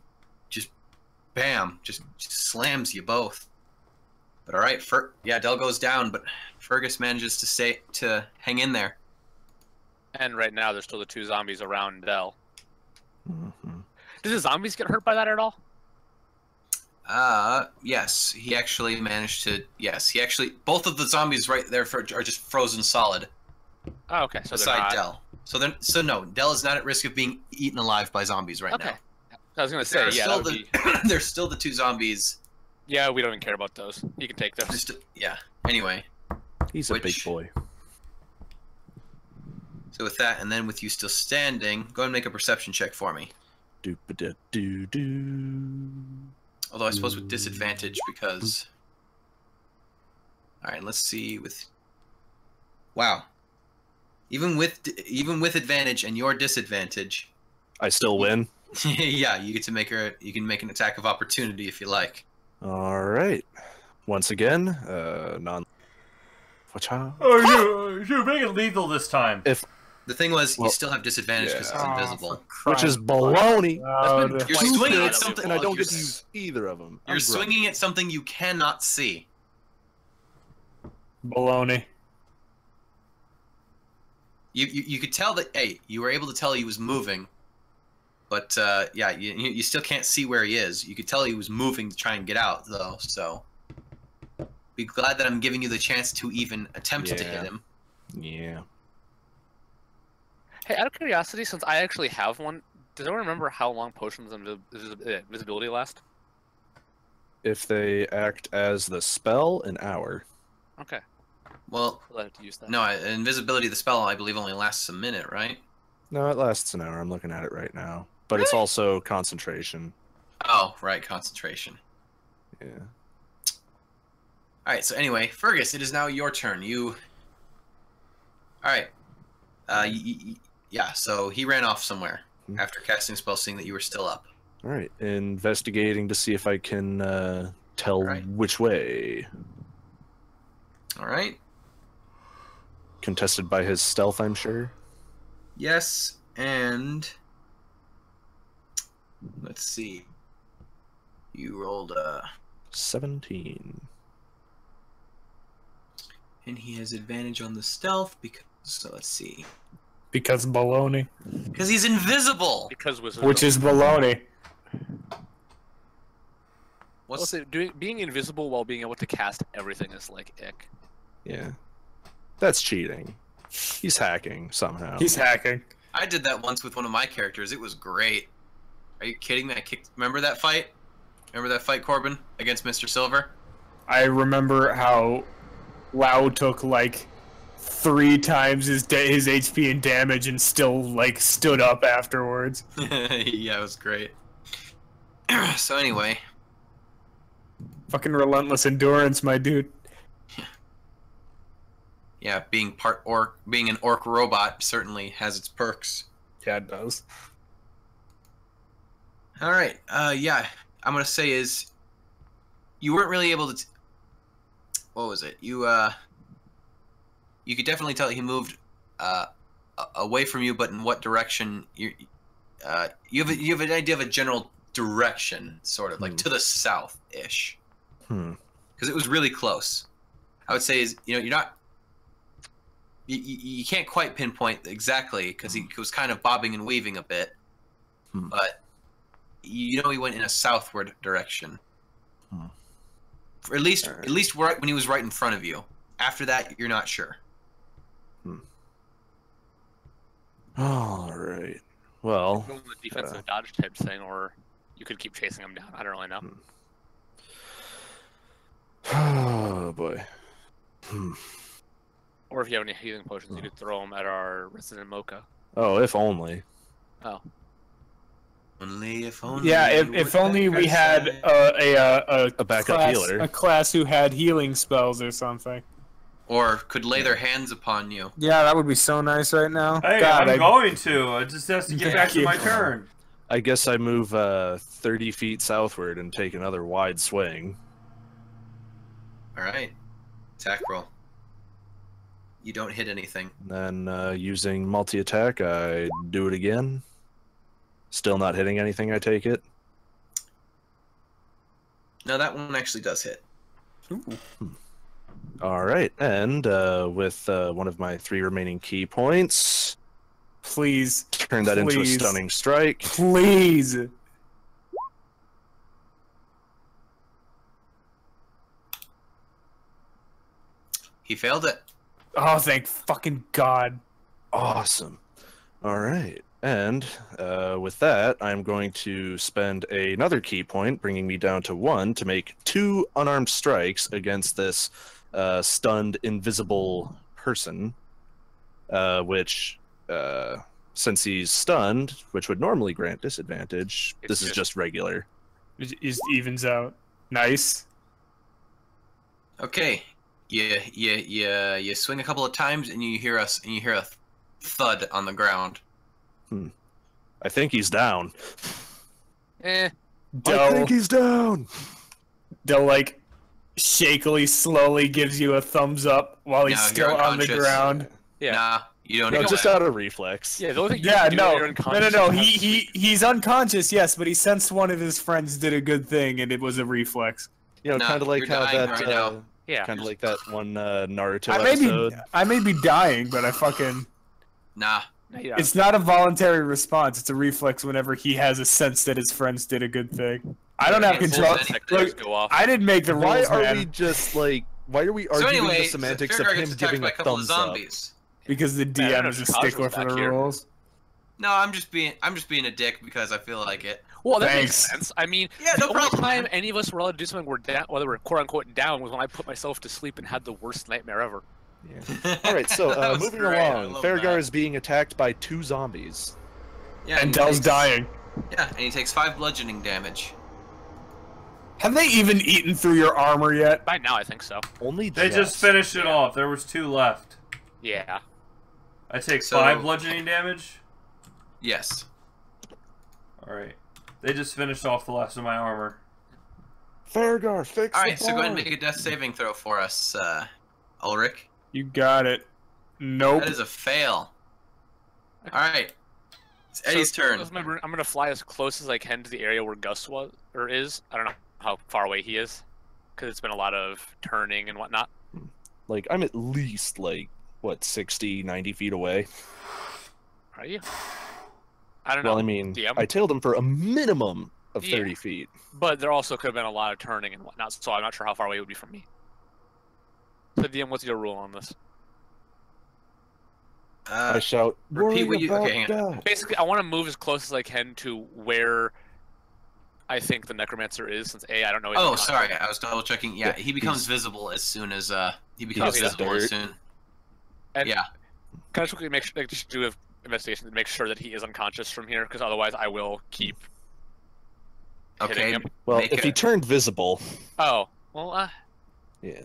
Speaker 3: bam, just slams you both. But all right, Del goes down, but Fergus manages to hang in there.
Speaker 4: And right now, there's still the 2 zombies around Dell.
Speaker 2: Mhm.
Speaker 4: Do the zombies get hurt by that at all?
Speaker 3: Yes, he actually managed to. Yes, he actually. Both of the zombies right there are just frozen solid.
Speaker 4: Oh, okay. So they're
Speaker 3: Beside
Speaker 4: not...
Speaker 3: Del. So no, Del is not at risk of being eaten alive by zombies right
Speaker 4: Okay.
Speaker 3: now.
Speaker 4: I was gonna say, yeah, that would be...
Speaker 3: There's still the 2 zombies.
Speaker 4: Yeah, we don't even care about those. You can take those.
Speaker 3: Anyway,
Speaker 2: He's a big boy.
Speaker 3: so with that, and then with you still standing, go ahead and make a perception check for me.
Speaker 2: Doop-a-da-doo-doo.
Speaker 3: Although I suppose with disadvantage because. All right, let's see with. Wow. Even with advantage and your disadvantage,
Speaker 2: I still win?
Speaker 3: yeah, you get to you can make an attack of opportunity if you like.
Speaker 2: Alright. Once again, Wacha.
Speaker 5: Oh, you make it lethal this time.
Speaker 3: The thing was, you
Speaker 2: Well,
Speaker 3: still have disadvantage because
Speaker 2: yeah.
Speaker 3: it's invisible.
Speaker 2: Which is baloney.
Speaker 3: You're
Speaker 2: Two
Speaker 3: swinging at
Speaker 2: hits,
Speaker 3: something,
Speaker 2: and I don't
Speaker 3: you're
Speaker 2: get to use either of them.
Speaker 3: You're swinging at something you cannot see.
Speaker 1: Baloney.
Speaker 3: You could tell that. Hey, you were able to tell he was moving, but you still can't see where he is. You could tell he was moving to try and get out, though. So, be glad that I'm giving you the chance to even attempt to hit him.
Speaker 2: Yeah.
Speaker 4: Hey, out of curiosity, since I actually have one, does anyone remember how long potions of invisibility last?
Speaker 2: If they act as the spell, an hour.
Speaker 4: Okay.
Speaker 3: Well,
Speaker 4: We'll have to use that.
Speaker 3: no, invisibility. The spell, I believe, only lasts a minute, right?
Speaker 2: No, it lasts an hour. I'm looking at it right now. But it's also concentration.
Speaker 3: Oh, right, concentration.
Speaker 2: Yeah.
Speaker 3: All right. So anyway, Fergus, it is now your turn. You. All right. Yeah. So he ran off somewhere after casting a spell, seeing that you were still up.
Speaker 2: All right. Investigating to see if I can tell which way.
Speaker 3: All right.
Speaker 2: Contested by his stealth, I'm sure.
Speaker 3: Yes, and let's see. You rolled
Speaker 2: 17.
Speaker 3: and he has advantage on the stealth because. So let's see.
Speaker 1: Because baloney.
Speaker 3: Because he's invisible.
Speaker 4: Because wizards.
Speaker 1: Which is baloney.
Speaker 3: What's
Speaker 4: being invisible while being able to cast everything is like ick.
Speaker 2: Yeah. That's cheating. He's hacking somehow.
Speaker 1: He's hacking.
Speaker 3: I did that once with one of my characters. It was great. Are you kidding me? Remember that fight? Remember that fight, Corbin, against Mr. Silver?
Speaker 1: I remember how Lau took like 3 times his HP and damage and still like stood up afterwards.
Speaker 3: Yeah, it was great. So anyway,
Speaker 1: Fucking relentless endurance, my dude.
Speaker 3: yeah, being part orc, being an orc robot certainly has its perks.
Speaker 1: Yeah, it does.
Speaker 3: All right. Yeah, I'm gonna say is you weren't really able to. What was it? You could definitely tell he moved away from you, but in what direction? You have an idea of a general direction, sort of like to the south-ish. Because it was really close. I would say is you're not You can't quite pinpoint exactly because he was kind of bobbing and weaving a bit, but you know he went in a southward direction. For at least right when he was right in front of you. After that, you're not sure.
Speaker 2: All right. Well,
Speaker 4: Go on the defensive dodge type thing, or you could keep chasing him down. I don't really know.
Speaker 2: Oh boy.
Speaker 4: Or if you have any healing potions, you could throw them at our resident Mocha.
Speaker 2: Oh, if only.
Speaker 4: Oh.
Speaker 3: Only if only.
Speaker 1: Yeah, if only we had a
Speaker 2: backup
Speaker 1: class,
Speaker 2: healer.
Speaker 1: a class who had healing spells or something.
Speaker 3: Or could lay their hands upon you.
Speaker 1: Yeah, that would be so nice right now.
Speaker 5: Hey,
Speaker 1: God,
Speaker 5: I'm going to. It just has to get back to my turn.
Speaker 2: I guess I move 30 feet southward and take another wide swing.
Speaker 3: All right, attack roll. You don't hit anything.
Speaker 2: Then using multi-attack, I do it again. Still not hitting anything, I take it.
Speaker 3: No, that one actually does hit.
Speaker 2: All right, and with one of my 3 remaining key points,
Speaker 1: please
Speaker 2: turn that into a stunning strike.
Speaker 1: Please.
Speaker 3: He failed it.
Speaker 1: Oh, thank fucking God.
Speaker 2: Awesome. All right. And with that, I'm going to spend another key point, bringing me down to 1, to make 2 unarmed strikes against this stunned, invisible person, which, since he's stunned, which would normally grant disadvantage, this is just regular.
Speaker 1: It evens out. Nice.
Speaker 3: Okay. You swing a couple of times and you hear a thud on the ground.
Speaker 2: I think he's down.
Speaker 4: Eh.
Speaker 2: I think he's down.
Speaker 1: Del like shakily, slowly gives you a thumbs up while he's still on the ground.
Speaker 4: Yeah.
Speaker 3: Nah, you don't.
Speaker 2: No,
Speaker 3: need
Speaker 2: just
Speaker 3: that.
Speaker 2: out of reflex.
Speaker 4: Yeah, the only thing you
Speaker 1: Yeah,
Speaker 4: can do when
Speaker 1: no,
Speaker 4: you're unconscious
Speaker 1: no.
Speaker 4: is
Speaker 1: He's unconscious, yes, but he sensed one of his friends did a good thing, and it was a reflex.
Speaker 2: You know,
Speaker 3: Nah,
Speaker 2: kind of like
Speaker 3: you're
Speaker 2: how
Speaker 3: dying
Speaker 2: that.
Speaker 3: right now.
Speaker 4: Yeah.
Speaker 2: Kind of like that one Naruto
Speaker 1: I
Speaker 2: episode.
Speaker 1: may be dying, but I fucking.
Speaker 3: Nah.
Speaker 4: Yeah.
Speaker 1: It's not a voluntary response. It's a reflex whenever he has a sense that his friends did a good thing. I don't have control. Look,
Speaker 4: Go off.
Speaker 1: I didn't make the
Speaker 2: Why
Speaker 1: rules,
Speaker 2: are
Speaker 1: man.
Speaker 2: we just like? Why are we arguing
Speaker 3: anyway,
Speaker 2: the semantics of
Speaker 3: Faergar
Speaker 2: him
Speaker 3: gets attacked
Speaker 2: giving
Speaker 3: by
Speaker 2: a
Speaker 3: a couple of
Speaker 2: thumbs up?
Speaker 3: zombies.
Speaker 1: Because the
Speaker 4: Man, I
Speaker 1: DM
Speaker 4: don't
Speaker 1: is a
Speaker 4: know, Taj
Speaker 1: stickler
Speaker 4: was
Speaker 1: for
Speaker 4: back
Speaker 1: the
Speaker 4: here.
Speaker 1: rules.
Speaker 3: No, I'm just being a dick because I feel like it.
Speaker 4: Well, that
Speaker 1: Thanks.
Speaker 4: makes sense. I mean,
Speaker 3: Yeah,
Speaker 4: the
Speaker 3: no
Speaker 4: only
Speaker 3: problem,
Speaker 4: time
Speaker 3: man.
Speaker 4: any of us were allowed to do something whether we're quote unquote down, was when I put myself to sleep and had the worst nightmare ever.
Speaker 2: All right, so
Speaker 3: That was
Speaker 2: moving
Speaker 3: great, I
Speaker 2: along,
Speaker 3: love
Speaker 2: Faergar
Speaker 3: that.
Speaker 2: is being attacked by 2 zombies.
Speaker 3: Yeah,
Speaker 1: And
Speaker 3: he
Speaker 1: Del's
Speaker 3: takes-
Speaker 1: dying.
Speaker 3: Yeah, and he takes 5 bludgeoning damage.
Speaker 1: Have they even eaten through your armor yet?
Speaker 4: By now, I think so.
Speaker 2: Only
Speaker 5: They just finished it off. There was 2 left.
Speaker 4: Yeah.
Speaker 5: I take
Speaker 3: So-
Speaker 5: 5 bludgeoning damage.
Speaker 3: Yes.
Speaker 5: All right. They just finished off the last of my armor.
Speaker 2: Faergar, fix
Speaker 3: All
Speaker 2: the
Speaker 3: right, so go ahead and
Speaker 2: bar.
Speaker 3: make a death saving throw for us, Ulrich.
Speaker 1: You got it. Nope.
Speaker 3: That is a fail. All right. It's Eddie's turn.
Speaker 4: Remember, I'm gonna fly as close as I can to the area where Gus was or is. I don't know how far away he is, because it's been a lot of turning and whatnot.
Speaker 2: Like, I'm at least, like, what, 60, 90 feet away?
Speaker 4: Are you? I don't know.
Speaker 2: Well, I mean,
Speaker 4: DM.
Speaker 2: I tailed him for a minimum of 30
Speaker 4: Yeah.
Speaker 2: feet.
Speaker 4: But there also could have been a lot of turning and whatnot, so I'm not sure how far away it would be from me. So DM, what's your rule on this?
Speaker 2: I shout,
Speaker 3: repeat
Speaker 2: "Worry
Speaker 3: what you-
Speaker 2: about
Speaker 3: okay, hang
Speaker 2: that."
Speaker 4: Basically, I want to move as close as I can to where I think the necromancer is, since I don't know.
Speaker 3: Oh, sorry, I was double checking. Yeah,
Speaker 2: Yeah,
Speaker 3: he becomes
Speaker 2: he's-
Speaker 3: visible as soon as he becomes
Speaker 2: hits the
Speaker 3: visible as
Speaker 2: dirt.
Speaker 3: soon.
Speaker 4: And
Speaker 3: Yeah.
Speaker 4: can I just quickly make sure, like, just do an investigation to make sure that he is unconscious from here, because otherwise I will keep hitting
Speaker 3: Okay.
Speaker 4: him.
Speaker 2: Well,
Speaker 3: Make
Speaker 2: if he
Speaker 3: a-
Speaker 2: turned visible,
Speaker 4: Oh, well,
Speaker 2: yeah.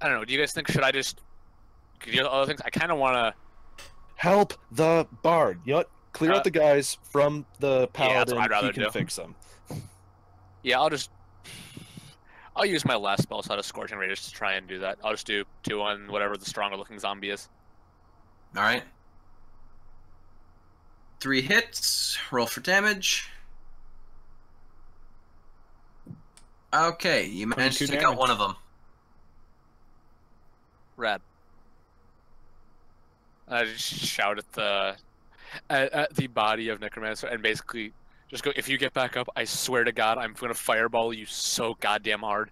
Speaker 4: I don't know. Do you guys think should I just do other things? I kind of want to.
Speaker 2: Help the bard. You know what? Clear out the guys from the
Speaker 4: Yeah, that's
Speaker 2: paladin.
Speaker 4: what I'd rather
Speaker 2: He can
Speaker 4: do.
Speaker 2: fix them.
Speaker 4: Yeah, I'll use my last spell slot of Scorching Ray just to try and do that. I'll just do 2 on whatever the stronger looking zombie is.
Speaker 3: All right. 3 hits. Roll for damage. Okay, you managed to
Speaker 1: 22
Speaker 3: take out
Speaker 1: damage.
Speaker 3: one of them.
Speaker 4: Rad. I just shout at the body of Necromancer and basically just go, if you get back up, I swear to God, I'm gonna fireball you so goddamn hard.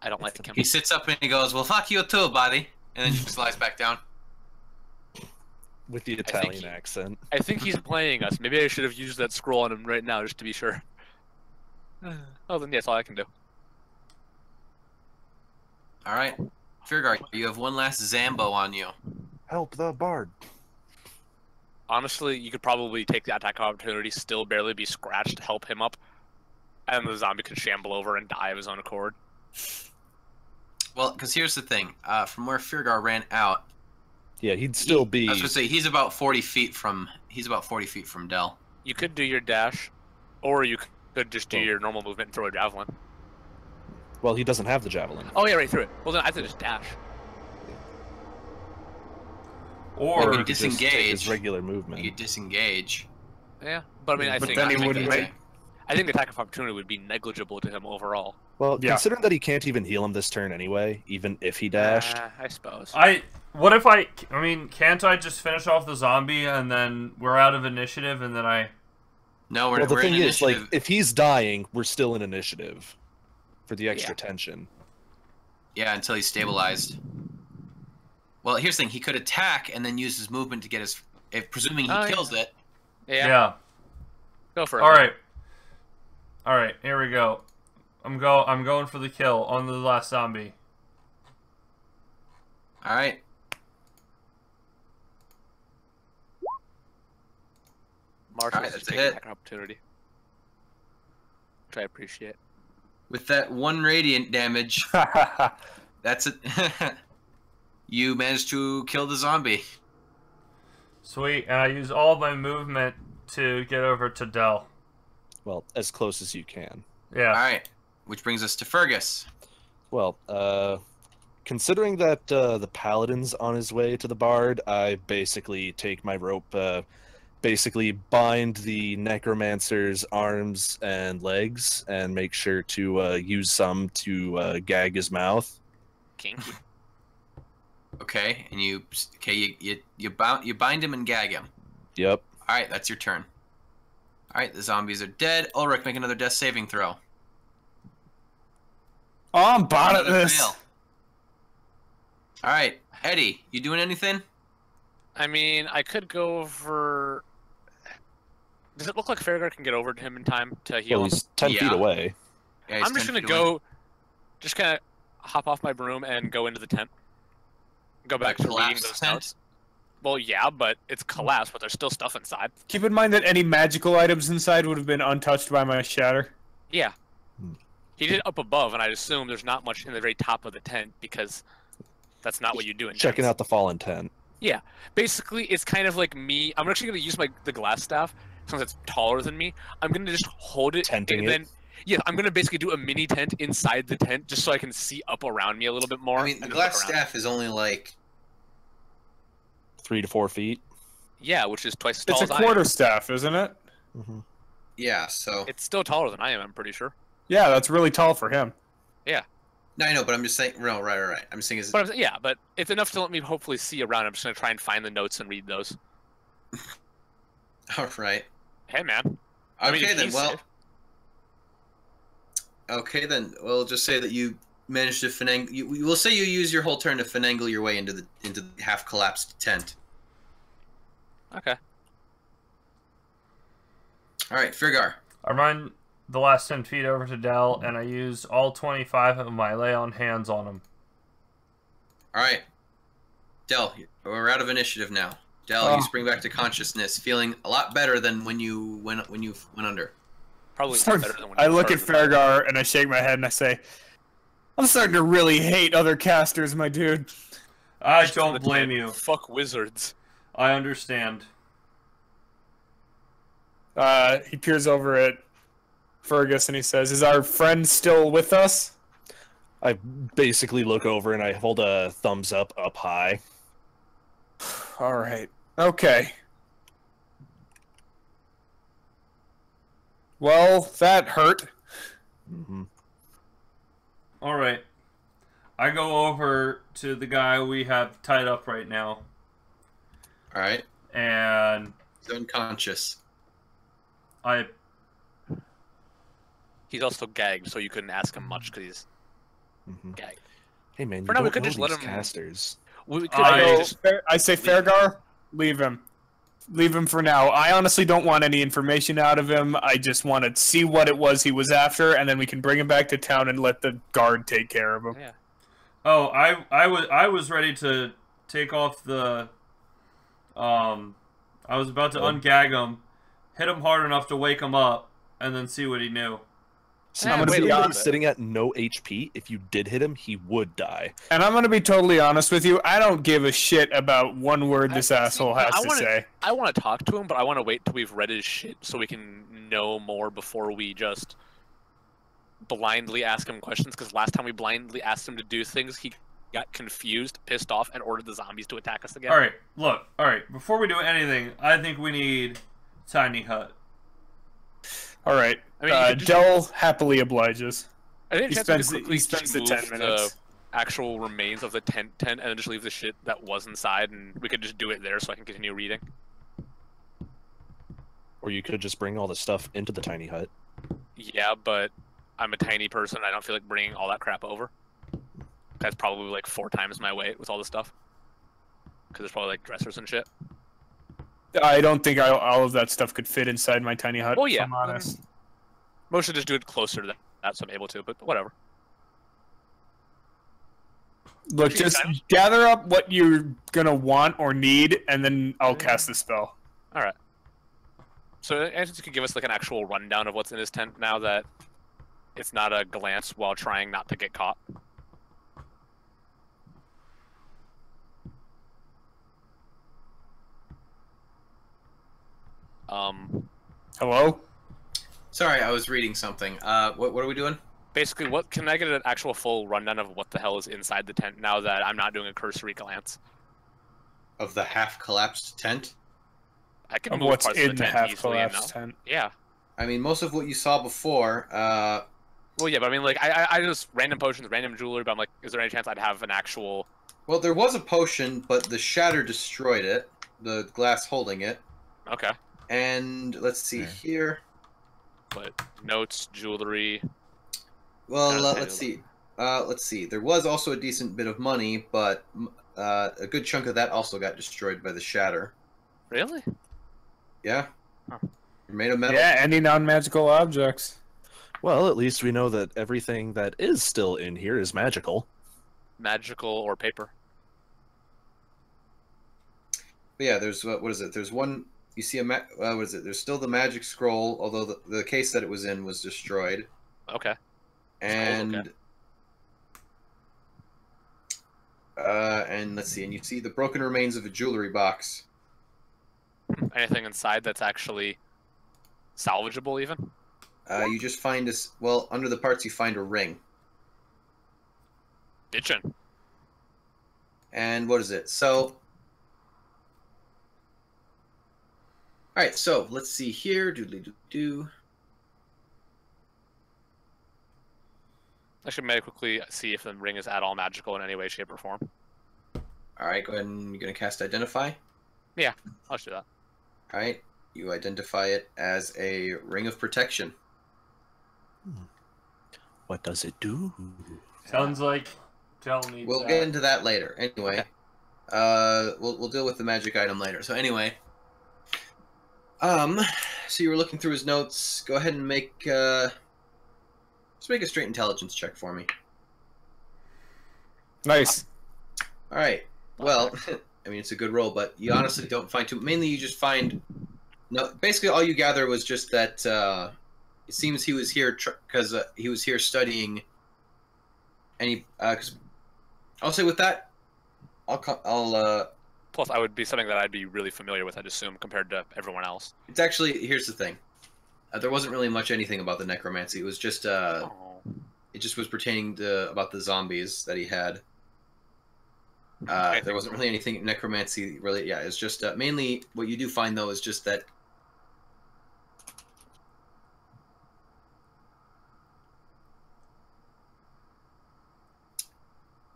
Speaker 4: I don't like him.
Speaker 3: He sits up and he goes, "Well, fuck you too, buddy," and then just lies back down.
Speaker 2: With the Italian accent.
Speaker 4: I think he's playing us. Maybe I should have used that scroll on him right now just to be sure. Oh, then that's all I can do.
Speaker 3: All right, Faergar, you have one last Zambo on you.
Speaker 2: Help the bard.
Speaker 4: Honestly, you could probably take the attack opportunity, still barely be scratched, help him up, and the zombie could shamble over and die of his own accord.
Speaker 3: Well, because here's the thing. From where Faergar ran out,
Speaker 2: yeah, he'd still be.
Speaker 3: I was gonna say he's about 40 feet from. He's about 40 feet from Del.
Speaker 4: You could do your dash, or you could just do your normal movement and throw a javelin.
Speaker 2: Well, he doesn't have the javelin.
Speaker 4: Oh yeah, right through it. Well then I have to just dash.
Speaker 5: Or
Speaker 3: you could disengage.
Speaker 2: His regular movement.
Speaker 3: You could disengage.
Speaker 4: Yeah, but I mean, I
Speaker 1: But
Speaker 4: think
Speaker 1: then he
Speaker 4: I
Speaker 1: wouldn't
Speaker 4: think-
Speaker 1: make.
Speaker 4: I think the attack of opportunity would be negligible to him overall.
Speaker 2: Well,
Speaker 1: Yeah.
Speaker 2: considering that he can't even heal him this turn anyway, even if he dashed.
Speaker 4: I suppose.
Speaker 5: What if I mean, can't I just finish off the zombie and then we're out of initiative and then I...
Speaker 3: No, we're,
Speaker 2: Well, the
Speaker 3: we're
Speaker 2: thing
Speaker 3: in
Speaker 2: is, like,
Speaker 3: initiative.
Speaker 2: if he's dying, we're still in initiative for the extra tension.
Speaker 3: Yeah, until he's stabilized. Well, here's the thing. He could attack and then use his movement to get his... If presuming he kills it.
Speaker 4: Yeah. Go for it.
Speaker 5: All right, here we go. I'm going for the kill on the last zombie.
Speaker 3: All right.
Speaker 4: Marshall's
Speaker 3: Alright,
Speaker 4: just
Speaker 3: that's a
Speaker 4: taking
Speaker 3: hit.
Speaker 4: attack of opportunity. Which I appreciate.
Speaker 3: With that 1 radiant damage, that's it. You managed to kill the zombie.
Speaker 5: Sweet, and I use all my movement to get over to Del.
Speaker 2: Well, as close as you can.
Speaker 5: Yeah.
Speaker 3: All right. Which brings us to Fergus.
Speaker 2: Well, considering that the Paladin's on his way to the Bard, I basically take my rope, basically bind the Necromancer's arms and legs, and make sure to use some to gag his mouth.
Speaker 4: Kinky.
Speaker 3: Okay, and you bind him and gag him.
Speaker 2: Yep.
Speaker 3: All right, that's your turn. All right, the zombies are dead. Ulrich, make another death saving throw.
Speaker 1: Oh, I'm bad at
Speaker 3: Another
Speaker 1: this.
Speaker 3: fail. All right, Eddie, you doing anything?
Speaker 4: I mean, I could go over... Does it look like Faergar can get over to him in time to heal
Speaker 2: Well,
Speaker 4: him?
Speaker 2: he's 10 feet
Speaker 3: Yeah.
Speaker 2: away.
Speaker 3: Yeah, he's
Speaker 4: I'm just
Speaker 3: 10
Speaker 4: gonna
Speaker 3: feet away.
Speaker 4: go... Just kind of hop off my broom and go into the tent. Go back to reading
Speaker 3: collapsed
Speaker 4: those
Speaker 3: tent?
Speaker 4: notes. Well, yeah, but it's collapsed, but there's still stuff inside.
Speaker 1: Keep in mind that any magical items inside would have been untouched by my shatter.
Speaker 4: Yeah.
Speaker 2: Hmm.
Speaker 4: He did it up above, and I assume there's not much in the very top of the tent, because that's not what you do in
Speaker 2: Checking
Speaker 4: tents.
Speaker 2: out the fallen tent.
Speaker 4: Yeah. Basically, it's kind of like me... I'm actually going to use the glass staff, since it's taller than me. I'm going to just hold it,
Speaker 2: Tenting
Speaker 4: and
Speaker 2: it?
Speaker 4: then... Yeah, I'm going to basically do a mini tent inside the tent, just so I can see up around me a little bit more.
Speaker 3: I mean, the
Speaker 4: and then
Speaker 3: glass
Speaker 4: look around.
Speaker 3: staff is only like...
Speaker 2: 3 to 4 feet.
Speaker 4: Yeah, which is twice as tall
Speaker 1: It's a
Speaker 4: as I am.
Speaker 1: quarter staff, isn't it?
Speaker 2: Mm-hmm.
Speaker 3: Yeah, so...
Speaker 4: It's still taller than I am, I'm pretty sure.
Speaker 1: Yeah, that's really tall for him.
Speaker 3: No, I know, but I'm just saying... No, right. I'm just saying... Is...
Speaker 4: But yeah, but it's enough to let me hopefully see around. I'm just going to try and find the notes and read those.
Speaker 3: All right.
Speaker 4: Hey, man.
Speaker 3: Okay,
Speaker 4: if
Speaker 3: then,
Speaker 4: he's
Speaker 3: well...
Speaker 4: safe-
Speaker 3: Okay, then. We'll just say that you managed to finagle... We'll say you use your whole turn to finagle your way into the half-collapsed tent.
Speaker 4: Okay.
Speaker 3: All right, Faergar.
Speaker 5: I run the last 10 feet over to Del, and I use all 25 of my lay on hands on him.
Speaker 3: All right. Del, we're out of initiative now. Del, you spring back to consciousness, feeling a lot better than when you went under.
Speaker 4: Probably better than when
Speaker 1: I
Speaker 4: you
Speaker 1: look at
Speaker 4: started.
Speaker 1: Faergar and I shake my head and I say, I'm starting to really hate other casters, my dude.
Speaker 5: I
Speaker 4: Just on the
Speaker 5: don't blame
Speaker 4: tent.
Speaker 5: you.
Speaker 4: Fuck wizards.
Speaker 5: I understand.
Speaker 1: He peers over at Fergus and he says, is our friend still with us?
Speaker 2: I basically look over and I hold a thumbs up high.
Speaker 1: All right. Okay. Well, that hurt.
Speaker 2: Mm-hmm.
Speaker 5: All right. I go over to the guy we have tied up right now,
Speaker 3: All right.
Speaker 5: And
Speaker 3: He's unconscious.
Speaker 4: He's also gagged, so you couldn't ask him much because he's gagged.
Speaker 2: Hey man,
Speaker 4: For
Speaker 2: you
Speaker 4: now, we
Speaker 2: don't
Speaker 4: could
Speaker 2: know
Speaker 4: just let
Speaker 2: these
Speaker 4: him-
Speaker 2: casters.
Speaker 4: We could
Speaker 1: I say, Faergar, leave him. Leave him for now. I honestly don't want any information out of him. I just want to see what it was he was after, and then we can bring him back to town and let the guard take care of him.
Speaker 4: Yeah.
Speaker 5: oh, I was ready to take off the I was about to ungag him, hit him hard enough to wake him up, and then see what he knew.
Speaker 1: I'm gonna
Speaker 2: Considering
Speaker 1: be
Speaker 2: that he's
Speaker 1: honest,
Speaker 2: sitting at no HP. If you did hit him, he would die.
Speaker 1: and I'm gonna be totally honest with you. I don't give a shit about one word this asshole has to say.
Speaker 4: I want to talk to him, but I want to wait till we've read his shit so we can know more before we just blindly ask him questions. Because last time we blindly asked him to do things, he got confused, pissed off, and ordered the zombies to attack us again.
Speaker 5: All right, look. All right, before we do anything, I think we need tiny hut.
Speaker 1: All right.
Speaker 4: I mean, you could
Speaker 1: Dell happily obliges.
Speaker 4: I think
Speaker 1: He spends the 10 minutes.
Speaker 4: Actual remains of the tent, and then just leave the shit that was inside, and we could just do it there so I can continue reading.
Speaker 2: Or you could just bring all the stuff into the tiny hut.
Speaker 4: Yeah, but I'm a tiny person. I don't feel like bringing all that crap over. That's probably like 4 times my weight with all this stuff. Because there's probably like dressers and shit.
Speaker 1: I don't think all of that stuff could fit inside my tiny hut,
Speaker 4: Well, yeah.
Speaker 1: if I'm honest.
Speaker 4: Mostly just do it closer to that so I'm able to, but whatever.
Speaker 1: Look, just gather up what you're gonna want or need, and then I'll cast the spell.
Speaker 4: Alright. So, Anthony could give us like an actual rundown of what's in his tent now that it's not a glance while trying not to get caught.
Speaker 1: Hello?
Speaker 3: Sorry, I was reading something. What are we doing?
Speaker 4: Basically, what can I get an actual full rundown of what the hell is inside the tent now that I'm not doing a cursory glance?
Speaker 3: Of the half-collapsed tent?
Speaker 4: I can
Speaker 1: Of
Speaker 4: move
Speaker 1: what's
Speaker 4: parts
Speaker 1: in
Speaker 4: of
Speaker 1: the
Speaker 4: the tent easily
Speaker 1: half-collapsed
Speaker 4: enough.
Speaker 1: tent.
Speaker 4: Yeah.
Speaker 3: I mean, most of what you saw before,
Speaker 4: Well, yeah, but I mean, like, I just random potions, random jewelry, but I'm like, is there any chance I'd have an actual...
Speaker 3: well, there was a potion, but the shatter destroyed it. The glass holding it.
Speaker 4: Okay.
Speaker 3: And let's see here.
Speaker 4: But notes, jewelry...
Speaker 3: Well, let's see. Let's see. There was also a decent bit of money, but a good chunk of that also got destroyed by the shatter.
Speaker 4: Really?
Speaker 3: Yeah.
Speaker 4: Huh.
Speaker 3: You're made of metal.
Speaker 1: Yeah, any non-magical objects.
Speaker 2: Well, at least we know that everything that is still in here is magical.
Speaker 4: Magical or paper?
Speaker 3: But yeah, there's what is it? There's one. You see what is it? There's still the magic scroll, although the case that it was in was destroyed.
Speaker 4: Okay.
Speaker 3: And and let's see, and you see the broken remains of a jewelry box.
Speaker 4: Anything inside that's actually salvageable, even?
Speaker 3: You just find this. Well, under the parts, you find a ring.
Speaker 4: Ditching.
Speaker 3: And what is it? So, all right. So let's see here. Doodly doo.
Speaker 4: I should maybe quickly see if the ring is at all magical in any way, shape, or form.
Speaker 3: All right. Go ahead and you're gonna cast Identify.
Speaker 4: Yeah, I'll just do that.
Speaker 3: All right. You identify it as a ring of protection.
Speaker 2: What does it do?
Speaker 5: Sounds like Tell me.
Speaker 3: We'll get into that later. Anyway, we'll deal with the magic item later. So anyway, so you were looking through his notes. Go ahead and make just make a straight intelligence check for me.
Speaker 1: Nice.
Speaker 3: All right. Well, I mean it's a good roll, but you honestly don't find too. Mainly, you just find no. Basically, all you gather was just that it seems he was here because he was here studying. And he, cause I'll say with that,
Speaker 4: Plus, I would be something that I'd be really familiar with, I'd assume, compared to everyone else.
Speaker 3: It's actually, here's the thing. There wasn't really much anything about the necromancy. It was just, it just was pertaining to, about the zombies that he had. There wasn't really anything necromancy, really, yeah, it's just, mainly, what you do find, though, is just that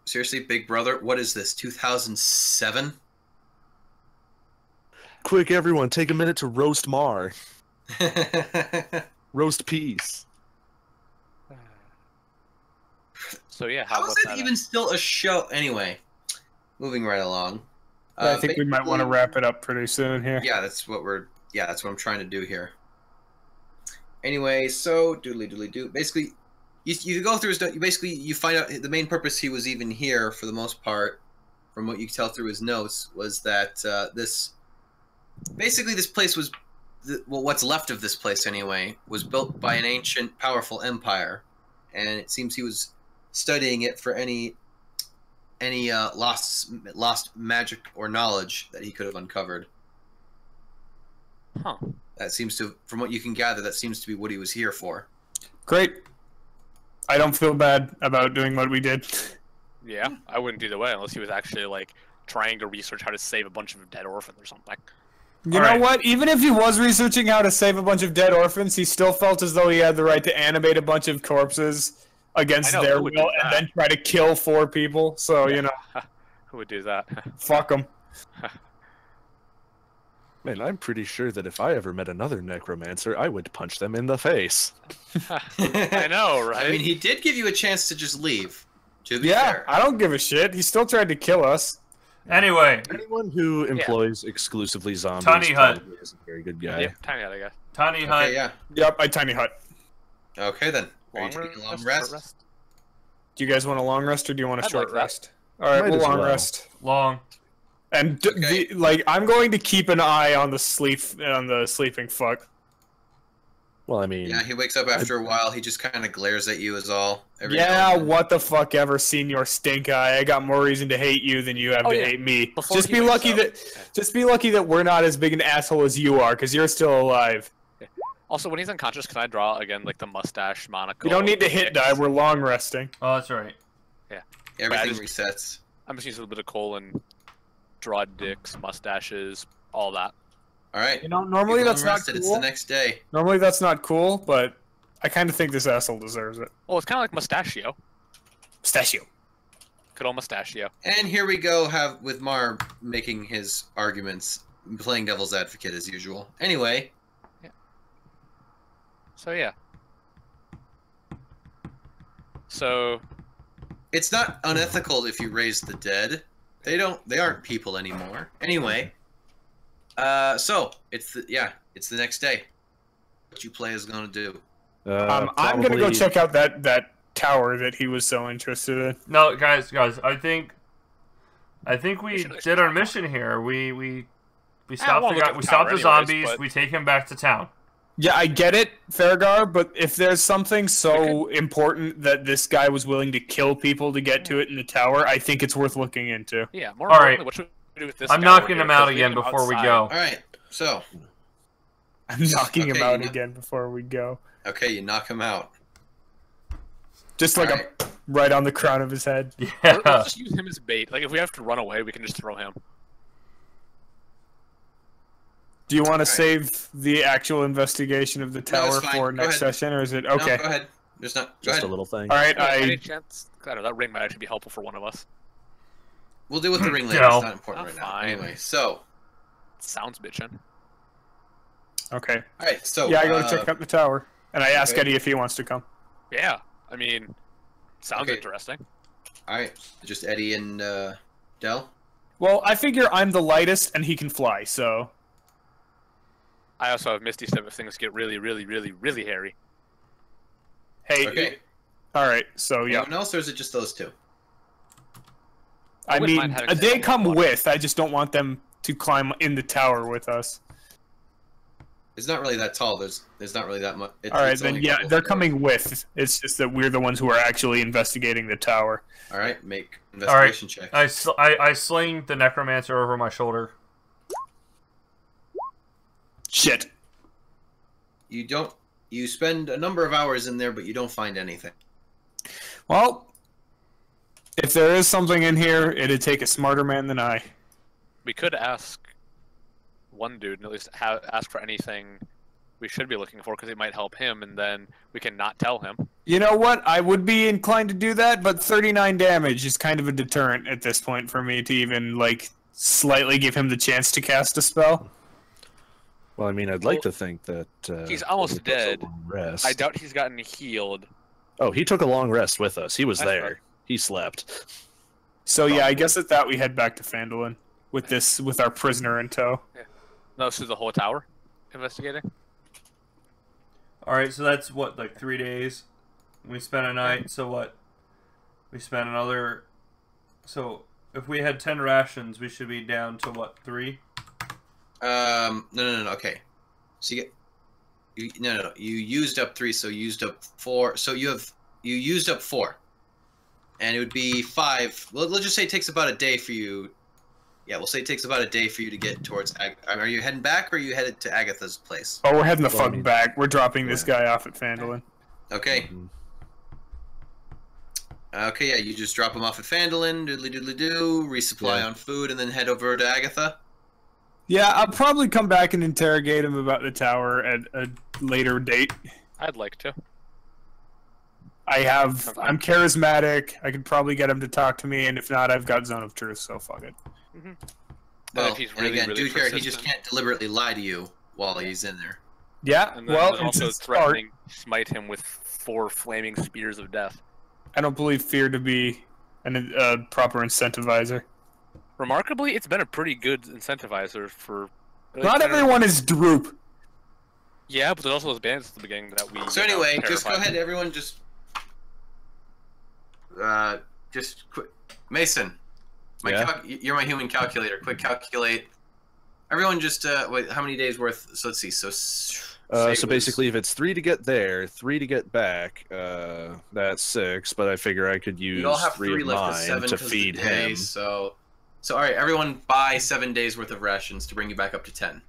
Speaker 3: seriously, Big Brother, what is this, 2007?
Speaker 2: Quick, everyone, take a minute to roast Mar. Roast peace.
Speaker 4: So yeah,
Speaker 3: How is
Speaker 4: about
Speaker 3: it
Speaker 4: that?
Speaker 3: even still a show? Anyway, moving right along.
Speaker 1: I think we might want to
Speaker 3: basically-
Speaker 1: wrap it up pretty soon here.
Speaker 3: Yeah, that's what I'm trying to do here. Anyway, so doodly doodly doo. Basically, you go through his. You find out the main purpose he was even here for the most part, from what you can tell through his notes, was that this place was, what's left of this place anyway, was built by an ancient, powerful empire, and it seems he was studying it for any lost magic or knowledge that he could have uncovered.
Speaker 4: Huh.
Speaker 3: That seems to, from what you can gather, that seems to be what he was here for.
Speaker 1: Great. I don't feel bad about doing what we did.
Speaker 4: Yeah, I wouldn't either way unless he was actually like trying to research how to save a bunch of dead orphans or something.
Speaker 1: You know what? Even if he was researching how to save a bunch of dead orphans, he still felt as though he had the right to animate a bunch of corpses against their
Speaker 4: who would do
Speaker 1: will and
Speaker 4: that?
Speaker 1: then try to kill 4 people. So, you know,
Speaker 4: Who would do that?
Speaker 1: fuck him.
Speaker 2: Man, I'm pretty sure that if I ever met another necromancer, I would punch them in the face.
Speaker 4: I know, right?
Speaker 3: I mean, he did give you a chance to just leave. To be
Speaker 1: Yeah,
Speaker 3: fair.
Speaker 1: I don't give a shit. He still tried to kill us.
Speaker 5: Anyway,
Speaker 2: Anyone who employs exclusively zombies
Speaker 5: Tiny hut.
Speaker 2: probably is a very good guy.
Speaker 4: Yep, tiny hut, I guess.
Speaker 5: tiny hut.
Speaker 3: Okay, yeah.
Speaker 1: Yep, I tiny hut.
Speaker 3: Okay then. Are you
Speaker 4: Long
Speaker 3: taking a long
Speaker 4: rest, short
Speaker 3: rest?
Speaker 1: Do you guys want a long rest or do you want a
Speaker 4: I'd
Speaker 1: short
Speaker 4: like that.
Speaker 1: rest? All right,
Speaker 2: Might
Speaker 1: we'll
Speaker 2: as
Speaker 1: long
Speaker 2: well.
Speaker 1: rest.
Speaker 5: Long.
Speaker 1: And
Speaker 3: Okay.
Speaker 1: I'm going to keep an eye on the sleeping fuck.
Speaker 2: Well, I mean,
Speaker 3: Yeah, he wakes up after a while. He just kind of glares at you, is all. Every
Speaker 1: Yeah,
Speaker 3: now and then.
Speaker 1: what the fuck ever, senior stink eye. I got more reason to hate you than you have
Speaker 4: Oh,
Speaker 1: to
Speaker 4: yeah.
Speaker 1: hate me.
Speaker 4: Before
Speaker 1: Just
Speaker 4: he
Speaker 1: be
Speaker 4: wakes
Speaker 1: lucky
Speaker 4: up.
Speaker 1: that we're not as big an asshole as you are, because you're still alive.
Speaker 4: Also, when he's unconscious, can I draw again like the mustache monocle?
Speaker 1: You don't need to hit die. We're long resting.
Speaker 5: Oh, that's right.
Speaker 3: Everything
Speaker 4: just-
Speaker 3: resets.
Speaker 4: I'm just using a little bit of coal and draw dicks, mustaches, all that.
Speaker 3: All right.
Speaker 1: You know, normally
Speaker 3: You're
Speaker 1: that's
Speaker 3: long
Speaker 1: not
Speaker 3: rested. It's
Speaker 1: cool.
Speaker 3: the next day.
Speaker 1: Normally that's not cool, but I kind of think this asshole deserves it.
Speaker 4: Well, it's kind of like mustachio.
Speaker 1: Pistachio.
Speaker 4: Good old mustachio.
Speaker 3: And here we go, with Mar making his arguments, playing devil's advocate as usual. Anyway,
Speaker 4: So yeah. So
Speaker 3: it's not unethical if you raise the dead. They aren't people anymore. Anyway, so it's the next day. What you play is gonna do.
Speaker 1: I'm gonna go check out that tower that he was so interested in.
Speaker 5: No, guys, I think we
Speaker 4: should
Speaker 5: did our mission here. We
Speaker 4: I
Speaker 5: stopped
Speaker 4: wanna
Speaker 5: the
Speaker 4: look
Speaker 5: guy.
Speaker 4: at
Speaker 5: We
Speaker 4: the
Speaker 5: stopped
Speaker 4: tower
Speaker 5: the zombies.
Speaker 4: anyways, but-
Speaker 5: We take him back to town.
Speaker 1: Yeah, I get it, Faergar, but if there's something so important that this guy was willing to kill people to get to it in the tower, I think it's worth looking into.
Speaker 4: yeah, more
Speaker 5: All right.
Speaker 4: importantly, what should we do with this?
Speaker 5: I'm
Speaker 4: guy
Speaker 5: knocking
Speaker 4: over
Speaker 5: him
Speaker 4: here?
Speaker 5: out
Speaker 4: 'Cause
Speaker 5: again
Speaker 4: leaving him
Speaker 5: before we
Speaker 4: outside.
Speaker 5: go.
Speaker 3: All right. So,
Speaker 1: I'm knocking him
Speaker 3: Okay,
Speaker 1: out
Speaker 3: you know-
Speaker 1: again before we go.
Speaker 3: okay, you knock him out.
Speaker 1: Just like
Speaker 3: Alright.
Speaker 1: right on the crown of his head.
Speaker 5: Yeah.
Speaker 4: Let's just use him as bait. Like if we have to run away, we can just throw him.
Speaker 1: Do you want to save the actual investigation of the
Speaker 3: No,
Speaker 1: tower
Speaker 3: it's fine.
Speaker 1: for
Speaker 3: Go
Speaker 1: next
Speaker 3: ahead.
Speaker 1: session, or is it
Speaker 3: No,
Speaker 1: okay?
Speaker 3: go ahead. There's not. Go
Speaker 2: just
Speaker 3: ahead.
Speaker 2: a little thing.
Speaker 1: All right,
Speaker 4: Any
Speaker 1: I
Speaker 4: chance? I don't know. That ring might actually be helpful for one of us.
Speaker 3: We'll deal with the ring later.
Speaker 5: No.
Speaker 3: It's not important right now.
Speaker 4: Fine.
Speaker 3: Anyway, so
Speaker 4: Sounds bitchin'.
Speaker 1: okay.
Speaker 3: all right. So
Speaker 1: Yeah, I go to check out the tower, and I ask
Speaker 3: okay.
Speaker 1: Eddie if he wants to come.
Speaker 4: Yeah, I mean, sounds
Speaker 3: Okay.
Speaker 4: interesting.
Speaker 3: All right, just Eddie and Dell.
Speaker 1: Well, I figure I'm the lightest, and he can fly, so
Speaker 4: I also have Misty Step if things get really, really, really, really hairy.
Speaker 1: hey.
Speaker 3: Okay.
Speaker 1: All right, so yeah.
Speaker 3: Anyone else, or is it just those two?
Speaker 1: I
Speaker 4: wouldn't
Speaker 1: mean,
Speaker 4: mind having
Speaker 1: they
Speaker 4: some
Speaker 1: come
Speaker 4: water.
Speaker 1: with. I just don't want them to climb in the tower with us.
Speaker 3: It's not really that tall. There's not really that much.
Speaker 1: All right, then yeah, they're coming with. It's just that we're the ones who are actually investigating the tower.
Speaker 3: All right, make investigation check.
Speaker 5: I sling the necromancer over my shoulder.
Speaker 1: Shit.
Speaker 3: You spend a number of hours in there, but you don't find anything.
Speaker 1: Well, if there is something in here, it'd take a smarter man than I.
Speaker 4: We could ask one dude and at least ask for anything we should be looking for because it might help him, and then we can not tell him.
Speaker 1: You know what? I would be inclined to do that, but 39 damage is kind of a deterrent at this point for me to even, like, slightly give him the chance to cast a spell.
Speaker 2: Well, I mean, I'd like to think that
Speaker 4: he's almost
Speaker 2: he took a
Speaker 4: dead.
Speaker 2: long rest.
Speaker 4: I doubt he's gotten healed.
Speaker 2: Oh, he took a long rest with us. He was
Speaker 4: That's
Speaker 2: there.
Speaker 4: right.
Speaker 2: He slept.
Speaker 1: So yeah, I guess at that we head back to Phandalin with our prisoner in tow.
Speaker 4: No, through the whole tower, investigating.
Speaker 5: All right, so that's what, like 3 days. We spent a night. So what? We spent another. So if we had 10 rations, we should be down to what, 3?
Speaker 3: No. Okay. So no. You used up 3, so you used up 4. So you used up 4, and it would be 5. Let's just say it takes about a day for you. Yeah, we'll say it takes about a day for you to get towards. Are you heading back, or are you headed to Agatha's place?
Speaker 1: Oh, we're heading the fuck back. We're dropping this guy off at Phandalin.
Speaker 3: Okay. Okay, yeah, you just drop him off at Phandalin, doodly-doodly-doo, resupply on food, and then head over to Agatha.
Speaker 1: Yeah, I'll probably come back and interrogate him about the tower at a later date.
Speaker 4: I'd like to.
Speaker 1: I'm charismatic. I could probably get him to talk to me, and if not, I've got Zone of Truth, so fuck it.
Speaker 3: Well,
Speaker 4: if he's
Speaker 3: and
Speaker 4: really,
Speaker 3: again,
Speaker 4: really
Speaker 3: dude here, he
Speaker 4: persistent.
Speaker 3: just can't deliberately lie to you while he's in there.
Speaker 1: Yeah,
Speaker 4: And then
Speaker 1: well,
Speaker 4: there's
Speaker 1: it's
Speaker 4: also
Speaker 1: his art.
Speaker 4: threatening to smite him with 4 flaming spears of death.
Speaker 1: I don't believe fear to be a proper incentivizer.
Speaker 4: Remarkably, it's been a pretty good incentivizer for.
Speaker 1: Not everyone is Droop.
Speaker 4: Yeah, but there's also those bandits at the beginning that we.
Speaker 3: So anyway, just go ahead, everyone. Just quick, Mason. You're my human calculator. Quick calculate. Everyone, just wait. How many days worth? So let's see. So
Speaker 2: Basically, if it's 3 to get there, 3 to get back, that's 6. But I figure I could use
Speaker 3: you all have
Speaker 2: 3
Speaker 3: 3
Speaker 2: of
Speaker 3: left with
Speaker 2: mine
Speaker 3: 7
Speaker 2: to
Speaker 3: 'cause
Speaker 2: feed
Speaker 3: of the day,
Speaker 2: him.
Speaker 3: So all right, everyone, buy 7 days worth of rations to bring you back up to 10.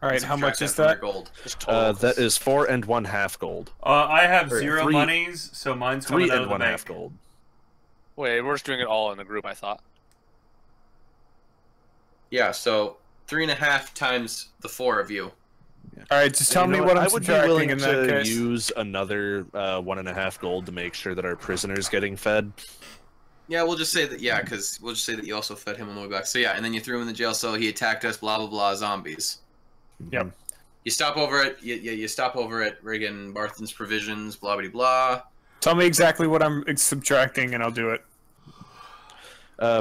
Speaker 1: All right, how much is that?
Speaker 3: Gold.
Speaker 2: That is 4 1/2 gold.
Speaker 5: I have
Speaker 2: Or
Speaker 5: 0
Speaker 2: 3
Speaker 5: monies, so mine's
Speaker 2: 3
Speaker 5: coming out of the
Speaker 2: 1/2
Speaker 5: bank.
Speaker 2: gold.
Speaker 4: Wait, we're just doing it all in a group, I thought.
Speaker 3: Yeah, so 3.5 times the 4 of you.
Speaker 1: All right, just tell me what I'm
Speaker 2: I would be
Speaker 1: subtracting
Speaker 2: willing
Speaker 1: in that
Speaker 2: to
Speaker 1: case.
Speaker 2: use another 1.5 gold to make sure that our prisoner's getting fed.
Speaker 3: Yeah, we'll just say that. Yeah, because we'll just say that you also fed him on the way back. So yeah, and then you threw him in the jail cell. He attacked us. Blah blah blah. Zombies.
Speaker 1: Yep.
Speaker 3: You stop over at you stop over at Regan Barthen's Provisions. Blah blah blah.
Speaker 1: Tell me exactly what I'm subtracting, and I'll do it.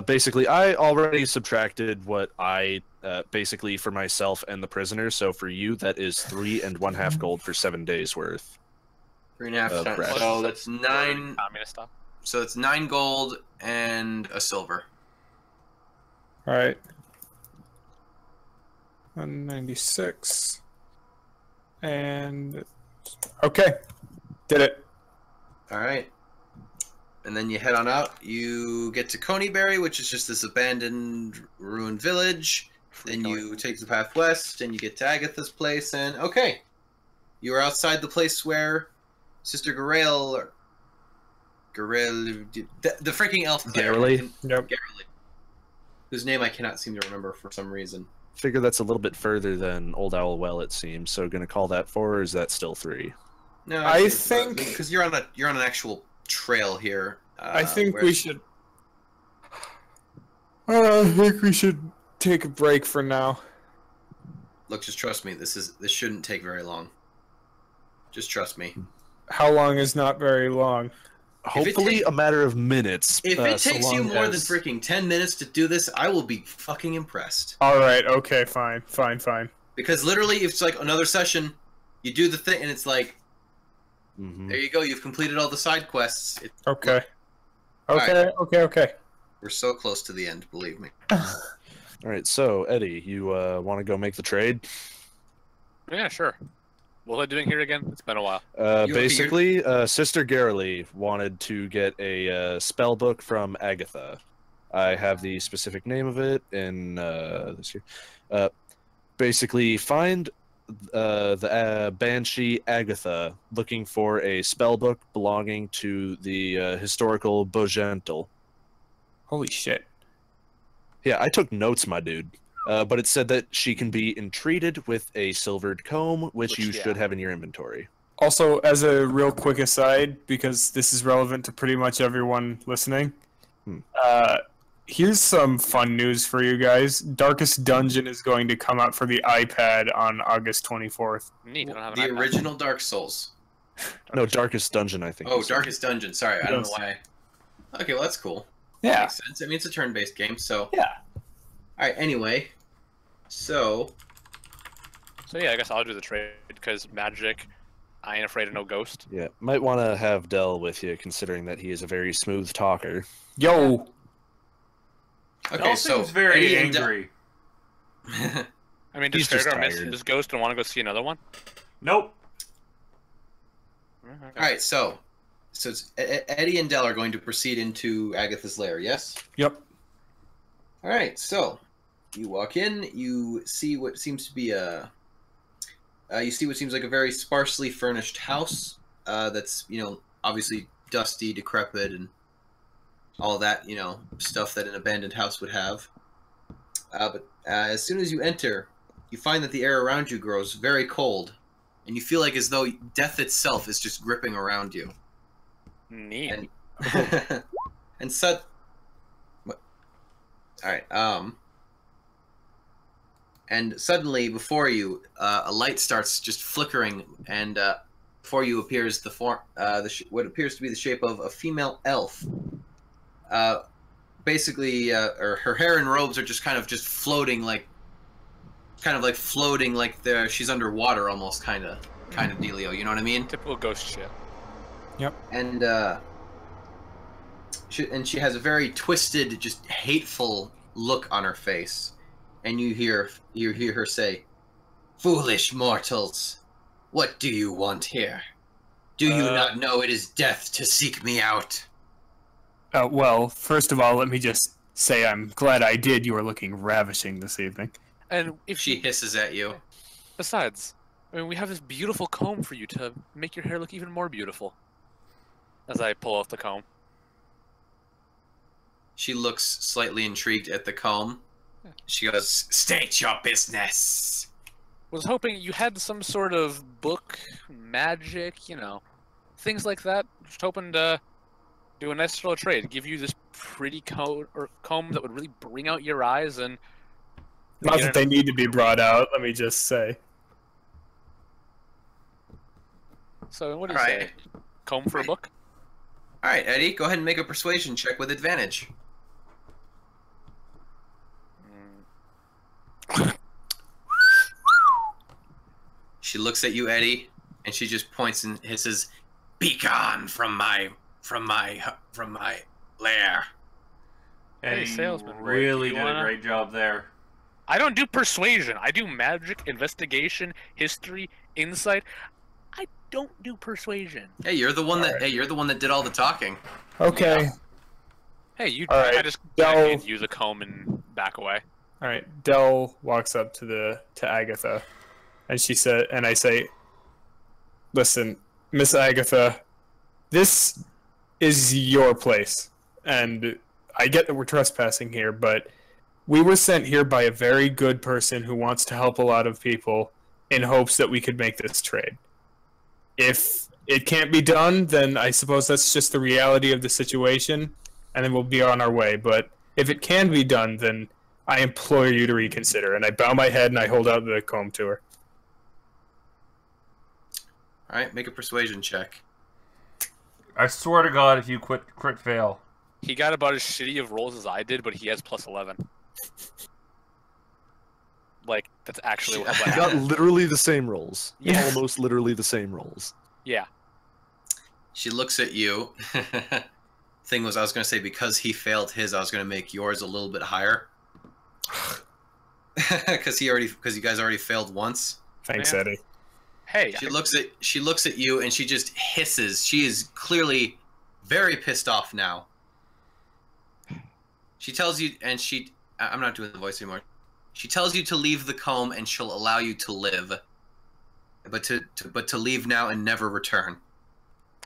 Speaker 2: Basically, I already subtracted what I basically for myself and the prisoner. So for you, that is 3 1/2 gold for 7 days worth.
Speaker 3: 3.5 times.
Speaker 2: Brad.
Speaker 3: So that's 9.
Speaker 4: Communist stuff.
Speaker 3: So it's 9 gold and a silver.
Speaker 1: All right. 196. And okay, did it.
Speaker 3: All right. And then you head on out. You get to Coneyberry, which is just this abandoned, ruined village. Then you take the path west, and you get to Agatha's place. And okay, you are outside the place where Sister Garel, the freaking elf cleric,
Speaker 1: Yep.
Speaker 3: Garely, whose name I cannot seem to remember for some reason.
Speaker 2: Figure that's a little bit further than Old Owl Well, it seems. So gonna call that 4, or is that still 3?
Speaker 3: No,
Speaker 1: I think
Speaker 3: because you're on an actual trail here.
Speaker 1: I think we should. I think we should take a break for now.
Speaker 3: Look, just trust me. This shouldn't take very long. Just trust me.
Speaker 1: How long is not very long?
Speaker 2: Hopefully, a matter of minutes.
Speaker 3: If it
Speaker 2: so
Speaker 3: takes you
Speaker 2: long
Speaker 3: more than
Speaker 2: as-
Speaker 3: freaking 10 minutes to do this, I will be fucking impressed.
Speaker 1: All right. Okay. Fine.
Speaker 3: Because literally, if it's like another session, you do the thing, and it's like,
Speaker 2: Mhm.
Speaker 3: there you go. You've completed all the side quests.
Speaker 1: Okay.
Speaker 3: Alright.
Speaker 1: Okay.
Speaker 3: We're so close to the end. Believe me.
Speaker 2: All right, so Eddie, you want to go make the trade?
Speaker 4: Yeah, sure. What was I doing here again? It's been a while.
Speaker 2: Basically, Sister Garely wanted to get a spell book from Agatha. I have the specific name of it in this here. Basically, find the Banshee Agatha looking for a spell book belonging to the historical Bogental.
Speaker 1: Holy shit.
Speaker 2: Yeah, I took notes, my dude. But it said that she can be entreated with a silvered comb, which you should have in your inventory.
Speaker 1: Also, as a real quick aside, because this is relevant to pretty much everyone listening, here's some fun news for you guys. Darkest Dungeon is going to come out for the iPad on August 24th.
Speaker 4: Neat. I don't have
Speaker 3: The
Speaker 4: an iPad.
Speaker 3: original Dark Souls.
Speaker 2: No, Darkest Dungeon, I think.
Speaker 3: Oh, Darkest Dungeon. Sorry, I don't know
Speaker 1: Yes.
Speaker 3: why. Okay, well that's cool.
Speaker 1: Yeah.
Speaker 3: Makes sense. I mean, it's a turn-based game, so.
Speaker 1: Yeah.
Speaker 3: All right. Anyway, so
Speaker 4: So yeah, I guess I'll do the trade because magic. I ain't afraid of no ghost.
Speaker 2: Yeah, might want to have Dell with you, considering that he is a very smooth talker.
Speaker 1: Yo.
Speaker 3: okay,
Speaker 5: Dell
Speaker 3: so
Speaker 5: seems very
Speaker 3: Eddie and
Speaker 5: angry.
Speaker 4: I mean, does
Speaker 2: He's just
Speaker 4: Faergar miss
Speaker 2: tired.
Speaker 4: his ghost and want to go see another one?
Speaker 5: Nope.
Speaker 3: All right, so it's, Eddie and Dell are going to proceed into Agatha's lair. Yes.
Speaker 1: Yep.
Speaker 3: All right, so you walk in, you see what seems to be you see what seems like a very sparsely furnished house. That's obviously dusty, decrepit, and all that stuff that an abandoned house would have. But as soon as you enter, you find that the air around you grows very cold, and you feel like as though death itself is just gripping around you.
Speaker 4: Neat.
Speaker 3: And and all right. And suddenly, before you, a light starts just flickering, and before you appears what appears to be the shape of a female elf. Basically, her hair and robes are just kind of floating, like she's underwater, almost kind of dealio. You know what I mean?
Speaker 4: Typical ghost shit.
Speaker 3: And she has a very twisted, just hateful look on her face. And you hear her say, "Foolish mortals, what do you want here? Do you not know it is death to seek me out?"
Speaker 1: Well, first of all, let me just say I'm glad I did. You are looking ravishing this evening.
Speaker 4: And if
Speaker 3: She hisses at you.
Speaker 4: besides, I mean, we have this beautiful comb for you to make your hair look even more beautiful. As I pull off the comb.
Speaker 3: She looks slightly intrigued at the comb. She goes, "State your business."
Speaker 4: Was hoping you had some sort of book, magic, things like that. Just hoping to do a nice little trade, give you this pretty comb that would really bring out your eyes and.
Speaker 1: Not that they need to be brought out, let me just say.
Speaker 4: So what do you
Speaker 3: All
Speaker 4: say?
Speaker 3: right.
Speaker 4: Comb for a book?
Speaker 3: All right, Eddie, go ahead and make a persuasion check with advantage. She looks at you, Eddie, and she just points and hisses, "Be gone from my lair."
Speaker 5: Eddie,
Speaker 4: salesman boy,
Speaker 5: really
Speaker 4: do
Speaker 5: did
Speaker 4: you wanna-
Speaker 5: a great job there.
Speaker 4: I don't do persuasion. I do magic, investigation, history, insight. I don't do persuasion.
Speaker 3: Hey, you're the one that did all the talking.
Speaker 1: Okay.
Speaker 4: Hey, you.
Speaker 1: All right,
Speaker 4: I just
Speaker 1: Del-
Speaker 4: use a comb and back away.
Speaker 1: All right. Dell walks up to Agatha, and I say, "Listen, Miss Agatha, this is your place, and I get that we're trespassing here, but we were sent here by a very good person who wants to help a lot of people in hopes that we could make this trade. If it can't be done, then I suppose that's just the reality of the situation, and then we'll be on our way. But if it can be done, then I implore you to reconsider." And I bow my head and I hold out the comb to her.
Speaker 3: All right, make a persuasion check.
Speaker 5: I swear to God, if you crit fail.
Speaker 4: He got about as shitty of rolls as I did, but he has plus 11. Like, that's actually what
Speaker 2: We got
Speaker 4: happened.
Speaker 2: literally the same rolls.
Speaker 1: Yeah.
Speaker 2: Almost literally the same rolls.
Speaker 4: Yeah.
Speaker 3: She looks at you. Thing was, I was going to say because he failed his, I was going to make yours a little bit higher. Because you guys already failed once.
Speaker 1: Thanks,
Speaker 4: Yeah.
Speaker 1: Eddie.
Speaker 4: Hey,
Speaker 3: She looks at you and she just hisses. She is clearly very pissed off now. She tells you, and I'm not doing the voice anymore. She tells you to leave the comb and she'll allow you to live, but to leave now and never return.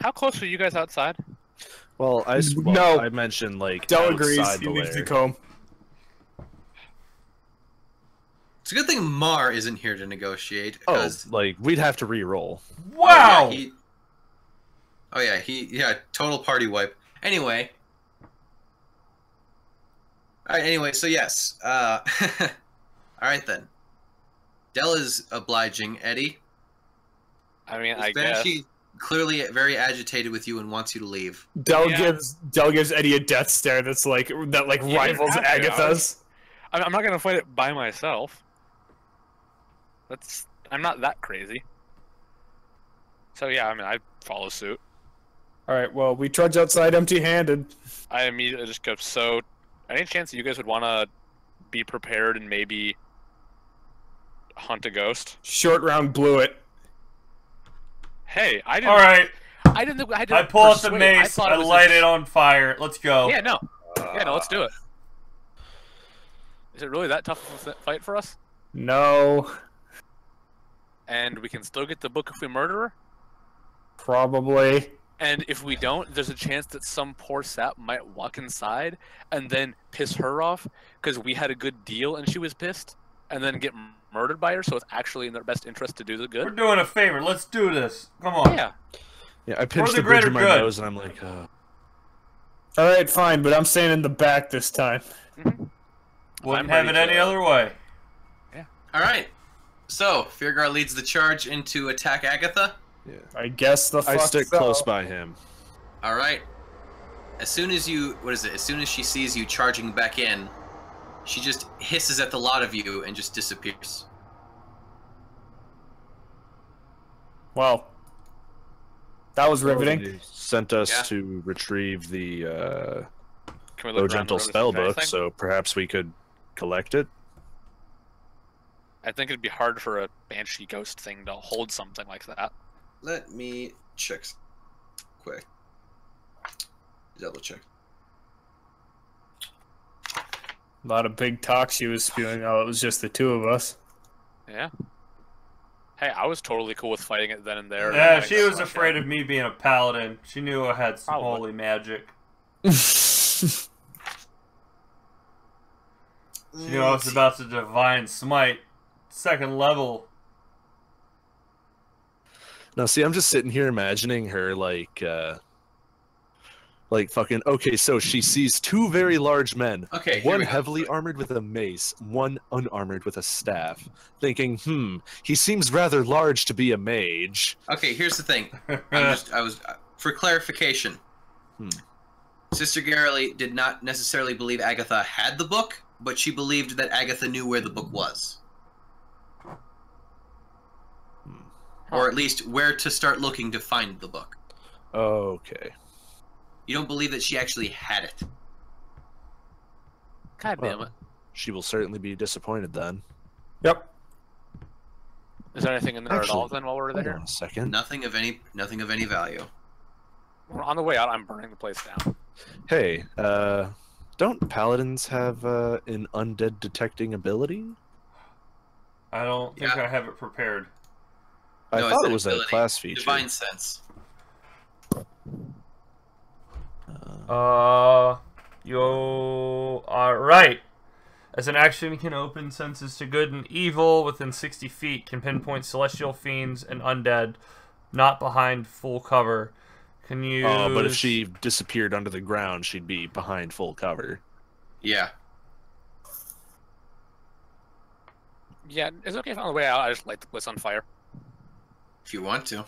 Speaker 4: how close are you guys outside?
Speaker 2: Well,
Speaker 1: No.
Speaker 2: I mentioned like
Speaker 1: Dell agrees.
Speaker 2: outside
Speaker 1: He
Speaker 2: the
Speaker 1: leaves the
Speaker 2: lair.
Speaker 1: comb.
Speaker 3: It's a good thing Mar isn't here to negotiate.
Speaker 2: Oh,
Speaker 3: 'Cause,
Speaker 2: like we'd have to re-roll.
Speaker 5: Wow!
Speaker 3: Total party wipe. Anyway, All right. Anyway, so yes. All right then. Dell is obliging. Eddie.
Speaker 4: I mean, I
Speaker 3: Is
Speaker 4: guess.
Speaker 3: Banshee clearly very agitated with you and wants you to leave.
Speaker 1: Dell
Speaker 4: Yeah.
Speaker 1: gives Eddie a death stare that's like
Speaker 4: Yeah,
Speaker 1: rivals
Speaker 4: have to.
Speaker 1: Agatha's.
Speaker 4: I'm not gonna fight it by myself. I'm not that crazy. So yeah, I mean, I follow suit.
Speaker 1: All right, well, we trudge outside empty-handed.
Speaker 4: I immediately just go. So, any chance that you guys would want to be prepared and maybe hunt a ghost?
Speaker 1: Short round blew it.
Speaker 4: Hey, I didn't.
Speaker 5: All right.
Speaker 4: I didn't.
Speaker 5: I pull out the
Speaker 4: persuade.
Speaker 5: mace.
Speaker 4: thought
Speaker 5: I
Speaker 4: was
Speaker 5: light it on fire. Let's go.
Speaker 4: Yeah, no. Yeah, no. Let's do it. Is it really that tough of a fight for us?
Speaker 1: No,
Speaker 4: And we can still get the book if we murder her.
Speaker 1: probably.
Speaker 4: And if we don't, there's a chance that some poor sap might walk inside and then piss her off because we had a good deal and she was pissed, and then get murdered by her. So it's actually in their best interest to do the
Speaker 5: We're
Speaker 4: good.
Speaker 5: doing a favor. Let's do this. Come on.
Speaker 4: Yeah.
Speaker 2: Yeah, I pinched
Speaker 5: the
Speaker 2: the bridge
Speaker 5: greater
Speaker 2: of my
Speaker 5: good.
Speaker 2: nose, and I'm like,
Speaker 1: All right, fine, but I'm staying in the back this time.
Speaker 5: Wouldn't
Speaker 4: I'm
Speaker 5: have it
Speaker 4: ready
Speaker 5: any
Speaker 4: to-
Speaker 5: other way.
Speaker 3: All right. So Faergar leads the charge into attack Agatha.
Speaker 2: yeah.
Speaker 1: I guess the
Speaker 2: I
Speaker 1: fuck
Speaker 2: stick
Speaker 1: so.
Speaker 2: close by him.
Speaker 3: All right. As soon as as soon as she sees you charging back in, she just hisses at the lot of you and just disappears.
Speaker 1: Well, that was riveting.
Speaker 2: He sent us
Speaker 3: Yeah.
Speaker 2: to retrieve the
Speaker 4: Can we
Speaker 2: Low
Speaker 4: look around
Speaker 2: Gentle
Speaker 4: the room to see if
Speaker 2: spell
Speaker 4: there's
Speaker 2: book,
Speaker 4: anything?
Speaker 2: so perhaps we could collect it.
Speaker 4: I think it'd be hard for a banshee ghost thing to hold something like that.
Speaker 3: Let me check quick. Double check.
Speaker 1: A lot of big talk she was spewing out. It was just the two of us.
Speaker 4: Yeah. Hey, I was totally cool with fighting it then and there.
Speaker 5: Yeah, she was afraid of me being a paladin. She knew I had some
Speaker 4: Probably.
Speaker 5: holy magic. She knew I was about to divine smite. 2nd level.
Speaker 2: Now, see, I'm just sitting here imagining her like fucking. Okay, so she sees two very large men.
Speaker 3: Okay, here
Speaker 2: One
Speaker 3: we go.
Speaker 2: heavily armored with a mace, one unarmored with a staff. Thinking, he seems rather large to be a mage.
Speaker 3: Okay, here's the thing. For clarification. Sister Garrely did not necessarily believe Agatha had the book, but she believed that Agatha knew where the book was. Or at least where to start looking to find the book.
Speaker 2: Okay.
Speaker 3: You don't believe that she actually had it.
Speaker 4: God damn it.
Speaker 2: She will certainly be disappointed then.
Speaker 1: Yep.
Speaker 4: Is there anything in there at all
Speaker 2: Actually,
Speaker 4: then while we're
Speaker 2: Hold
Speaker 4: there?
Speaker 2: on a second.
Speaker 3: Nothing of any value.
Speaker 4: We're on the way out. I'm burning the place down.
Speaker 2: Hey, don't paladins have an undead detecting ability?
Speaker 5: I don't think
Speaker 3: Yeah.
Speaker 5: I have it prepared.
Speaker 2: I
Speaker 3: No, it's
Speaker 2: thought
Speaker 3: an
Speaker 2: it was a
Speaker 3: ability.
Speaker 2: class feature.
Speaker 3: Divine sense.
Speaker 5: You are right. As an action, can open senses to good and evil within 60 feet. Can pinpoint celestial fiends and undead, not behind full cover. Can use.
Speaker 2: Oh, but if she disappeared under the ground, she'd be behind full cover.
Speaker 3: Yeah.
Speaker 4: Yeah, is it okay if on the way out I just light the place on fire?
Speaker 3: If you want to.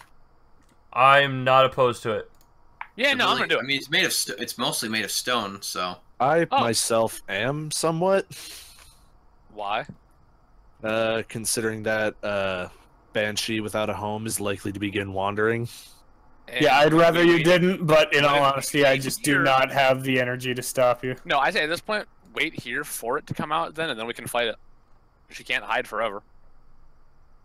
Speaker 5: I'm not opposed to it.
Speaker 4: Yeah, no, I'm gonna do it.
Speaker 3: I mean, it's mostly made of stone, so.
Speaker 2: I
Speaker 4: Oh.
Speaker 2: myself am somewhat,
Speaker 4: Why?
Speaker 2: considering that Banshee without a home is likely to begin wandering.
Speaker 4: And
Speaker 1: Yeah, I'd rather
Speaker 4: we-
Speaker 1: you didn't, but in all
Speaker 4: But
Speaker 1: honesty, I just do
Speaker 4: here-
Speaker 1: not have the energy to stop you.
Speaker 4: No, I say at this point, wait here for it to come out then, and then we can fight it. She can't hide forever.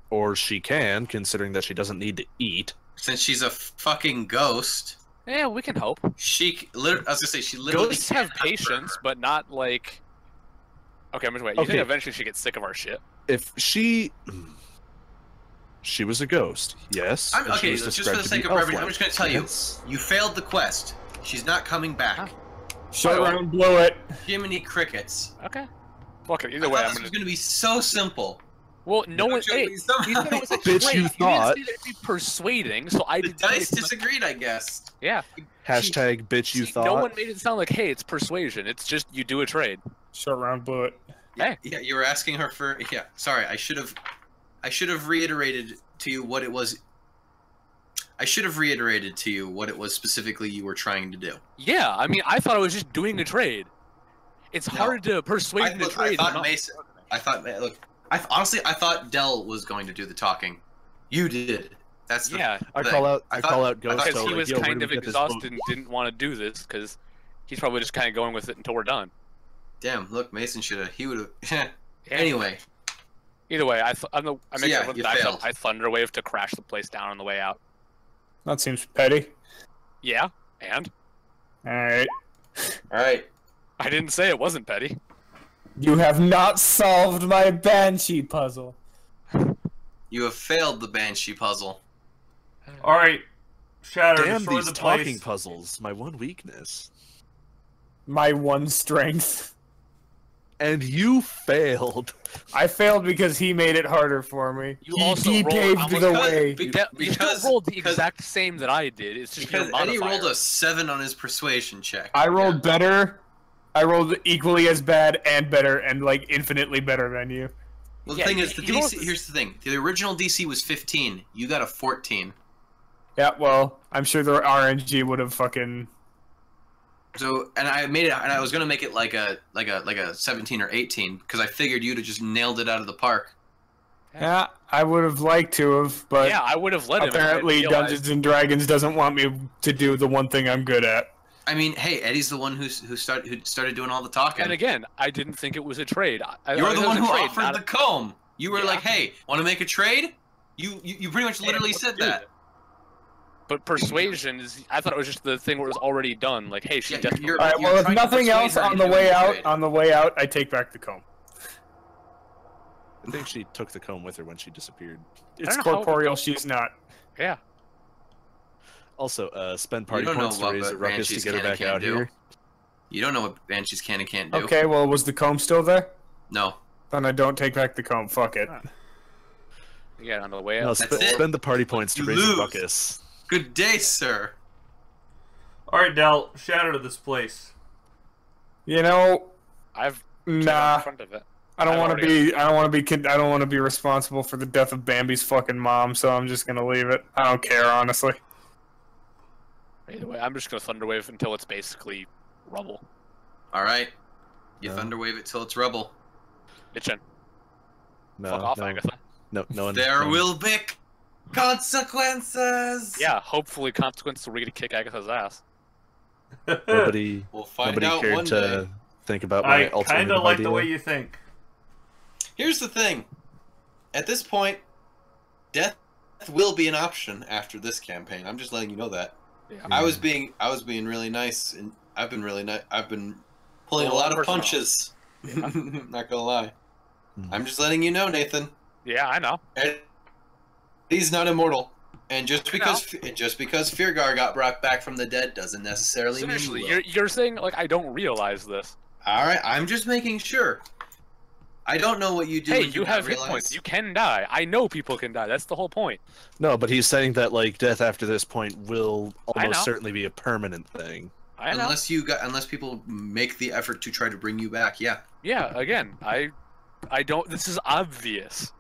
Speaker 2: Or she can, considering that she doesn't need to eat.
Speaker 3: Since she's a fucking ghost,
Speaker 4: Yeah, we can hope.
Speaker 3: I was gonna say, she literally
Speaker 4: Ghosts have
Speaker 3: can't hurt
Speaker 4: patience,
Speaker 3: her.
Speaker 4: but not like. Okay, I'm just wait. You
Speaker 2: Okay.
Speaker 4: think eventually she gets sick of our shit?
Speaker 2: If she was a ghost, yes.
Speaker 3: I'm,
Speaker 2: and she
Speaker 3: okay,
Speaker 2: was
Speaker 3: just for
Speaker 2: described
Speaker 3: the
Speaker 2: to
Speaker 3: sake
Speaker 2: be
Speaker 3: of brevity, I'm
Speaker 2: elf-like.
Speaker 3: just gonna tell you.
Speaker 2: Yes.
Speaker 3: You failed the quest. She's not coming back.
Speaker 4: Huh?
Speaker 1: Short
Speaker 4: Oh.
Speaker 1: round blew it.
Speaker 3: Jiminy crickets.
Speaker 4: Okay. Fuck it.
Speaker 3: I
Speaker 4: Either
Speaker 3: thought
Speaker 4: way,
Speaker 3: this
Speaker 4: I'm
Speaker 3: was
Speaker 4: gonna.
Speaker 3: gonna be so simple.
Speaker 4: Well, no one. Hey,
Speaker 3: Jiminy, somehow-
Speaker 4: you said it was a
Speaker 2: Bitch,
Speaker 4: trait.
Speaker 2: you
Speaker 4: didn't
Speaker 2: thought.
Speaker 4: say that it'd be persuading, so I
Speaker 3: The
Speaker 4: did.
Speaker 3: dice disagreed, I guess.
Speaker 4: Yeah.
Speaker 2: Hashtag bitch you
Speaker 4: See,
Speaker 2: thought.
Speaker 4: no one made it sound like, hey, it's persuasion. It's just you do a trade.
Speaker 1: Short round blew it.
Speaker 4: Hey.
Speaker 3: Yeah, you were asking her for. Yeah, sorry. I should have reiterated to you what it was. I should have reiterated to you what it was specifically you were trying to do.
Speaker 4: Yeah, I mean, I thought I was just doing a trade. It's hard to persuade me to trade.
Speaker 3: I thought Mason. Honestly, I thought Dell was going to do the talking. You did. That's the
Speaker 4: yeah.
Speaker 2: I call out Ghost.
Speaker 4: Because he was
Speaker 2: "Yo, where
Speaker 4: kind
Speaker 2: do
Speaker 4: of
Speaker 2: we get this
Speaker 4: exhausted
Speaker 2: boat?"
Speaker 4: and didn't want to do this because he's probably just kind of going with it until we're done.
Speaker 3: Damn, look, Mason should have. He would have.
Speaker 4: Yeah.
Speaker 3: Anyway,
Speaker 4: Either way, I make
Speaker 3: yeah,
Speaker 4: everyone
Speaker 3: you
Speaker 4: back
Speaker 3: failed.
Speaker 4: up. I thunderwave to crash the place down on the way out.
Speaker 1: That seems petty.
Speaker 4: Yeah, and
Speaker 1: Alright.
Speaker 3: all right.
Speaker 4: I didn't say it wasn't petty.
Speaker 1: You have not solved my Banshee puzzle.
Speaker 3: You have failed the Banshee puzzle.
Speaker 5: All right, Shatter,
Speaker 2: Damn
Speaker 5: destroy
Speaker 2: these
Speaker 5: the
Speaker 2: talking
Speaker 5: place.
Speaker 2: puzzles, my one weakness.
Speaker 1: My one strength.
Speaker 2: And you failed.
Speaker 1: I failed because he made it harder for me.
Speaker 4: You
Speaker 1: he
Speaker 4: also
Speaker 1: he
Speaker 4: rolled-
Speaker 1: paved
Speaker 4: I was-
Speaker 1: the
Speaker 3: Because-
Speaker 1: way.
Speaker 3: be-
Speaker 4: Yeah,
Speaker 3: because-
Speaker 4: you rolled the
Speaker 3: because-
Speaker 4: exact same that I did. It's just your
Speaker 3: Because Eddie
Speaker 4: modifier.
Speaker 3: rolled a 7 on his persuasion check.
Speaker 1: I rolled better. I rolled equally as bad and better, and like infinitely better than you.
Speaker 3: Well, the
Speaker 4: Yeah,
Speaker 3: thing is, the
Speaker 4: he rolled
Speaker 3: DC.
Speaker 4: this-
Speaker 3: Here's the thing: the original DC was 15. You got a 14.
Speaker 1: Yeah, well, I'm sure the RNG would have fucking.
Speaker 3: So, and I made it, and I was gonna make it like a 17 or 18 because I figured you'd have just nailed it out of the park.
Speaker 1: Yeah, I would have liked to have, but
Speaker 4: Yeah, I would have let him. if I
Speaker 1: apparently
Speaker 4: realized-
Speaker 1: Dungeons and Dragons doesn't want me to do the one thing I'm good at.
Speaker 3: I mean, hey, Eddie's the one who started doing all the talking.
Speaker 4: And again, I didn't think it was a trade.
Speaker 3: You're
Speaker 4: I
Speaker 3: the
Speaker 4: thought it
Speaker 3: one
Speaker 4: was
Speaker 3: who
Speaker 4: a trade,
Speaker 3: offered
Speaker 4: not
Speaker 3: the
Speaker 4: a-
Speaker 3: comb. You were
Speaker 4: Yeah.
Speaker 3: like, "Hey, want to make a trade?" You pretty much literally
Speaker 4: let's
Speaker 3: said
Speaker 4: do
Speaker 3: that.
Speaker 4: it. But persuasion is. I thought it was just the thing where it was already done. Like, hey, she
Speaker 3: Yeah,
Speaker 4: definitely.
Speaker 3: you're-
Speaker 1: All right, well, if
Speaker 3: trying to
Speaker 1: nothing
Speaker 3: persuade
Speaker 1: else
Speaker 3: her
Speaker 1: on
Speaker 3: into
Speaker 1: the way
Speaker 3: doing the
Speaker 1: out,
Speaker 3: trade.
Speaker 1: I take back the comb.
Speaker 2: I think she took the comb with her when she disappeared.
Speaker 1: It's
Speaker 4: know how it would
Speaker 1: corporeal.
Speaker 4: go.
Speaker 1: She's not.
Speaker 4: Yeah.
Speaker 2: Also, spend party
Speaker 3: don't know
Speaker 2: points to
Speaker 3: what
Speaker 2: raise a ruckus to
Speaker 3: Banshees
Speaker 2: get her
Speaker 3: can and
Speaker 2: back out
Speaker 3: can't do.
Speaker 2: here.
Speaker 3: You don't know what Banshees can and can't do.
Speaker 1: Okay, well, was the comb still there?
Speaker 3: No.
Speaker 1: Then I don't take back the comb. Fuck it.
Speaker 4: Again, on the way
Speaker 2: No,
Speaker 4: out.
Speaker 3: That's it.
Speaker 2: spend the party points to
Speaker 3: You
Speaker 2: raise
Speaker 3: lose.
Speaker 2: a ruckus.
Speaker 3: Good day, sir.
Speaker 5: All right, Del, shatter this place.
Speaker 1: You know,
Speaker 4: I've
Speaker 1: nah.
Speaker 4: in front of it.
Speaker 1: I don't
Speaker 4: I've
Speaker 1: want to
Speaker 4: already-
Speaker 1: be. I don't want to be. I don't want to be responsible for the death of Bambi's fucking mom. So I'm just gonna leave it. I don't care, honestly.
Speaker 4: Either way, I'm just gonna thunderwave until it's basically rubble.
Speaker 3: All right. You
Speaker 2: No.
Speaker 3: thunderwave it till it's rubble.
Speaker 4: Itchin.
Speaker 2: No,
Speaker 4: Fuck off,
Speaker 2: no,
Speaker 4: Agatha.
Speaker 2: no one.
Speaker 3: There
Speaker 2: no one-
Speaker 3: will be consequences.
Speaker 4: Yeah, hopefully consequences we're gonna kick Agatha's ass.
Speaker 2: Nobody,
Speaker 3: We'll find
Speaker 2: nobody
Speaker 3: out
Speaker 2: cared
Speaker 3: one
Speaker 2: to
Speaker 3: day.
Speaker 2: think about
Speaker 5: I
Speaker 2: my alternative
Speaker 5: kind of like
Speaker 2: idea.
Speaker 5: the way you think.
Speaker 3: Here's the thing. At this point, death will be an option after this campaign. I'm just letting you know that.
Speaker 4: Yeah.
Speaker 3: I was being really nice, and I've been really nice. I've been pulling a lot of
Speaker 4: Personal.
Speaker 3: punches. Not gonna lie.
Speaker 2: Hmm.
Speaker 3: I'm just letting you know, Nathan.
Speaker 4: Yeah, I know.
Speaker 3: He's not immortal, and just because Faergar got brought back from the dead doesn't necessarily
Speaker 4: Seriously,
Speaker 3: mean he will.
Speaker 4: you're saying like I don't realize this.
Speaker 3: All right, I'm just making sure. I don't know what you do.
Speaker 4: Hey,
Speaker 3: and
Speaker 4: you
Speaker 3: do not
Speaker 4: have hit
Speaker 3: realize.
Speaker 4: points. You can die. I know people can die. That's the whole point.
Speaker 2: No, but he's saying that like death after this point will
Speaker 4: I know.
Speaker 2: almost certainly be a permanent thing.
Speaker 4: I know.
Speaker 3: Unless people make the effort to try to bring you back, yeah.
Speaker 4: Yeah, again, I don't. This is obvious.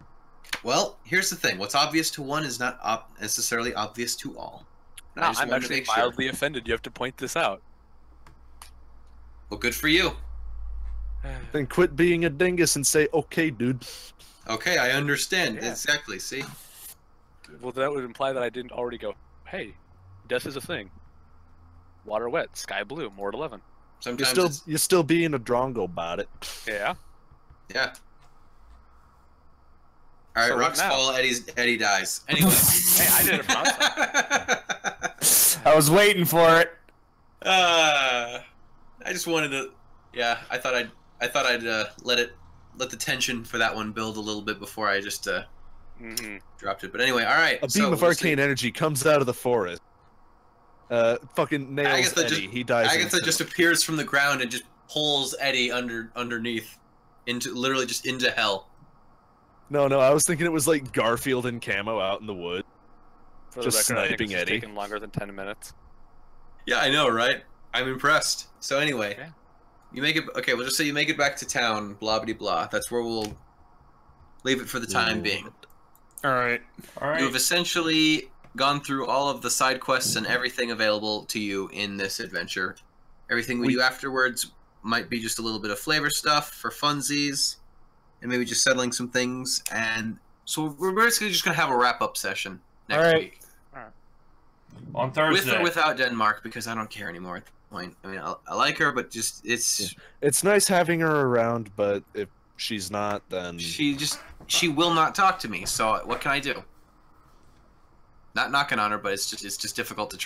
Speaker 3: Well, here's the thing: what's obvious to one is not necessarily obvious to all. And I
Speaker 4: Nah,
Speaker 3: just
Speaker 4: I'm
Speaker 3: wanted to
Speaker 4: actually
Speaker 3: make sure.
Speaker 4: mildly offended. You have to point this out.
Speaker 3: Well, good for you.
Speaker 2: Then quit being a dingus and say, "Okay, dude."
Speaker 3: Okay, I understand
Speaker 4: Yeah.
Speaker 3: exactly. See,
Speaker 4: Well, that would imply that I didn't already go. Hey, death is a thing. Water wet, sky blue, Mort 11.
Speaker 3: sometimes
Speaker 2: You're still being a drongo about it.
Speaker 4: Yeah.
Speaker 3: yeah. All right,
Speaker 4: So what
Speaker 3: rocks
Speaker 4: now?
Speaker 3: fall. Eddie dies. Anyway.
Speaker 4: Hey, I did it from outside.
Speaker 1: I was waiting for it.
Speaker 3: I just wanted to. Yeah, I thought I'd let the tension for that one build a little bit before I just
Speaker 4: Mm-hmm.
Speaker 3: dropped it. But anyway, all right.
Speaker 2: A
Speaker 3: so
Speaker 2: beam of
Speaker 3: we'll
Speaker 2: arcane
Speaker 3: see.
Speaker 2: energy comes out of the forest. Fucking nails
Speaker 3: Agatha
Speaker 2: Eddie.
Speaker 3: just-
Speaker 2: He dies.
Speaker 3: Agatha just
Speaker 2: instantly.
Speaker 3: appears from the ground and just pulls Eddie underneath into literally just into hell.
Speaker 2: No, I was thinking it was like Garfield and Camo out in the wood.
Speaker 4: For the
Speaker 2: Just
Speaker 4: record, I think
Speaker 2: sniping
Speaker 4: it's
Speaker 2: Eddie.
Speaker 4: taken longer than 10 minutes.
Speaker 3: Yeah, I know, right? I'm impressed. So anyway,
Speaker 4: Yeah.
Speaker 3: You make it okay. We'll just say you make it back to town. Blah blah blah. That's where we'll leave it for the time being.
Speaker 1: All right.
Speaker 5: All right.
Speaker 3: You've essentially gone through all of the side quests and everything available to you in this adventure. Everything we do afterwards might be just a little bit of flavor stuff for funsies, and maybe just settling some things. And so we're basically just gonna have a wrap-up session next week.
Speaker 5: On Thursday.
Speaker 3: With or without Denmark, because I don't care anymore at the point. I mean, I like her, but just
Speaker 2: it's nice having her around. But if she's not, then
Speaker 3: she will not talk to me. So what can I do? Not knocking on her, but it's just difficult to